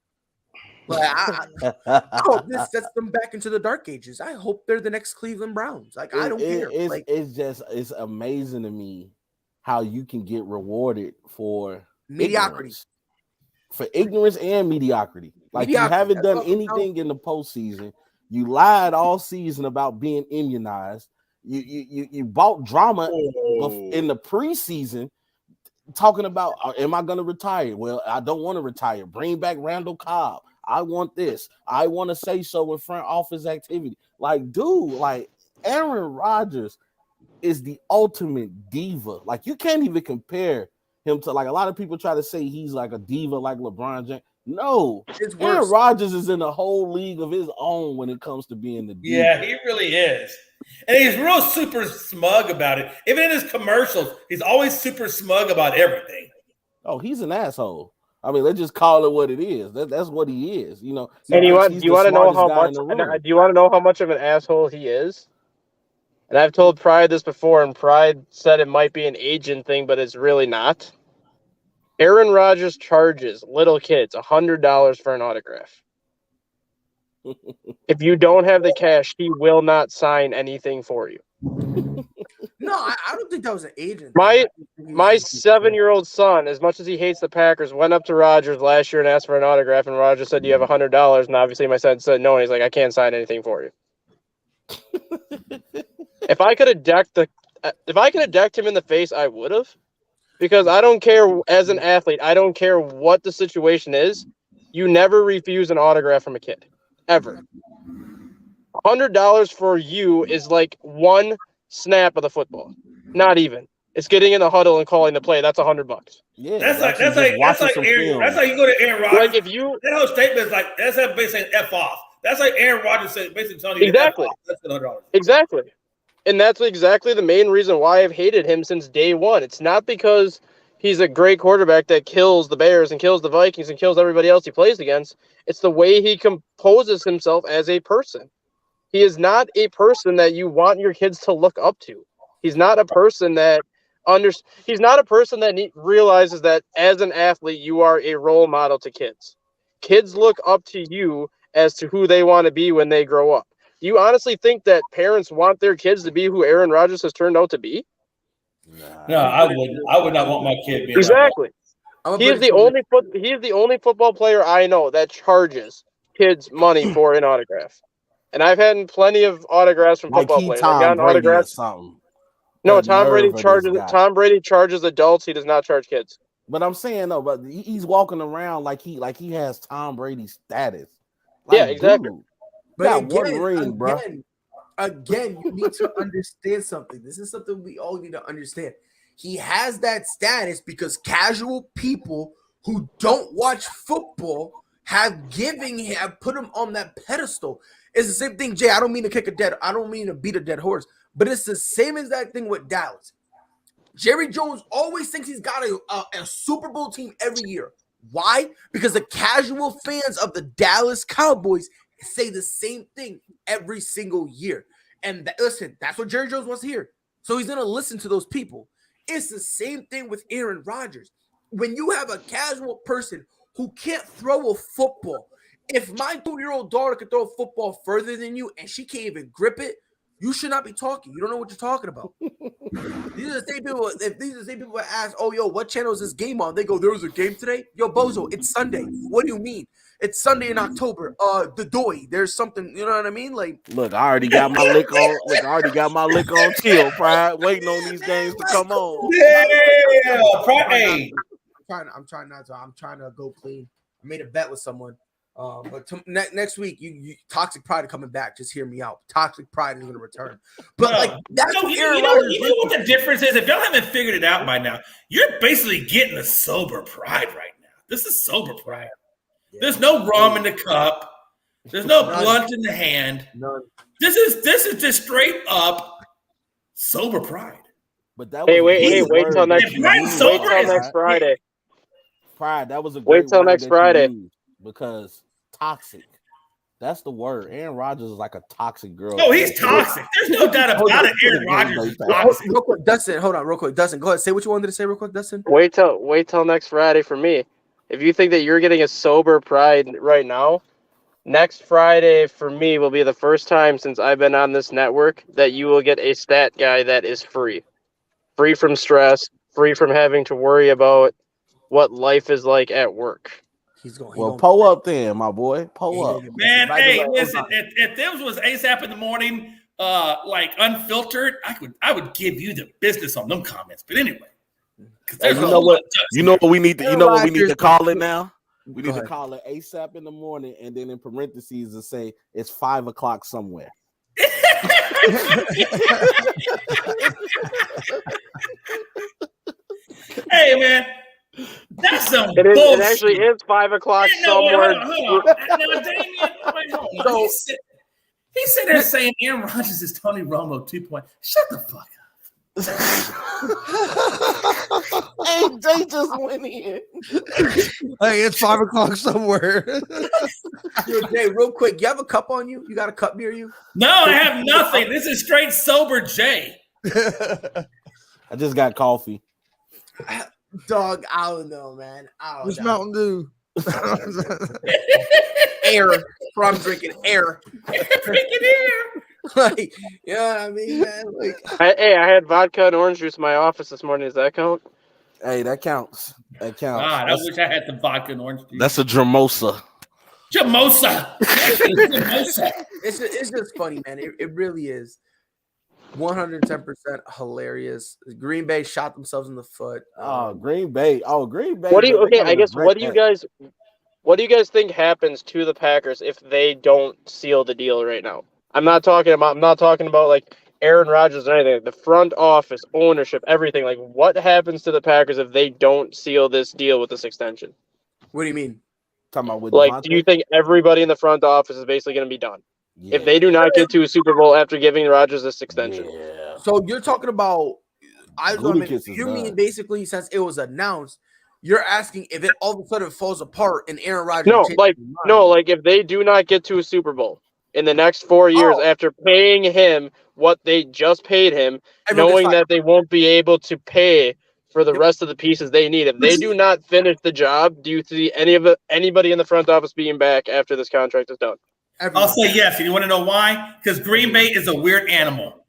But I hope this sets them back into the dark ages. I hope they're the next Cleveland Browns. Like I don't care. It's amazing to me how you can get rewarded for mediocrity, for ignorance and mediocrity. Like you haven't done anything in the postseason. You lied all season about being immunized. You bought drama in the preseason. Talking about, am I going to retire? Well, I don't want to retire. Bring back Randall Cobb. I want this. I want to say so in front office activity. Like, dude, like Aaron Rodgers is the ultimate diva. Like, you can't even compare him to, like, a lot of people try to say he's like a diva like LeBron James. No, Aaron Rodgers is in a whole league of his own when it comes to being the diva. Yeah, he really is. And he's real super smug about it. Even in his commercials, he's always super smug about everything. Oh, he's an asshole. I mean, let's just call it what it is. That's what he is. You know. And do you want to know how much? Do you want to know how much of an asshole he is? And I've told Pride this before, and Pride said it might be an agent thing, but it's really not. Aaron Rodgers charges little kids $100 for an autograph. If you don't have the cash, he will not sign anything for you. No, I don't think that was an agent. My 7-year-old son, as much as he hates the Packers, went up to Rodgers last year and asked for an autograph, and Rodgers said, "Do you have $100?" And obviously my son said no, and he's like, "I can't sign anything for you." If I could have decked him in the face, I would have. Because I don't care, as an athlete, I don't care what the situation is. You never refuse an autograph from a kid. Ever. $100 for you is like one snap of the football. Not even. It's getting in the huddle and calling the play. That's $100. Yeah, that's like you go to Aaron Rodgers. Like if you that whole statement is like that's like basically saying F off. That's like Aaron Rodgers said, basically telling you exactly. F off. That's $100. Exactly. And that's exactly the main reason why I've hated him since day one. It's not because he's a great quarterback that kills the Bears and kills the Vikings and kills everybody else he plays against. It's the way he composes himself as a person. He is not a person that you want your kids to look up to. He's not a person that realizes that as an athlete, you are a role model to kids. Kids look up to you as to who they want to be when they grow up. Do you honestly think that parents want their kids to be who Aaron Rodgers has turned out to be? No, I wouldn't. I would not want my kid being exactly. He is the only football player I know that charges kids money for an autograph. And I've had plenty of autographs from football players. I've gotten autographs. No, Tom Brady charges adults. He does not charge kids. But I'm saying though, but he's walking around like he has Tom Brady status. Like, yeah, exactly. Dude, but again, you need to understand something. This is something we all need to understand. He has that status because casual people who don't watch football have put him on that pedestal. It's the same thing, Jay. I don't mean to beat a dead horse, but it's the same exact thing with Dallas. Jerry Jones always thinks he's got a Super Bowl team every year. Why? Because the casual fans of the Dallas Cowboys say the same thing every single year. And listen, that's what Jerry Jones wants to hear. So he's going to listen to those people. It's the same thing with Aaron Rodgers. When you have a casual person who can't throw a football, if my 2-year-old daughter could throw a football further than you and she can't even grip it, you should not be talking. You don't know what you're talking about. These are the same people. If these are the same people that ask, "Oh, yo, what channel is this game on?" They go, "There was a game today." Yo, bozo, it's Sunday. What do you mean? It's Sunday in October. The doy. There's something. You know what I mean? Like, look, I already got my lick on. Look, I already got my lick on Teal, Pride, waiting on these games to come on. Yeah, Pride. I'm trying not to. I'm trying to go clean. I made a bet with someone. But next week, you Toxic Pride are coming back. Just hear me out. Toxic Pride is going to return. But No. like that's you know what the difference is? If y'all haven't figured it out by now, you're basically getting a sober Pride right now. This is sober Pride. Yeah. There's no rum in the cup. There's no blunt in the hand. None. This is just straight up sober Pride. But that was wait till next Friday. Pride, that was a wait till next Friday. Because toxic. That's the word. Aaron Rodgers is like a toxic girl. No, he's toxic. There's no doubt about it. Aaron Rodgers is toxic. Real quick, Dustin, hold on real quick. Dustin, go ahead. Say what you wanted to say real quick, Dustin. Wait till next Friday for me. If you think that you're getting a sober Pride right now, next Friday for me will be the first time since I've been on this network that you will get a stat guy that is free. Free from stress, free from having to worry about what life is like at work. Pull up then, my boy. Pull up. Man, hey, listen, if this was ASAP in the morning, like unfiltered, I would give you the business on them comments. But anyway. Hey, you know what we need to call it now? We need to call it ASAP in the morning and then in parentheses and say it's 5 o'clock somewhere. Hey man. That's some bullshit. It actually is 5 o'clock somewhere. Hold on. Now, Damien, hold on. He said there saying Aaron Rodgers is Tony Romo 2.0. Shut the fuck up. Hey, they just went in. Hey, it's 5 o'clock somewhere. Yo, Jay, real quick, you have a cup on you? You got a cup near you? No, I have nothing. This is straight sober Jay. I just got coffee. Dog, I don't know, man. It's Mountain Dew. Air. I'm drinking air. Drinking air. Like, you know what I mean, man? Like, I had vodka and orange juice in my office this morning. Does that count? Hey, that counts. That counts. God, I wish I had some vodka and orange juice. That's a Dramosa. Jamosa. It's just funny, man. It really is. 110% hilarious. Green Bay shot themselves in the foot. Green Bay. What do you guys think happens to the Packers if they don't seal the deal right now? I'm not talking about like Aaron Rodgers or anything. The front office, ownership, everything. Like, what happens to the Packers if they don't seal this deal with this extension? What do you mean? Talking about with like, Devontae? do you think everybody in the front office is basically going to be done? Yeah. If they do not get to a Super Bowl after giving Rodgers this extension. Yeah. So you're talking about you mean basically since it was announced, you're asking if it all of a sudden falls apart and Aaron Rodgers like if they do not get to a Super Bowl in the next 4 years after paying him what they just paid him, knowing that they won't be able to pay for the rest of the pieces they need. If they do not finish the job, do you see anybody in the front office being back after this contract is done? I'll say yes. And you want to know why? Because Green Bay is a weird animal.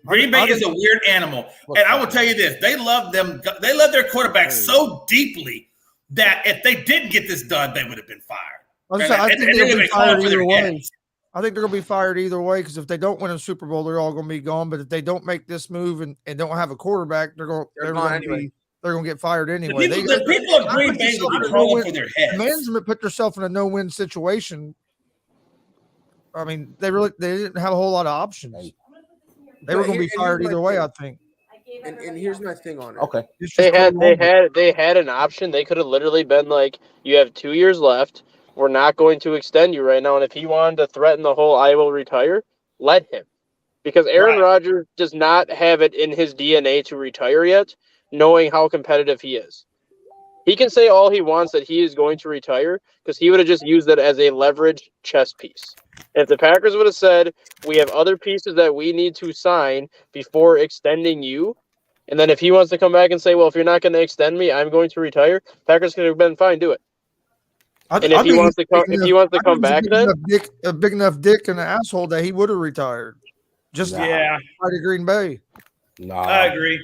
Green Bay is a weird animal. And I will tell you this. They love their quarterback so deeply that if they didn't get this done, they would have been fired. I think they'll be fired either way. I think they're going to be fired either way because if they don't win a Super Bowl, they're all going to be gone. But if they don't make this move and don't have a quarterback, they're going to get fired anyway. The people of Green Bay will be crawling for their heads. The management put themselves in a no-win situation. I mean, they didn't have a whole lot of options. They were going to be fired either way, I think. And here's my thing on it. Okay. They had an option. They could have literally been like, you have 2 years left. We're not going to extend you right now. And if he wanted to threaten the whole I will retire, let him. Because Aaron Rodgers does not have it in his DNA to retire yet, knowing how competitive he is. He can say all he wants that he is going to retire because he would have just used that as a leverage chess piece. If the Packers would have said, we have other pieces that we need to sign before extending you, and then if he wants to come back and say, well, if you're not going to extend me, I'm going to retire, Packers could have been fine, do it. And if he wants to come back, then a big enough dick and an asshole that he would have retired. Just Yeah. to Green Bay. Nah, I agree.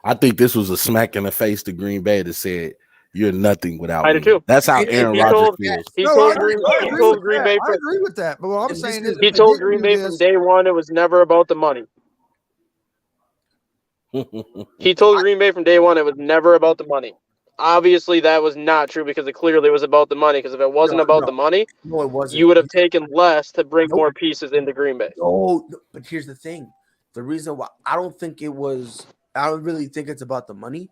I think this was a smack in the face to Green Bay that said, "You're nothing without I me." do too. That's how Aaron Rodgers feels. He told Green Bay. I agree with that. But what I'm saying is, he told Green Bay from day one it was never about the money. He told Green Bay from day one it was never about the money. Obviously, that was not true because it clearly was about the money. Because if it wasn't about the money, No, it wasn't. you would have taken less to bring more pieces into Green Bay. No, but here's the thing. The reason why I don't really think it's about the money.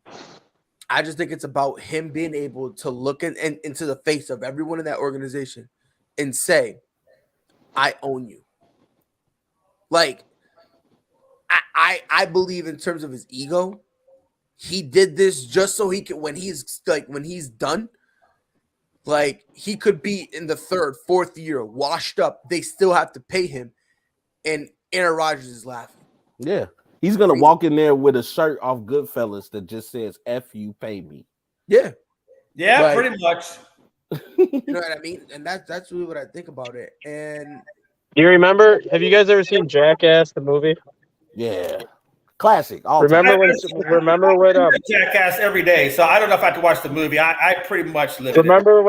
I just think it's about him being able to look into the face of everyone in that organization and say, I own you. Like, I believe in terms of his ego, he did this just so he could, when he's done, like he could be in the third, fourth year, washed up. They still have to pay him. And Aaron Rodgers is laughing. Yeah. He's going to walk in there with a shirt off Goodfellas that just says, F you, pay me. Yeah. Yeah, Like, pretty much. You know what I mean? And that's really what I think about it. And do you remember? Have you guys ever seen Jackass, the movie? Yeah. Classic. Remember when Jackass every day. So I don't know if I have to watch the movie. I pretty much live Remember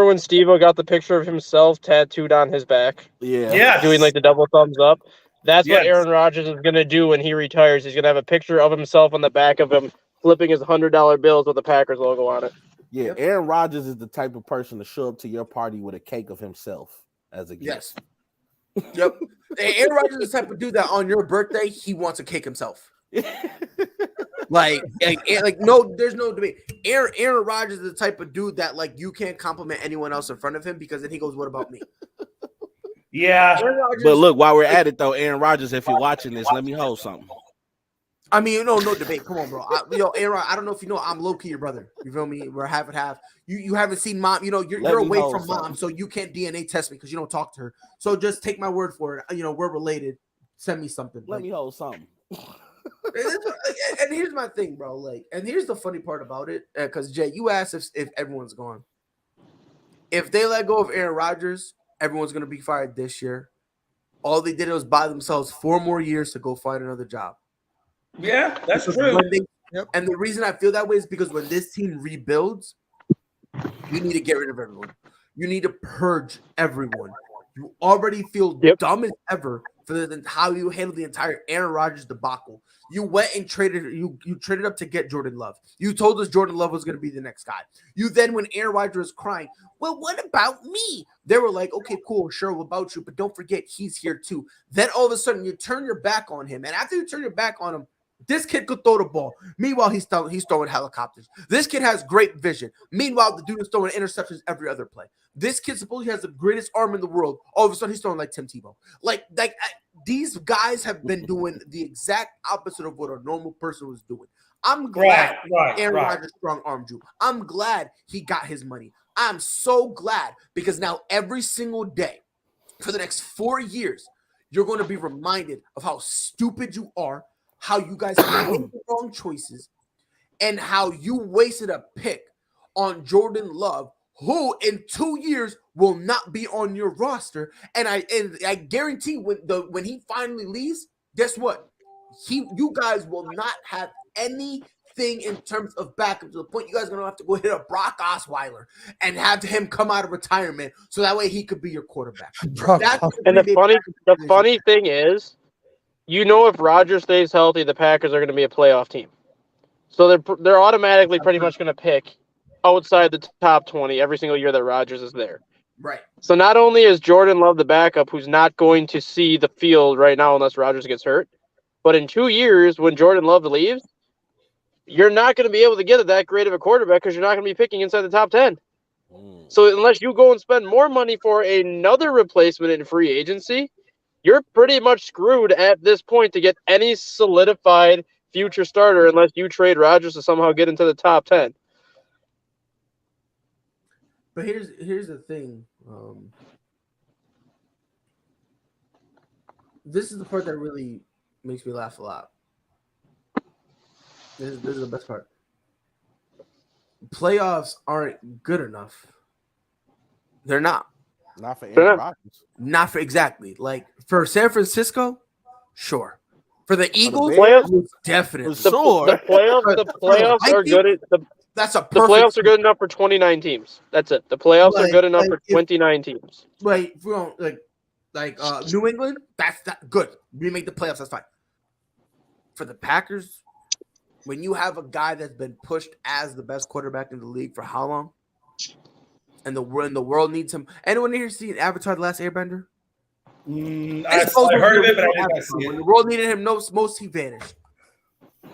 when Steve-O got the picture of himself tattooed on his back? Yeah. Doing like the double thumbs up. That's what Aaron Rodgers is going to do when he retires. He's going to have a picture of himself on the back of him flipping his $100 bills with the Packers logo on it. Yeah, Aaron Rodgers is the type of person to show up to your party with a cake of himself as a gift. Yes. Yep. Aaron Rodgers is the type of dude that on your birthday, he wants a cake himself. like no, there's no debate. Aaron Rodgers is the type of dude that like you can't compliment anyone else in front of him because then he goes, "What about me?" Yeah. But look, while we're at it though, Aaron Rodgers, if you're watching this, let me hold something. I mean, no debate. Come on, bro. Aaron, I don't know if you know, I'm low key your brother. You feel me? We're half and half. You haven't seen mom. You know, you're away from mom, so you can't DNA test me because you don't talk to her. So just take my word for it. You know, we're related. Send me something. Let me hold something. And here's my thing, bro. Like, and here's the funny part about it, because Jay, you asked if everyone's gone. If they let go of Aaron Rodgers, everyone's gonna be fired this year. All they did was buy themselves 4 more years to go find another job. Yeah, that's true. And the reason I feel that way is because when this team rebuilds, you need to get rid of everyone. You need to purge everyone. You already feel dumb as ever for how you handled the entire Aaron Rodgers debacle. You went and traded up to get Jordan Love. You told us Jordan Love was going to be the next guy. You then, when Aaron Rodgers was crying, well, what about me? They were like, okay, cool, sure, what about you? But don't forget, he's here too. Then all of a sudden, you turn your back on him. And after you turn your back on him, this kid could throw the ball. Meanwhile, he's throwing helicopters. This kid has great vision. Meanwhile, the dude is throwing interceptions every other play. This kid supposedly has the greatest arm in the world. All of a sudden, he's throwing like Tim Tebow. These guys have been doing the exact opposite of what a normal person was doing. I'm glad Aaron Rodgers strong armed you. I'm glad he got his money. I'm so glad because now every single day for the next 4 years, you're going to be reminded of how stupid you are, how you guys made the wrong choices, and how you wasted a pick on Jordan Love, who in 2 years will not be on your roster. And I guarantee when he finally leaves, guess what? You guys will not have anything in terms of backup to the point you guys are gonna have to go hit a Brock Osweiler and have him come out of retirement so that way he could be your quarterback. And the funny thing is, you know, if Rodgers stays healthy, the Packers are going to be a playoff team. So they're automatically pretty much going to pick outside the top 20 every single year that Rodgers is there. Right. So not only is Jordan Love the backup who's not going to see the field right now unless Rodgers gets hurt, but in 2 years when Jordan Love leaves, you're not going to be able to get that great of a quarterback because you're not going to be picking inside the top 10. So unless you go and spend more money for another replacement in free agency, you're pretty much screwed at this point to get any solidified future starter unless you trade Rodgers to somehow get into the top 10. But here's the thing. This is the part that really makes me laugh a lot. This is the best part. Playoffs aren't good enough. They're not. Not for Aaron Rodgers. Not for exactly. Like for San Francisco, sure. For the Eagles, definitely. The playoffs are good. That's a the playoffs are good enough for 29 teams. That's it. The playoffs are good enough for 29 teams. Like New England, that's good. We make the playoffs, that's fine. For the Packers, when you have a guy that's been pushed as the best quarterback in the league for how long, and the world needs him. Anyone here seen Avatar: The Last Airbender? I heard of it, but I didn't see it. When the world needed him most, he vanished.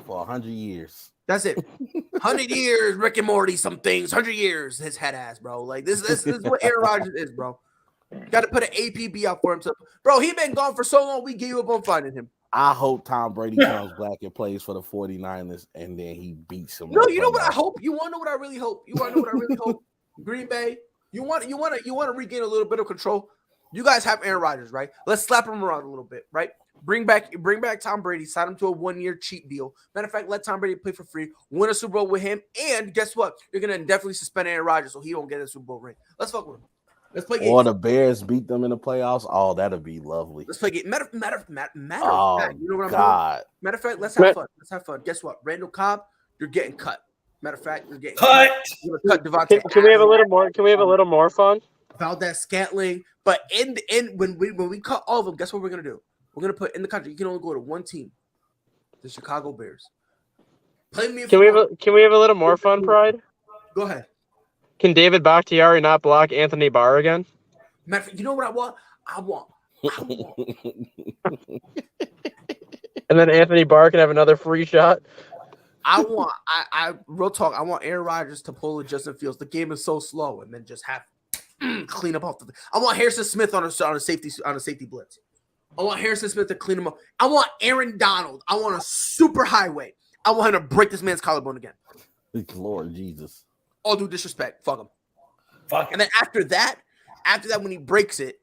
For 100 years. That's it. 100 years, Rick and Morty, some things. 100 years, his head ass, bro. Like this is what Aaron Rodgers is, bro. Got to put an APB out for himself, bro. He been gone for so long. We gave up on finding him. I hope Tom Brady comes back and plays for the 49ers, and then he beats them. No, you know what I hope? You want to know what I really hope? You want to know what I really hope? Green Bay, you want to regain a little bit of control. You guys have Aaron Rodgers, right? Let's slap him around a little bit, right? Bring back Tom Brady, sign him to a 1-year cheap deal. Matter of fact, let Tom Brady play for free, win a Super Bowl with him, and guess what? You're gonna definitely suspend Aaron Rodgers so he don't get a Super Bowl ring. Let's fuck with him. Let's play games. Or the Bears beat them in the playoffs. Oh, that'd be lovely. Let's play games. Matter of fact, you know what I'm God. doing? Matter of fact, let's have fun. Let's have fun. Guess what? Randall Cobb, you're getting cut. Matter of fact, you're getting cut. You're gonna cut Devontae. Can we have a little more? Can we have a little more fun? Valdez Scantling. But when we cut all of them, guess what we're gonna do? We're gonna put in the country. You can only go to one team, the Chicago Bears. Can we have a little more fun, Pride? Go ahead. Can David Bakhtiari not block Anthony Barr again? Matter of fact, you know what I want? I want. And then Anthony Barr can have another free shot. I real talk. I want Aaron Rodgers to pull a Justin Fields. The game is so slow, and then just have clean up off the. I want Harrison Smith on a safety blitz. I want Harrison Smith to clean him up. I want Aaron Donald. I want a super highway. I want him to break this man's collarbone again. Lord Jesus. All due disrespect. Fuck him. Fuck. And then after that, when he breaks it,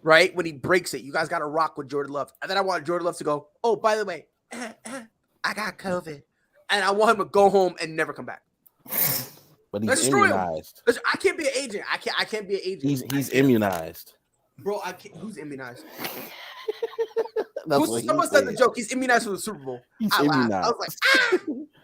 right? When he breaks it, you guys got to rock with Jordan Love. And then I want Jordan Love to go, oh, by the way, I got COVID. And I want him to go home and never come back. But he's immunized. I can't be an agent. I can't be an agent. He's immunized. Bro, I can't. Who's immunized? Someone said the joke. He's immunized for the Super Bowl. He's immunized. I was like,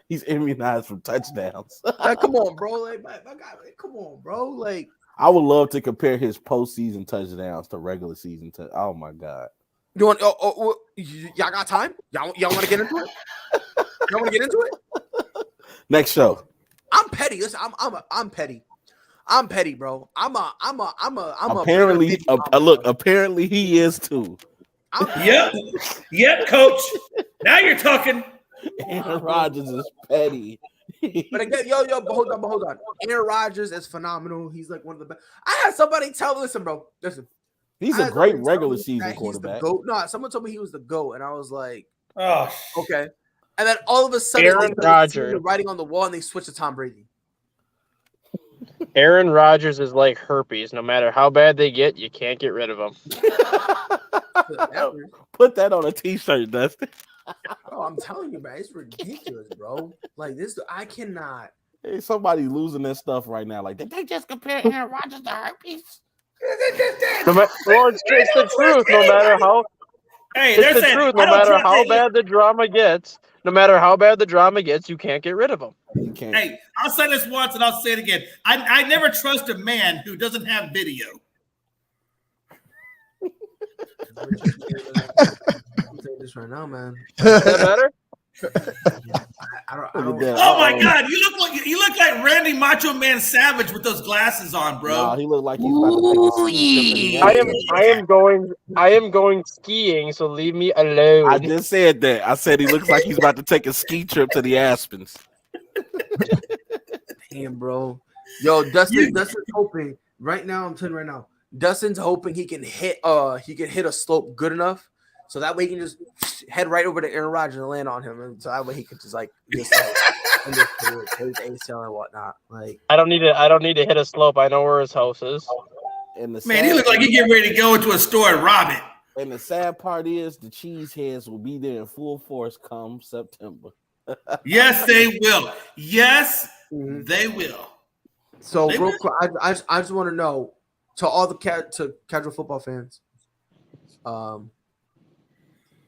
he's immunized from touchdowns. Like, come on, bro. Like, my guy, come on, bro. Like, I would love to compare his postseason touchdowns to regular season. Oh my God. You want? Y'all got time? Y'all want to get into it? Y'all want to get into it? Next show. I'm petty. Listen, I'm petty. I'm petty, bro. I'm apparently apparently he is too. Yep, coach. Now you're talking. Aaron Rodgers is petty. But again, but hold on. Aaron Rodgers is phenomenal. He's like one of the best. I had somebody listen, bro. Listen. He's a great regular season quarterback. He's the GOAT. No, someone told me he was the GOAT, and I was like, oh, okay. And then all of a sudden, Aaron Rodgers writing on the wall, and they switch to Tom Brady. Aaron Rodgers is like herpes. No matter how bad they get, you can't get rid of them. Put that on a T-shirt, Dustin. Oh, I'm telling you, man, it's ridiculous, bro. Like this, I cannot. Hey, somebody losing their stuff right now. Like, did they just compare Aaron Rodgers to herpes? Well, it's the truth. No matter how. Hey, it's the truth. No matter how bad the drama gets, you can't get rid of them. You can't. Hey, I'll say this once and I'll say it again. I never trust a man who doesn't have video. I'm saying this right now, man. Is that better? I don't. Oh my God! You look like Randy Macho Man Savage with those glasses on, bro. No, he looked like he's about to take a I am going skiing, so leave me alone. I just said that. I said he looks like he's about to take a ski trip to the Aspens. Damn, bro. Yo, Dustin's hoping right now. I'm telling you right now. Dustin's hoping he can hit a slope good enough, so that way he can just head right over to Aaron Rodgers and land on him, and so that way he could just in this career, his ACL and whatnot. Like, I don't need to hit a slope. I know where his house is. And the Man, he look like he getting ready to go into a store and rob it. And the sad part is the cheeseheads will be there in full force come September. Yes, they will. Yes, they will. so real quick, I just want to know to all the casual football fans,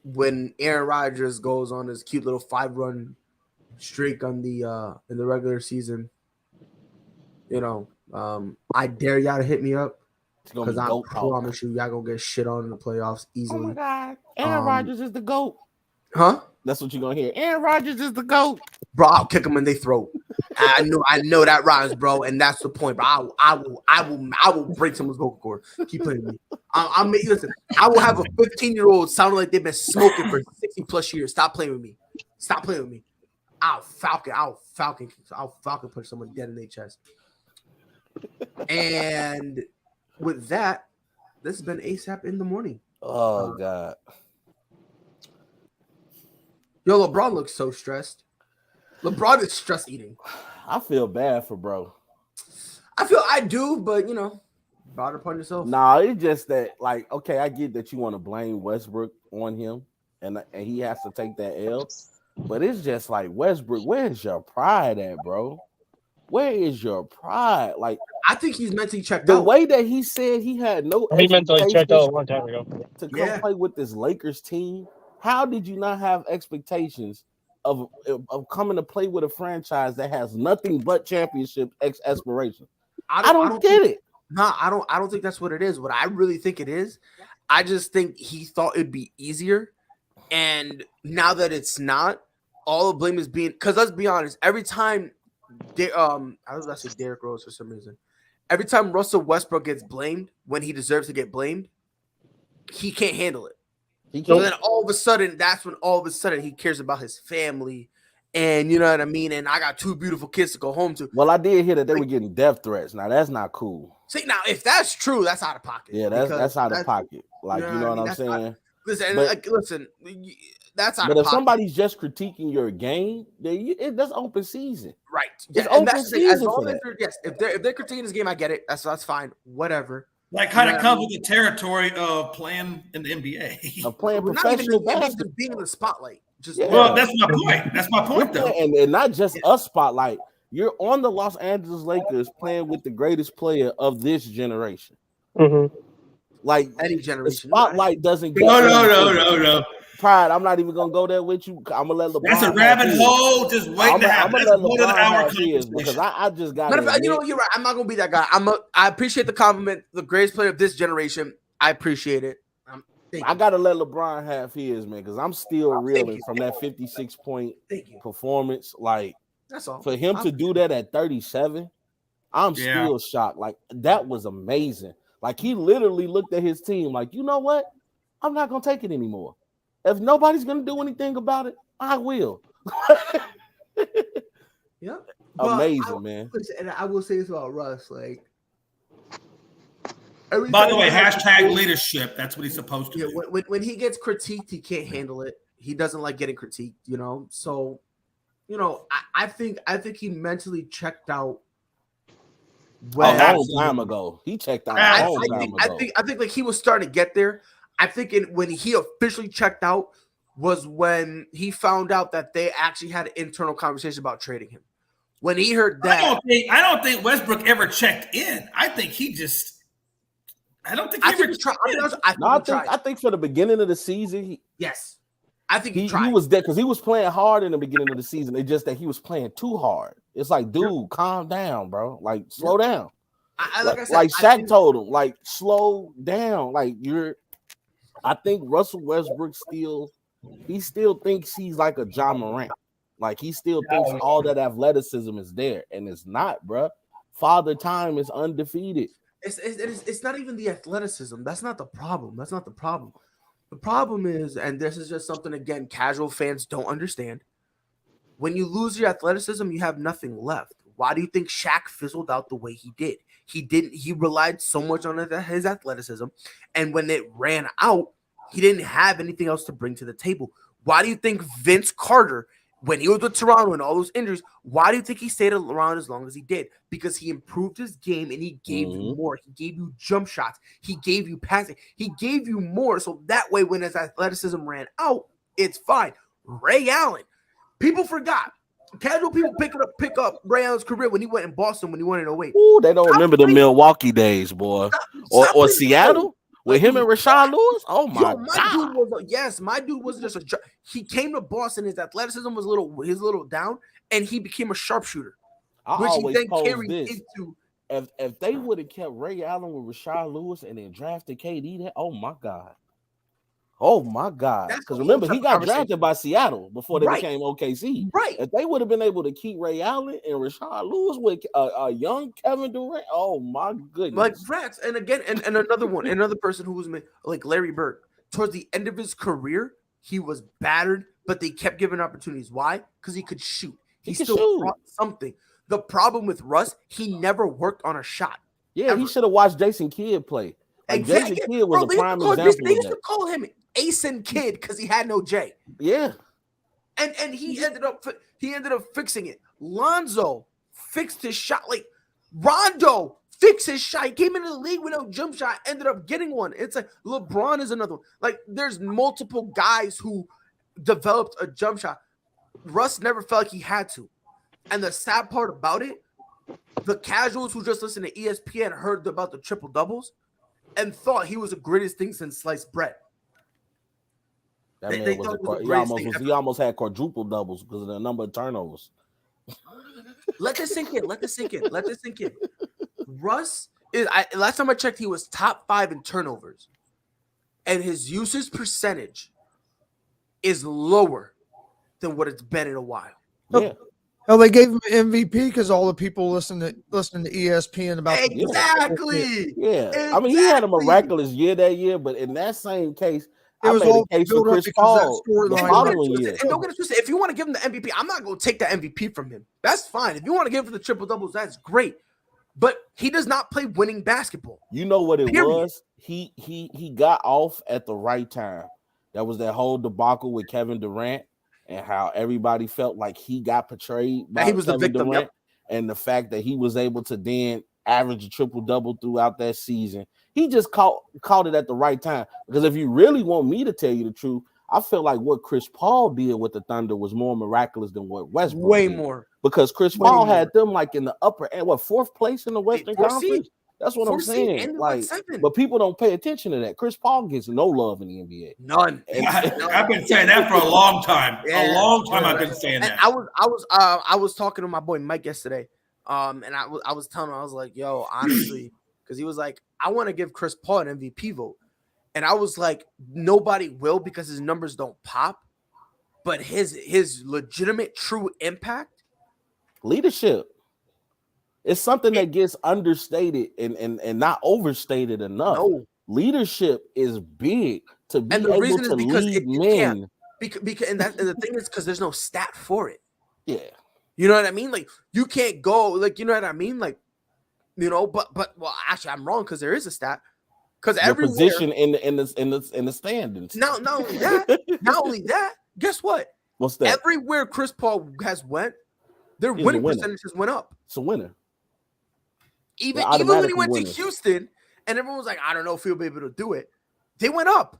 when Aaron Rodgers goes on his cute little 5-run streak on the in the regular season, I dare y'all to hit me up because I promise you, y'all gonna get shit on in the playoffs easily. Oh my God, Aaron Rodgers is the GOAT. Huh? That's what you're gonna hear. Aaron Rodgers is the GOAT. Bro, I'll kick them in their throat. I know that rhymes, bro, and that's the point. Bro, I will break someone's vocal cord. Keep playing me. Listen. I will have a 15-year-old sounding like they've been smoking for 60+ years. Stop playing with me. Stop playing with me. I'll Falcon punch someone dead in their chest. And with that, this has been ASAP in the morning. Oh God. Yo, LeBron looks so stressed. LeBron is stress eating. I feel bad for bro. I do, but brought upon yourself. Nah, it's just that, like, okay, I get that you want to blame Westbrook on him, and he has to take that L. But it's just like, Westbrook, where's your pride at, bro? Where is your pride? Like, I think he's mentally checked the out. way that he said he had no He mentally checked out a long time ago. to come play with this Lakers team. How did you not have expectations of coming to play with a franchise that has nothing but championship aspirations? I don't get it. No, I don't think that's what it is. What I really think it is, I just think he thought it'd be easier, and now that it's not, all the blame is being, because let's be honest, every time I was about to say Derrick Rose for some reason. Every time Russell Westbrook gets blamed when he deserves to get blamed, he can't handle it. So then all of a sudden, that's when all of a sudden he cares about his family, and you know what I mean. And I got 2 beautiful kids to go home to. Well, I did hear that they were getting death threats. Now that's not cool. See, now if that's true, that's out of pocket. Yeah, that's out of pocket. Like, you know what I'm saying? Listen, that's out of pocket. But if somebody's just critiquing your game, that's open season, right? It's and open season for that. If they're critiquing this game, I get it. That's fine. Whatever. Like, kind of comes with the territory of playing in the NBA. Of playing professional basketball. Being in the spotlight. Well, that's my point. That's my point, though. And not just a spotlight. You're on the Los Angeles Lakers playing with the greatest player of this generation. Mm-hmm. Like any generation. The spotlight doesn't get No. Pride, I'm not even gonna go there with you. I'm gonna let LeBron. That's a rabbit hole. Just waiting to happen. That's more than an hour because I just got. You're right. I'm not gonna be that guy. I appreciate the compliment. The greatest player of this generation. I appreciate it. I gotta let LeBron have his, man, because I'm still reeling from that 56-point performance. Like, that's all. For him to do that at 37, I'm still shocked. Like, that was amazing. Like, he literally looked at his team like, you know what? I'm not gonna take it anymore. If nobody's gonna do anything about it, I will. Yeah, amazing, man. Listen, and I will say this about Russ, like. By the way, hashtag leadership. That's what he's supposed to do. When he gets critiqued, he can't handle it. He doesn't like getting critiqued, So, I think he mentally checked out. A long time ago, he checked out. I think like he was starting to get there. I think when he officially checked out was when he found out that they actually had an internal conversation about trading him. When he heard that, I don't think Westbrook ever checked in. I think he just. I don't think he ever tried. I think for the beginning of the season, I think he tried. He was there because he was playing hard in the beginning of the season. It's just that he was playing too hard. It's like, dude, calm down, bro. Like, slow down. Like Shaq told him, like, slow down. Like, I think Russell Westbrook still thinks he's like a John Morant. Like, he still thinks all that athleticism is there, and it's not, bro. Father Time is undefeated. It's not even the athleticism. That's not the problem. The problem is, and this is just something, again, casual fans don't understand. When you lose your athleticism, you have nothing left. Why do you think Shaq fizzled out the way he did? He relied so much on his athleticism, and when it ran out, he didn't have anything else to bring to the table. Why do you think Vince Carter when he was with Toronto and all those injuries, why do you think he stayed around as long as he did? Because he improved his game and he gave you more. He gave you jump shots. He gave you passing. He gave you more. So that way, when his athleticism ran out, it's fine. Ray Allen, people forgot. Casual people pick up Ray Allen's career when he went in Boston when he went in 08. Ooh, they don't remember the Milwaukee days, boy. Or Seattle with him and Rashad Lewis. Oh my God! My dude was just a. He came to Boston. His athleticism was a little down, and he became a sharpshooter, which he then carried into. If they would have kept Ray Allen with Rashad Lewis and then drafted KD, oh my God. Oh my God! Because remember, he got drafted by Seattle before they became OKC. Right. If they would have been able to keep Ray Allen and Rashad Lewis with a young Kevin Durant, oh my goodness! Like rats, and again, and another one, another person who was like Larry Bird. Towards the end of his career, he was battered, but they kept giving opportunities. Why? Because he could shoot. He still brought something. The problem with Russ, he never worked on a shot. Yeah, ever. He should have watched Jason Kidd play. Like Jason Kidd was a prime example. They used to call him Asen Kidd because he had no J. Yeah, and he ended up fixing it. Lonzo fixed his shot. Like Rondo fixed his shot. He came into the league with no jump shot, ended up getting one. It's like LeBron is another one. Like there's multiple guys who developed a jump shot. Russ never felt like he had to. And the sad part about it, the casuals who just listened to ESPN heard about the triple doubles and thought he was the greatest thing since sliced bread. That man he almost had quadruple doubles because of the number of turnovers. Let this sink in. Russ is. Last time I checked, he was top 5 in turnovers, and his usage percentage is lower than what it's been in a while. Yeah. Oh, they gave him MVP because all the people listening to ESPN about exactly. Yeah, exactly. I mean, he had a miraculous year that year, but in that same case, it was all case for Chris Paul the following year. And don't get it twisted. If you want to give him the MVP, I'm not going to take the MVP from him. That's fine. If you want to give him the triple doubles, that's great. But he does not play winning basketball. You know what it was? He got off at the right time. That was that whole debacle with Kevin Durant and how everybody felt like he got portrayed by he was Kevin the victim, Durant, and the fact that he was able to then average a triple double throughout that season. He just caught it at the right time. Because if you really want me to tell you the truth, I feel like what Chris Paul did with the Thunder was more miraculous than what Westbrook did. More. Because Chris Paul had them like in the upper end, 4th place in the Western Conference? That's what I'm saying. Like, but people don't pay attention to that. Chris Paul gets no love in the NBA. None. I've been saying that for a long time. A long time I've been saying that. I was talking to my boy Mike yesterday. And I was telling him, I was like, yo, honestly, because he was like, I want to give Chris Paul an MVP vote. And I was like, nobody will because his numbers don't pop. But his legitimate true impact. Leadership. It's something that gets understated and not overstated enough. No. Leadership is big to be and the able reason to is because lead men. Because and the thing is because there's no stat for it. Yeah. You know what I mean? Like you can't go like you know what I mean? Like but well actually I'm wrong because there is a stat. Because every position in the standings. Not only that, guess what? What's that? Everywhere Chris Paul has went, their winning percentages went up. It's a winner. Even when he went to Houston and everyone was like, I don't know if he'll be able to do it, they went up.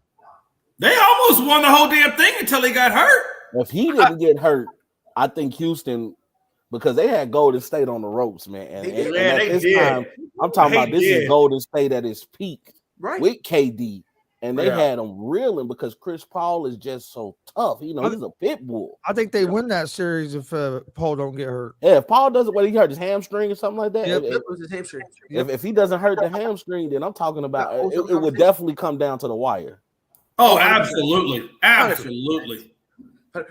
They almost won the whole damn thing until he got hurt. If he didn't get hurt, I think Houston, because they had Golden State on the ropes, man. And at this time, I'm talking about this is Golden State at its peak with KD. And they had him reeling because Chris Paul is just so tough. He's a pit bull. I think they win that series if Paul don't get hurt. Yeah, if Paul doesn't, he hurt his hamstring or something like that. Yep, it was his hamstring. If he doesn't hurt the hamstring, then I'm talking about it would definitely come down to the wire. Oh, absolutely. Absolutely.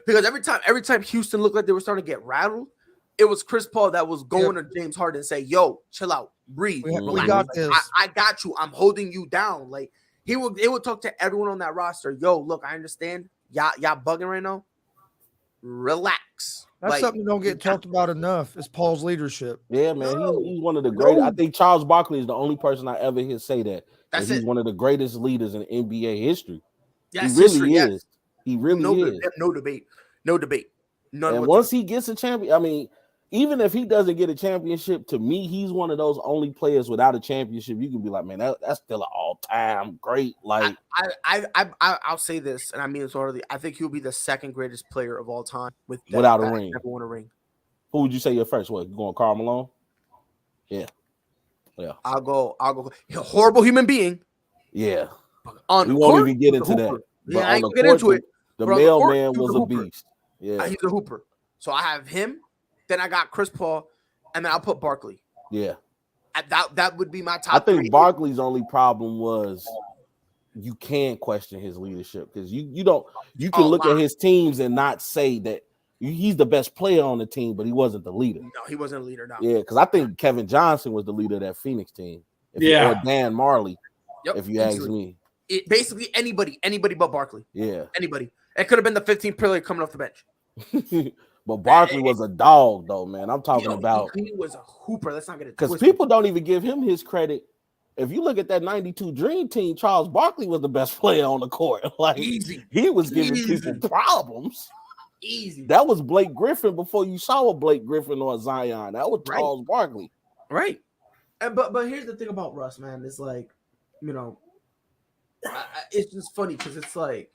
Because every time Houston looked like they were starting to get rattled, it was Chris Paul that was going to James Harden and say, yo, chill out, breathe. We got this. I got you. I'm holding you down. Like, He would talk to everyone on that roster. Yo, look, I understand. Y'all bugging right now. Relax. That's something that don't get talked about enough. Is Paul's leadership. Yeah, man. He's one of the greatest. I think Charles Barkley is the only person I ever hear say that. He's one of the greatest leaders in NBA history. Yes, he really is. He really is. No debate. None. And once he gets a champion, I mean, even if he doesn't get a championship, to me, he's one of those only players without a championship. You can be like, man, that's still an all-time great. Like, I'll say this, and I mean this already. I think he'll be the second greatest player of all time without a ring. Never won a ring. Who would you say your first? What, you going Karl Malone? Yeah. I'll go. He's a horrible human being. Yeah. We won't even get into that. Yeah, I ain't gonna get into it. The mailman was a beast. Yeah, he's a hooper. So I have him. Then I got Chris Paul, and then I'll put Barkley. Yeah. That would be my top. I think Barkley's only problem was you can question his leadership because you can look at his teams and not say that he's the best player on the team, but he wasn't the leader. No, he wasn't a leader. No. Yeah, because I think Kevin Johnson was the leader of that Phoenix team. Or Dan Marley, if you ask me. Basically anybody but Barkley. Yeah. Anybody. It could have been the 15th player coming off the bench. But Barkley was a dog, though, man. I'm talking about. He was a hooper. Let's not get it because people don't even give him his credit. If you look at that 92 Dream Team, Charles Barkley was the best player on the court. Like, he was giving people problems. Easy. That was Blake Griffin before you saw a Blake Griffin or a Zion. That was Charles Barkley. Right. But here's the thing about Russ, man. It's like, it's just funny because it's like,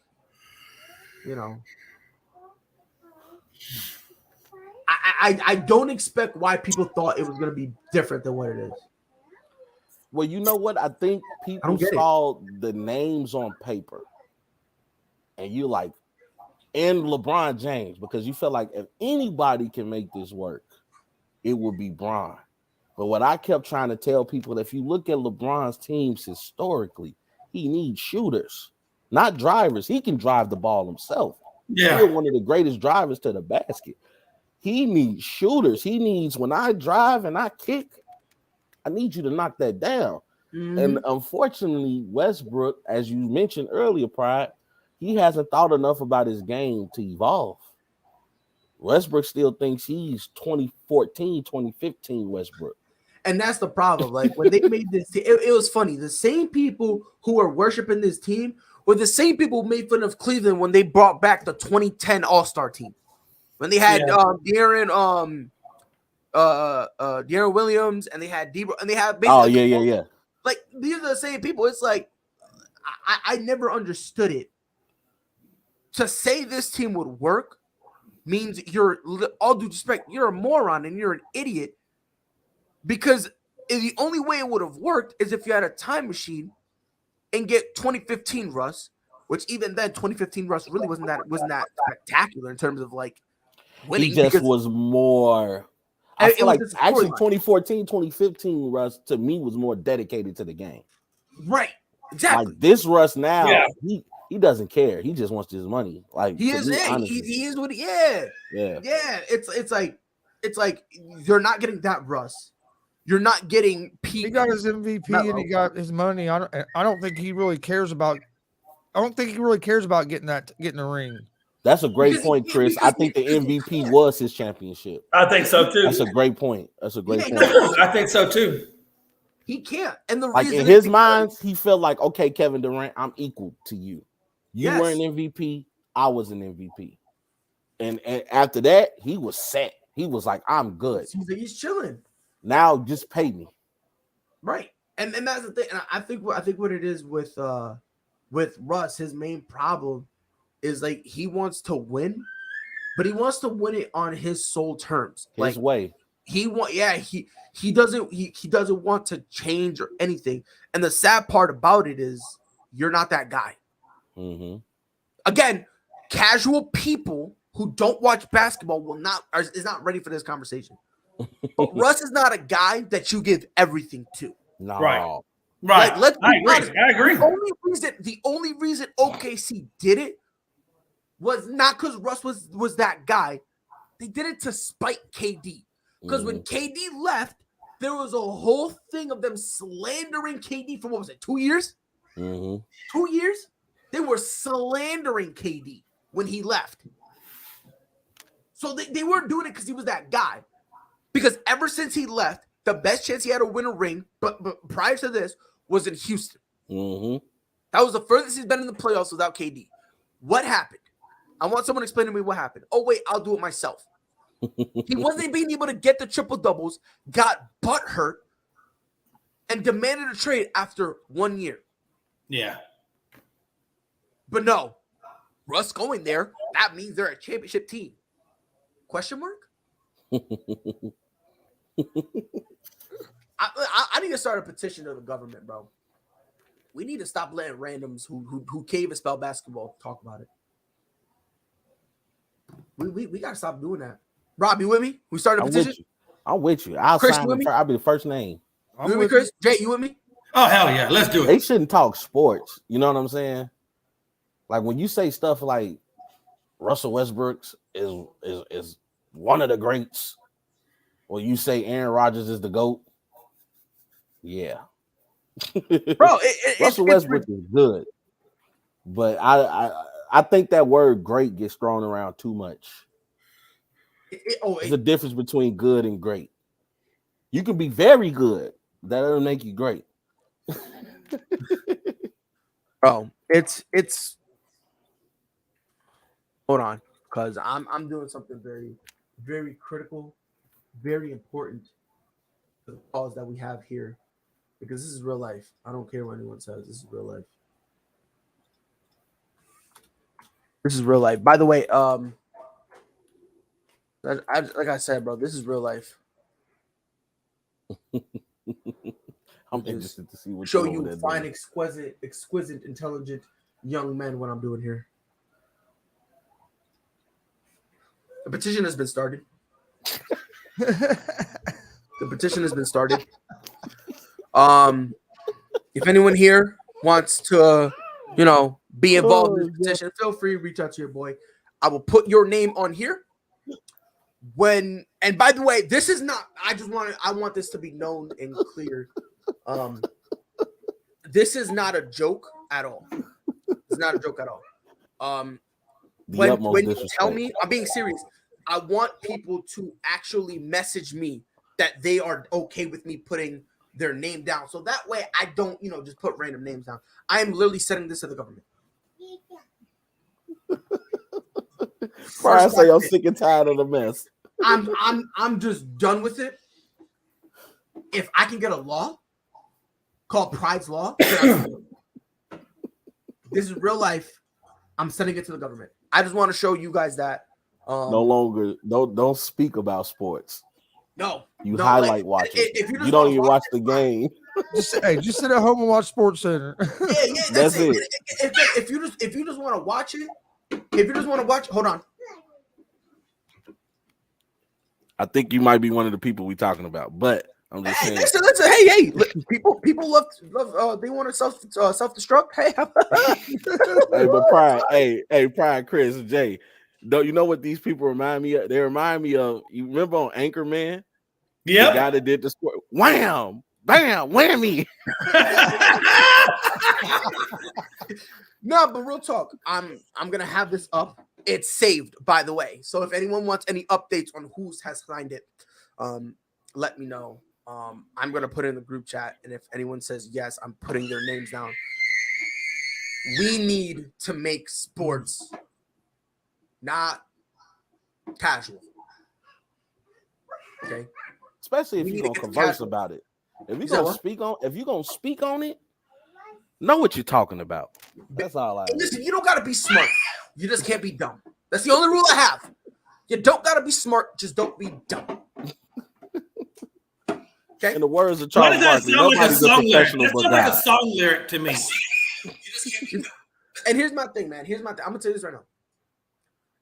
I don't expect why people thought it was going to be different than what it is. Well, you know what? I think people saw the names on paper and you like, and LeBron James, because you feel like if anybody can make this work, it would be Bron. But what I kept trying to tell people, if you look at LeBron's teams historically, he needs shooters, not drivers. He can drive the ball himself. Yeah. He's one of the greatest drivers to the basket. He needs shooters. He needs, when I drive and I kick, I need you to knock that down. Mm-hmm. And unfortunately, Westbrook, as you mentioned earlier, Pride, he hasn't thought enough about his game to evolve. Westbrook still thinks he's 2014, 2015 Westbrook. And that's the problem. Like when they made this, it was funny. The same people who are worshiping this team were the same people who made fun of Cleveland when they brought back the 2010 All-Star team. When they had De'Aaron Williams and they had Debra and they had yeah. Like these are the same people. It's like I never understood it. To say this team would work means you're, all due respect, you're a moron and you're an idiot. Because the only way it would have worked is if you had a time machine and get 2015 Russ, which even then 2015 Russ really wasn't that spectacular in terms of like winning. He just was more. I feel like actually 2014, 2015 Russ to me was more dedicated to the game. Right. Exactly. Like this Russ now, he doesn't care. He just wants his money. Like he is he is what yeah. It's like you're not getting that Russ. You're not getting Pete. He got his MVP and he got his money. I don't think he really cares about. I don't think he really cares about getting a ring. That's a great point, Chris. I think the MVP was his championship. I think so too. That's a great point. Point. I think so too. He can't. And the like reason in his mind, he felt like, okay, Kevin Durant, I'm equal to you. You were an MVP. I was an MVP. And after that, he was set. He was like, I'm good. He's chilling. Now just pay me. Right. And that's the thing. And I think what it is with Russ, his main problem is like he wants to win, but he wants to win it on his sole terms. His way. He doesn't want to change or anything. And the sad part about it is you're not that guy. Mm-hmm. Again, casual people who don't watch basketball is not ready for this conversation. But Russ is not a guy that you give everything to. No. Right. Like, let's be honest. I agree. The only reason OKC did it was not because Russ was that guy. They did it to spite KD. Because when KD left, there was a whole thing of them slandering KD for, what was it, 2 years? Mm-hmm. 2 years? They were slandering KD when he left. So they weren't doing it because he was that guy. Because ever since he left, the best chance he had to win a ring, but prior to this, was in Houston. Mm-hmm. That was the furthest he's been in the playoffs without KD. What happened? I want someone to explain to me what happened. Oh, wait, I'll do it myself. He wasn't being able to get the triple doubles, got butt hurt, and demanded a trade after 1 year. Yeah. But no, Russ going there, that means they're a championship team. Question mark? I need to start a petition to the government, bro. We need to stop letting randoms who can't even spell basketball talk about it. We gotta stop doing that. Rob, you with me? We started a petition. I'm with you. I'll Chris, sign you with me? I'll be the first name. You with me, Chris? Jay, you with me? Oh, hell yeah. Let's do They it. shouldn't talk sports. You know what I'm saying? Like when you say stuff like Russell Westbrook is one of the greats, or you say Aaron Rodgers is the GOAT. Yeah. Bro, Russell Westbrook is good. But I think that word great gets thrown around too much. There's a difference between good and great. You can be very good. That doesn't make you great. Bro, it's hold on, because I'm doing something very, very critical, very important to the cause that we have here. Because this is real life. I don't care what anyone says. This is real life. This is real life. By the way, like I said, bro, this is real life. I'm interested to see what show you fine, exquisite, intelligent young men. What I'm doing here. The petition has been started. The petition has been started. If anyone here wants to, be involved in this petition, feel free to reach out to your boy. I will put your name on here. And by the way, this is not, I want this to be known and clear. This is not a joke at all. It's not a joke at all. When you tell me, I'm being serious. I want people to actually message me that they are okay with me putting their name down. So that way I don't, just put random names down. I am literally sending this to the government. I say I'm sick and tired of the mess. I'm just done with it. If I can get a law called Pride's Law, this is real life. I'm sending it to the government. I just want to show you guys that. No longer, don't speak about sports. No, highlight watch it. If you don't even watch the game. Just sit at home and watch Sports Center. Yeah, that's it. If you just want to watch it, hold on. I think you might be one of the people we're talking about, but I'm just saying. Listen, hey, people love they want to self-destruct. Hey, but Pride, Chris, Jay. Don't you know what these people remind me of? They remind me of, you remember on Anchorman? Yeah. The guy that did the sport. Wham! Bam! Whammy! No, but real talk. I'm gonna have this up. It's saved, by the way. So if anyone wants any updates on who has signed it, let me know. I'm gonna put it in the group chat, and if anyone says yes, I'm putting their names down. We need to make sports not casual. Okay. Especially if you're gonna converse about it. If you're gonna speak on it, know what you're talking about. That's all I listen, you don't gotta be smart. You just can't be dumb. That's the only rule I have. You don't gotta be smart, just don't be dumb. Okay. In the words of Charles Barkley, nobody's a professional but God. That's like a song lyric to me. And here's my thing, man. I'm gonna tell you this right now.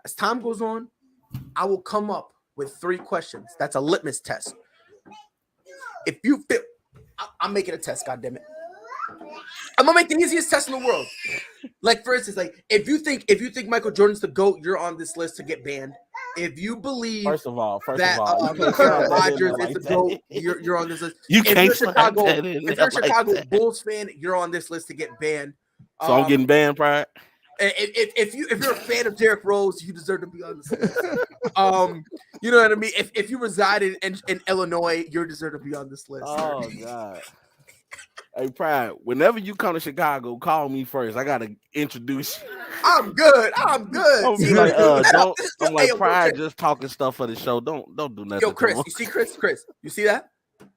As time goes on, I will come up with 3 questions. That's a litmus test. If you feel, I'm making a test, goddammit. I'm gonna make the easiest test in the world. Like, for instance, like if you think Michael Jordan's the GOAT, you're on this list to get banned. If you believe first of all, Aaron Rodgers is the GOAT, you're on this list. If you're a Chicago Bulls fan, you're on this list to get banned. So I'm getting banned, Pride. If you're a fan of Derrick Rose, you deserve to be on this list. You know what I mean? If you reside in Illinois, you deserve to be on this list. Oh God. Hey, Pride, whenever you come to Chicago, call me first. I gotta introduce you. I'm good. I'm See, like, don't. this is I'm like, yo, Pride Chris. just talking stuff for the show. Don't do nothing. Yo, to Chris, him. you see Chris, you see that?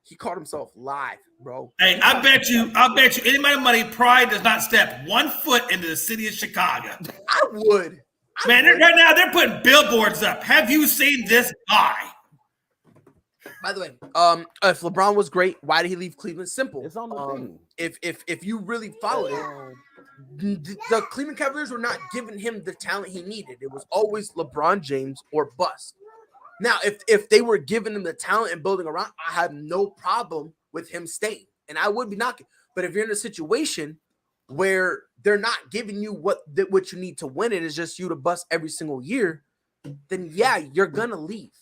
He caught himself live, bro. Hey, I bet you, any amount of money, Pride does not step 1 foot into the city of Chicago. I would. Man, right now they're putting billboards up. Have you seen this guy? By the way, if LeBron was great, why did he leave Cleveland? Simple. It's on the thing. If you really followed it, the Cleveland Cavaliers were not giving him the talent he needed. It was always LeBron James or bust. Now, if they were giving him the talent and building around, I have no problem with him staying, and I would be knocking. But if you're in a situation where they're not giving you what you need to win, it is just you to bust every single year, then yeah, you're gonna leave.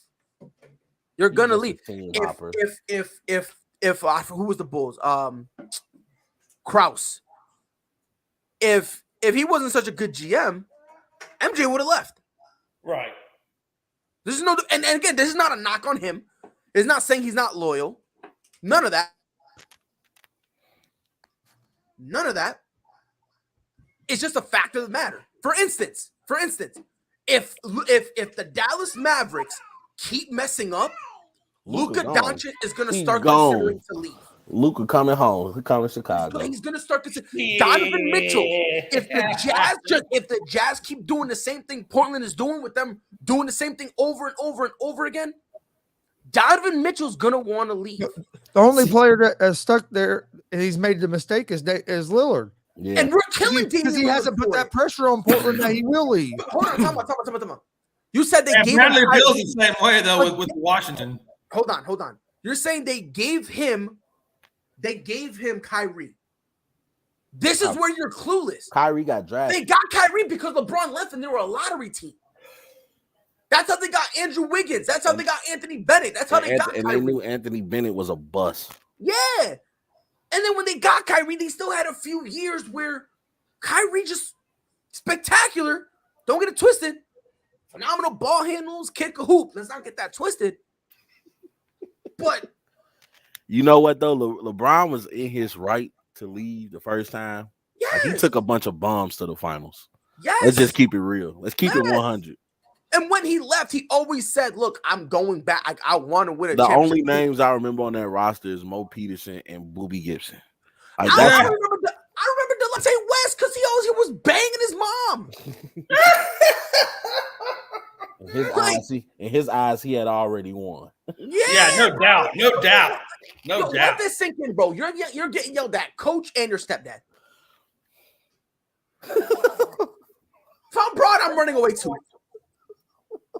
You're gonna leave. If who was the Bulls? Krause. If he wasn't such a good GM, MJ would have left. Right. This is no, and again, this is not a knock on him. It's not saying he's not loyal. None of that. It's just a fact of the matter. For instance, if the Dallas Mavericks keep messing up, Luka Doncic is going to start considering to leave. Luka coming home. He coming to Chicago. He's going to start considering. Donovan Mitchell. If the Jazz keep doing the same thing Portland is doing with them, doing the same thing over and over and over again, Donovan Mitchell's going to want to leave. The only player that has stuck there and he's made the mistake is Lillard. Yeah. And we're killing because he hasn't put that pressure on Portland that he will leave. Hold on, talk about. You said they gave Bradley him Bill's the same way though with Washington. Hold on. You're saying they gave him Kyrie. This is where you're clueless. Kyrie got drafted. They got Kyrie because LeBron left and they were a lottery team. That's how they got Andrew Wiggins. That's how they got Anthony Bennett. That's how they got Kyrie. And they knew Anthony Bennett was a bust. Yeah. And then when they got Kyrie, they still had a few years where Kyrie just spectacular. Don't get it twisted. Phenomenal ball handles, kick a hoop. Let's not get that twisted. But you know what though? LeBron was in his right to leave the first time. Yes. Like, he took a bunch of bombs to the finals. Yes. Let's just keep it real. Let's keep it 100. And when he left, he always said, "Look, I'm going back. I want to win a The championship." only names I remember on that roster is Mo Peterson and Booby Gibson. I remember Delonte West because he was banging his mom. In his eyes, he had already won. Yeah, no doubt. Let this sink in, bro. You're getting yelled at, coach and your stepdad. If I'm broad, I'm running away too.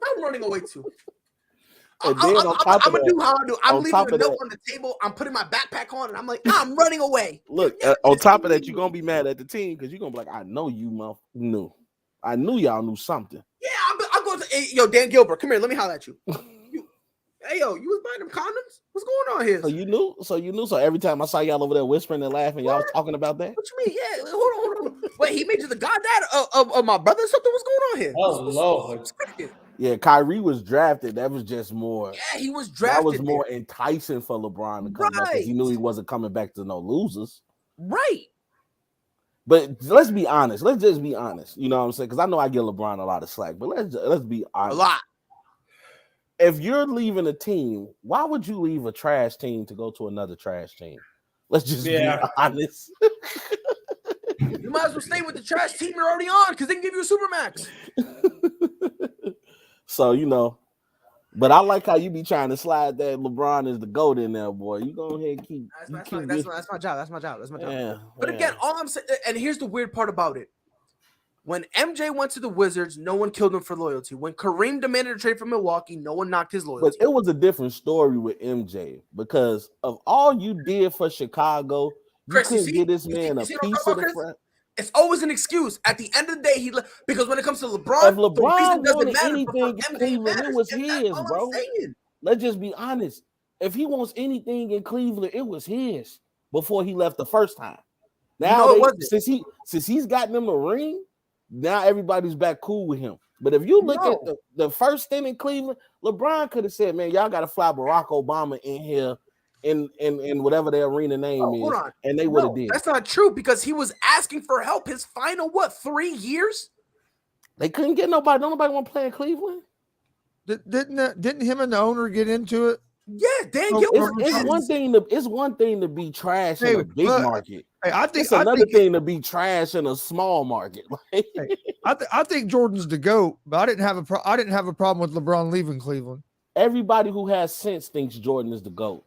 I'm gonna do how I do. I'm leaving a note on the table. I'm putting my backpack on, and I'm like, I'm running away. Look, on top of that, you're gonna be mad at the team because you're gonna be like, I know you knew. I knew y'all knew something. Yeah, I'm going to. Hey, yo, Dan Gilbert, come here. Let me holler at you. Hey, yo, you was buying them condoms? What's going on here? So you knew. So every time I saw y'all over there whispering and laughing, y'all was talking about that. What you mean? Yeah, hold on. Wait, he made you the goddad of my brother or something? What's going on here? Oh, Lord. Yeah, Kyrie was drafted. That was just more. Yeah, he was drafted. That was more enticing for LeBron to come back because he knew he wasn't coming back to no losers. Right. But let's be honest. Let's just be honest. You know what I'm saying? Because I know I give LeBron a lot of slack, but let's be honest. A lot. If you're leaving a team, why would you leave a trash team to go to another trash team? Let's just be honest. You might as well stay with the trash team you're already on because they can give you a Supermax. So, but I like how you be trying to slide that LeBron is the GOAT in there, boy. You go ahead and keep. That's my job. That's my job. Yeah, but again, all I'm saying, and here's the weird part about it. When MJ went to the Wizards, no one killed him for loyalty. When Kareem demanded a trade from Milwaukee, no one knocked his loyalty. But it was a different story with MJ because of all you did for Chicago, Chris, you couldn't get this man a piece of the front. It's always an excuse. At the end of the day, he left because when it comes to LeBron, if LeBron wanted anything in Cleveland, it was his, bro. Let's just be honest. If he wants anything in Cleveland, it was his before he left the first time. Now, since he's gotten them a ring, now everybody's back cool with him. But if you look at the first stint in Cleveland, LeBron could have said, "Man, y'all got to fly Barack Obama in here." In whatever their arena name is, and they would have did. That's not true because he was asking for help his final 3 years. They couldn't get nobody. Nobody want to play in Cleveland. Didn't him and the owner get into it? Yeah, Dan Oh, Gilbert. It's one thing to be trash in a big market. Hey, It's another thing to be trash in a small market. I think Jordan's the GOAT, but I didn't have a problem with LeBron leaving Cleveland. Everybody who has sense thinks Jordan is the GOAT.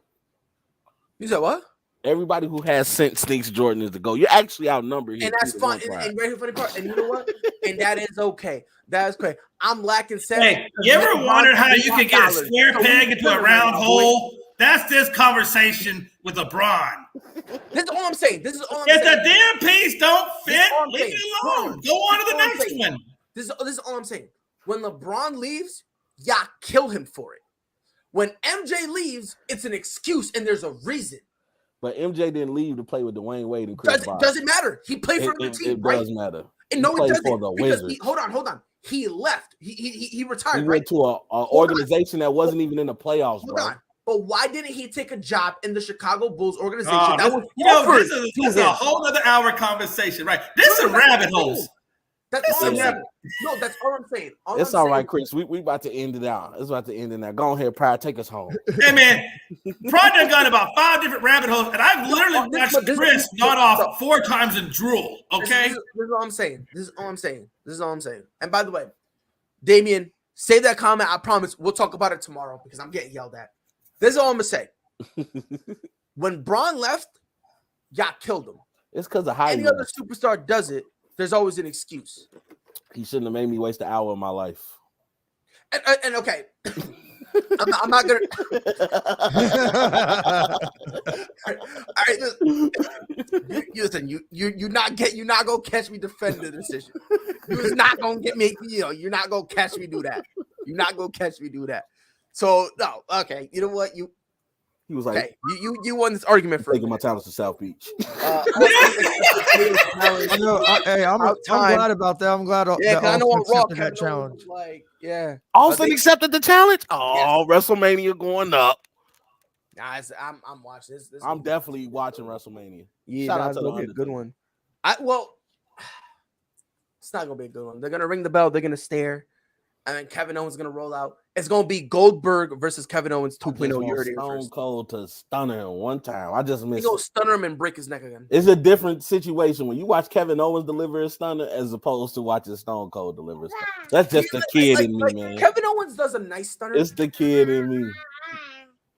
You said what? Everybody who has sense thinks Jordan is the GOAT. You're actually outnumbered here. And that's fun. And very funny part. And you know what? And that is okay. That is great. I'm lacking sense. Hey, you ever wondered how you can get a square peg into a round hole? That's this conversation with LeBron. This is all I'm saying. This is all I'm if saying. the damn piece don't fit, leave it alone. Go on to the next one. This is all I'm saying. When LeBron leaves, y'all kill him for it. When MJ leaves, it's an excuse and there's a reason. But MJ didn't leave to play with Dwayne Wade and Chris Bosh. Doesn't matter. He played for the team, it right? does matter. And no, it doesn't. For the Wizards. Hold on. He left. He retired. He went to an organization that wasn't even in the playoffs, bro. Hold on. But why didn't he take a job in the Chicago Bulls organization? This is a whole other hour conversation, right? This is rabbit holes. That's all I'm saying. No, that's all I'm saying. It's all right, Chris. We about to end it out. It's about to end it now. Go ahead, Pride. Take us home. Hey, man. Pride done got about 5 different rabbit holes, and I've literally watched Chris nod off 4 times and drool, okay? This is all I'm saying. This is all I'm saying. And by the way, Damian, save that comment. I promise we'll talk about it tomorrow because I'm getting yelled at. This is all I'm going to say. When Braun left, y'all killed him. It's because of how any other superstar does it. There's always an excuse. He shouldn't have made me waste an hour of my life. And okay, I'm not gonna. All right, listen. You're not gonna catch me defend the decision. You're not gonna get me. You're not gonna catch me do that. You're not gonna catch me do that. So no, okay. You know what He was like, okay, you won this argument for taking my talents to South Beach. I know. I'm glad about that. I'm glad. Yeah, I know on Raw that challenge. Like, yeah. Austin accepted the challenge. Oh, yes. WrestleMania going up. Guys, I'm watching this. I'm definitely watching WrestleMania. Yeah, shout out to be a good one. It's not gonna be a good one. They're gonna ring the bell. They're gonna stare, and then Kevin Owens is gonna roll out. It's gonna be Goldberg versus Kevin Owens 2.0. You heard it Stone first. Cold to stunner him one time. I just missed. He gonna stunner him and break his neck again. It's a different situation when you watch Kevin Owens deliver a stunner as opposed to watching Stone Cold deliver a stunner. That's just the kid in me, man. Kevin Owens does a nice stunner. It's the kid in me.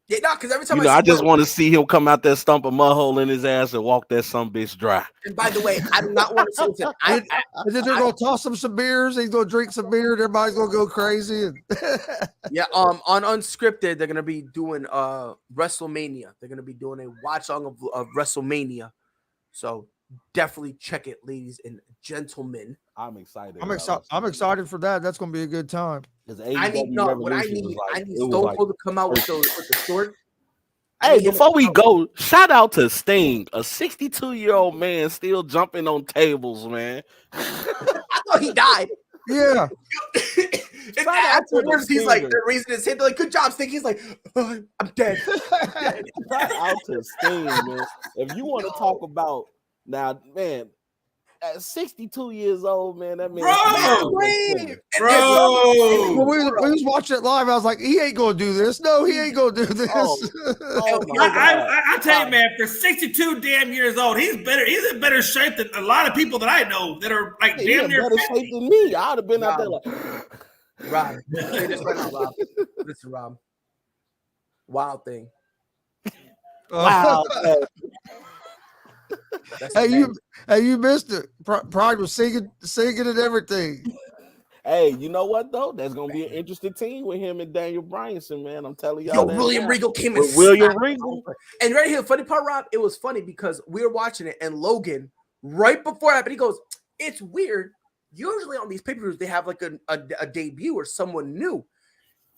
Yeah, no, because every time I just want to see him come out there, stomp a mud hole in his ass, and walk that some bitch dry. And by the way, I do not want to say and then they're gonna toss him some beers. He's gonna drink some beer. And everybody's gonna go crazy. Yeah. On Unscripted, they're gonna be doing WrestleMania. They're gonna be doing a watch along of WrestleMania. So definitely check it, ladies and gentlemen. I'm excited. I'm excited for that. That's gonna be a good time. I need Stone Cold to come out with the short. Hey, before we go, shout out to Sting, a 62-year-old man still jumping on tables, man. I thought he died. Yeah. And afterwards, he's like, they're raising his hand. They're like, good job, Sting. He's like, oh, I'm dead. Shout out to Sting, man. If you want to talk about now, man, at 62 years old, man, that man. Bro. When we was watching it live, I was like, he ain't gonna do this. No, he ain't gonna do this. I tell you, man, for 62 damn years old, he's in better shape than a lot of people that I know that are like damn near better shape than me. I'd have been out there like Rob. Listen, Rob. Wild thing. Wow. Hey, you missed it. Pride was singing and everything. Hey, you know what though? That's gonna be an interesting team with him and Daniel Bryanson, man. I'm telling y'all. William Regal came in. William Regal. And right here, the funny part, Rob, it was funny because we were watching it, and Logan, right before it happened, he goes, "It's weird. Usually on these pay-per-views, they have like a debut or someone new."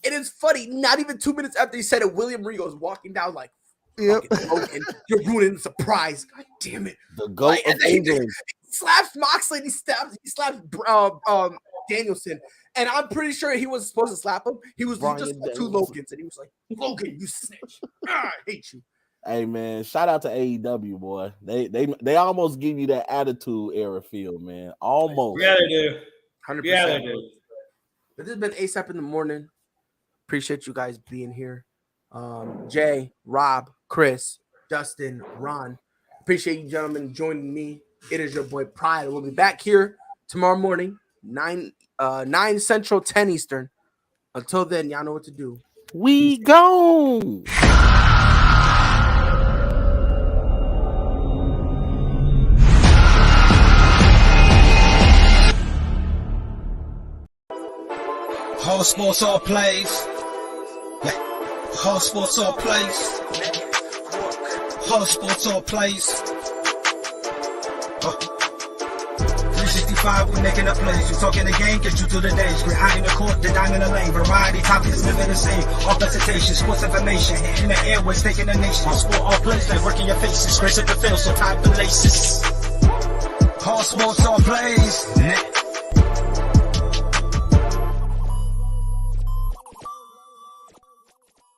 And it's funny. Not even 2 minutes after he said it, William Regal is walking down like. Yep. Logan, you're ruining the surprise. God damn it. The GOAT of England. He slaps Moxley and he slaps Danielson. And I'm pretty sure he wasn't supposed to slap him. He just like 2 Logans. And he was like, Logan, you snitch. I hate you. Hey man, shout out to AEW, boy. They almost give you that attitude era feel, man. Almost. Yeah, they do. 100%. Yeah, they do. But this has been ASAP in the morning. Appreciate you guys being here. Jay, Rob, Chris, Justin, Ron. Appreciate you gentlemen joining me. It is your boy Pride. We'll be back here tomorrow morning, 9 Central, 10 Eastern. Until then, y'all know what to do. We gone. All sports, all plays. All sports, all plays. All sports, all plays. 365, we making up plays. You talking the game, get you to the days. We're high in the court, the dime in the lane. Variety topics, living the same. All presentation, sports information. In the airways, taking the nation. All sport, all plays, like working your faces. Grace at the field, so tie the laces. All sports, all plays.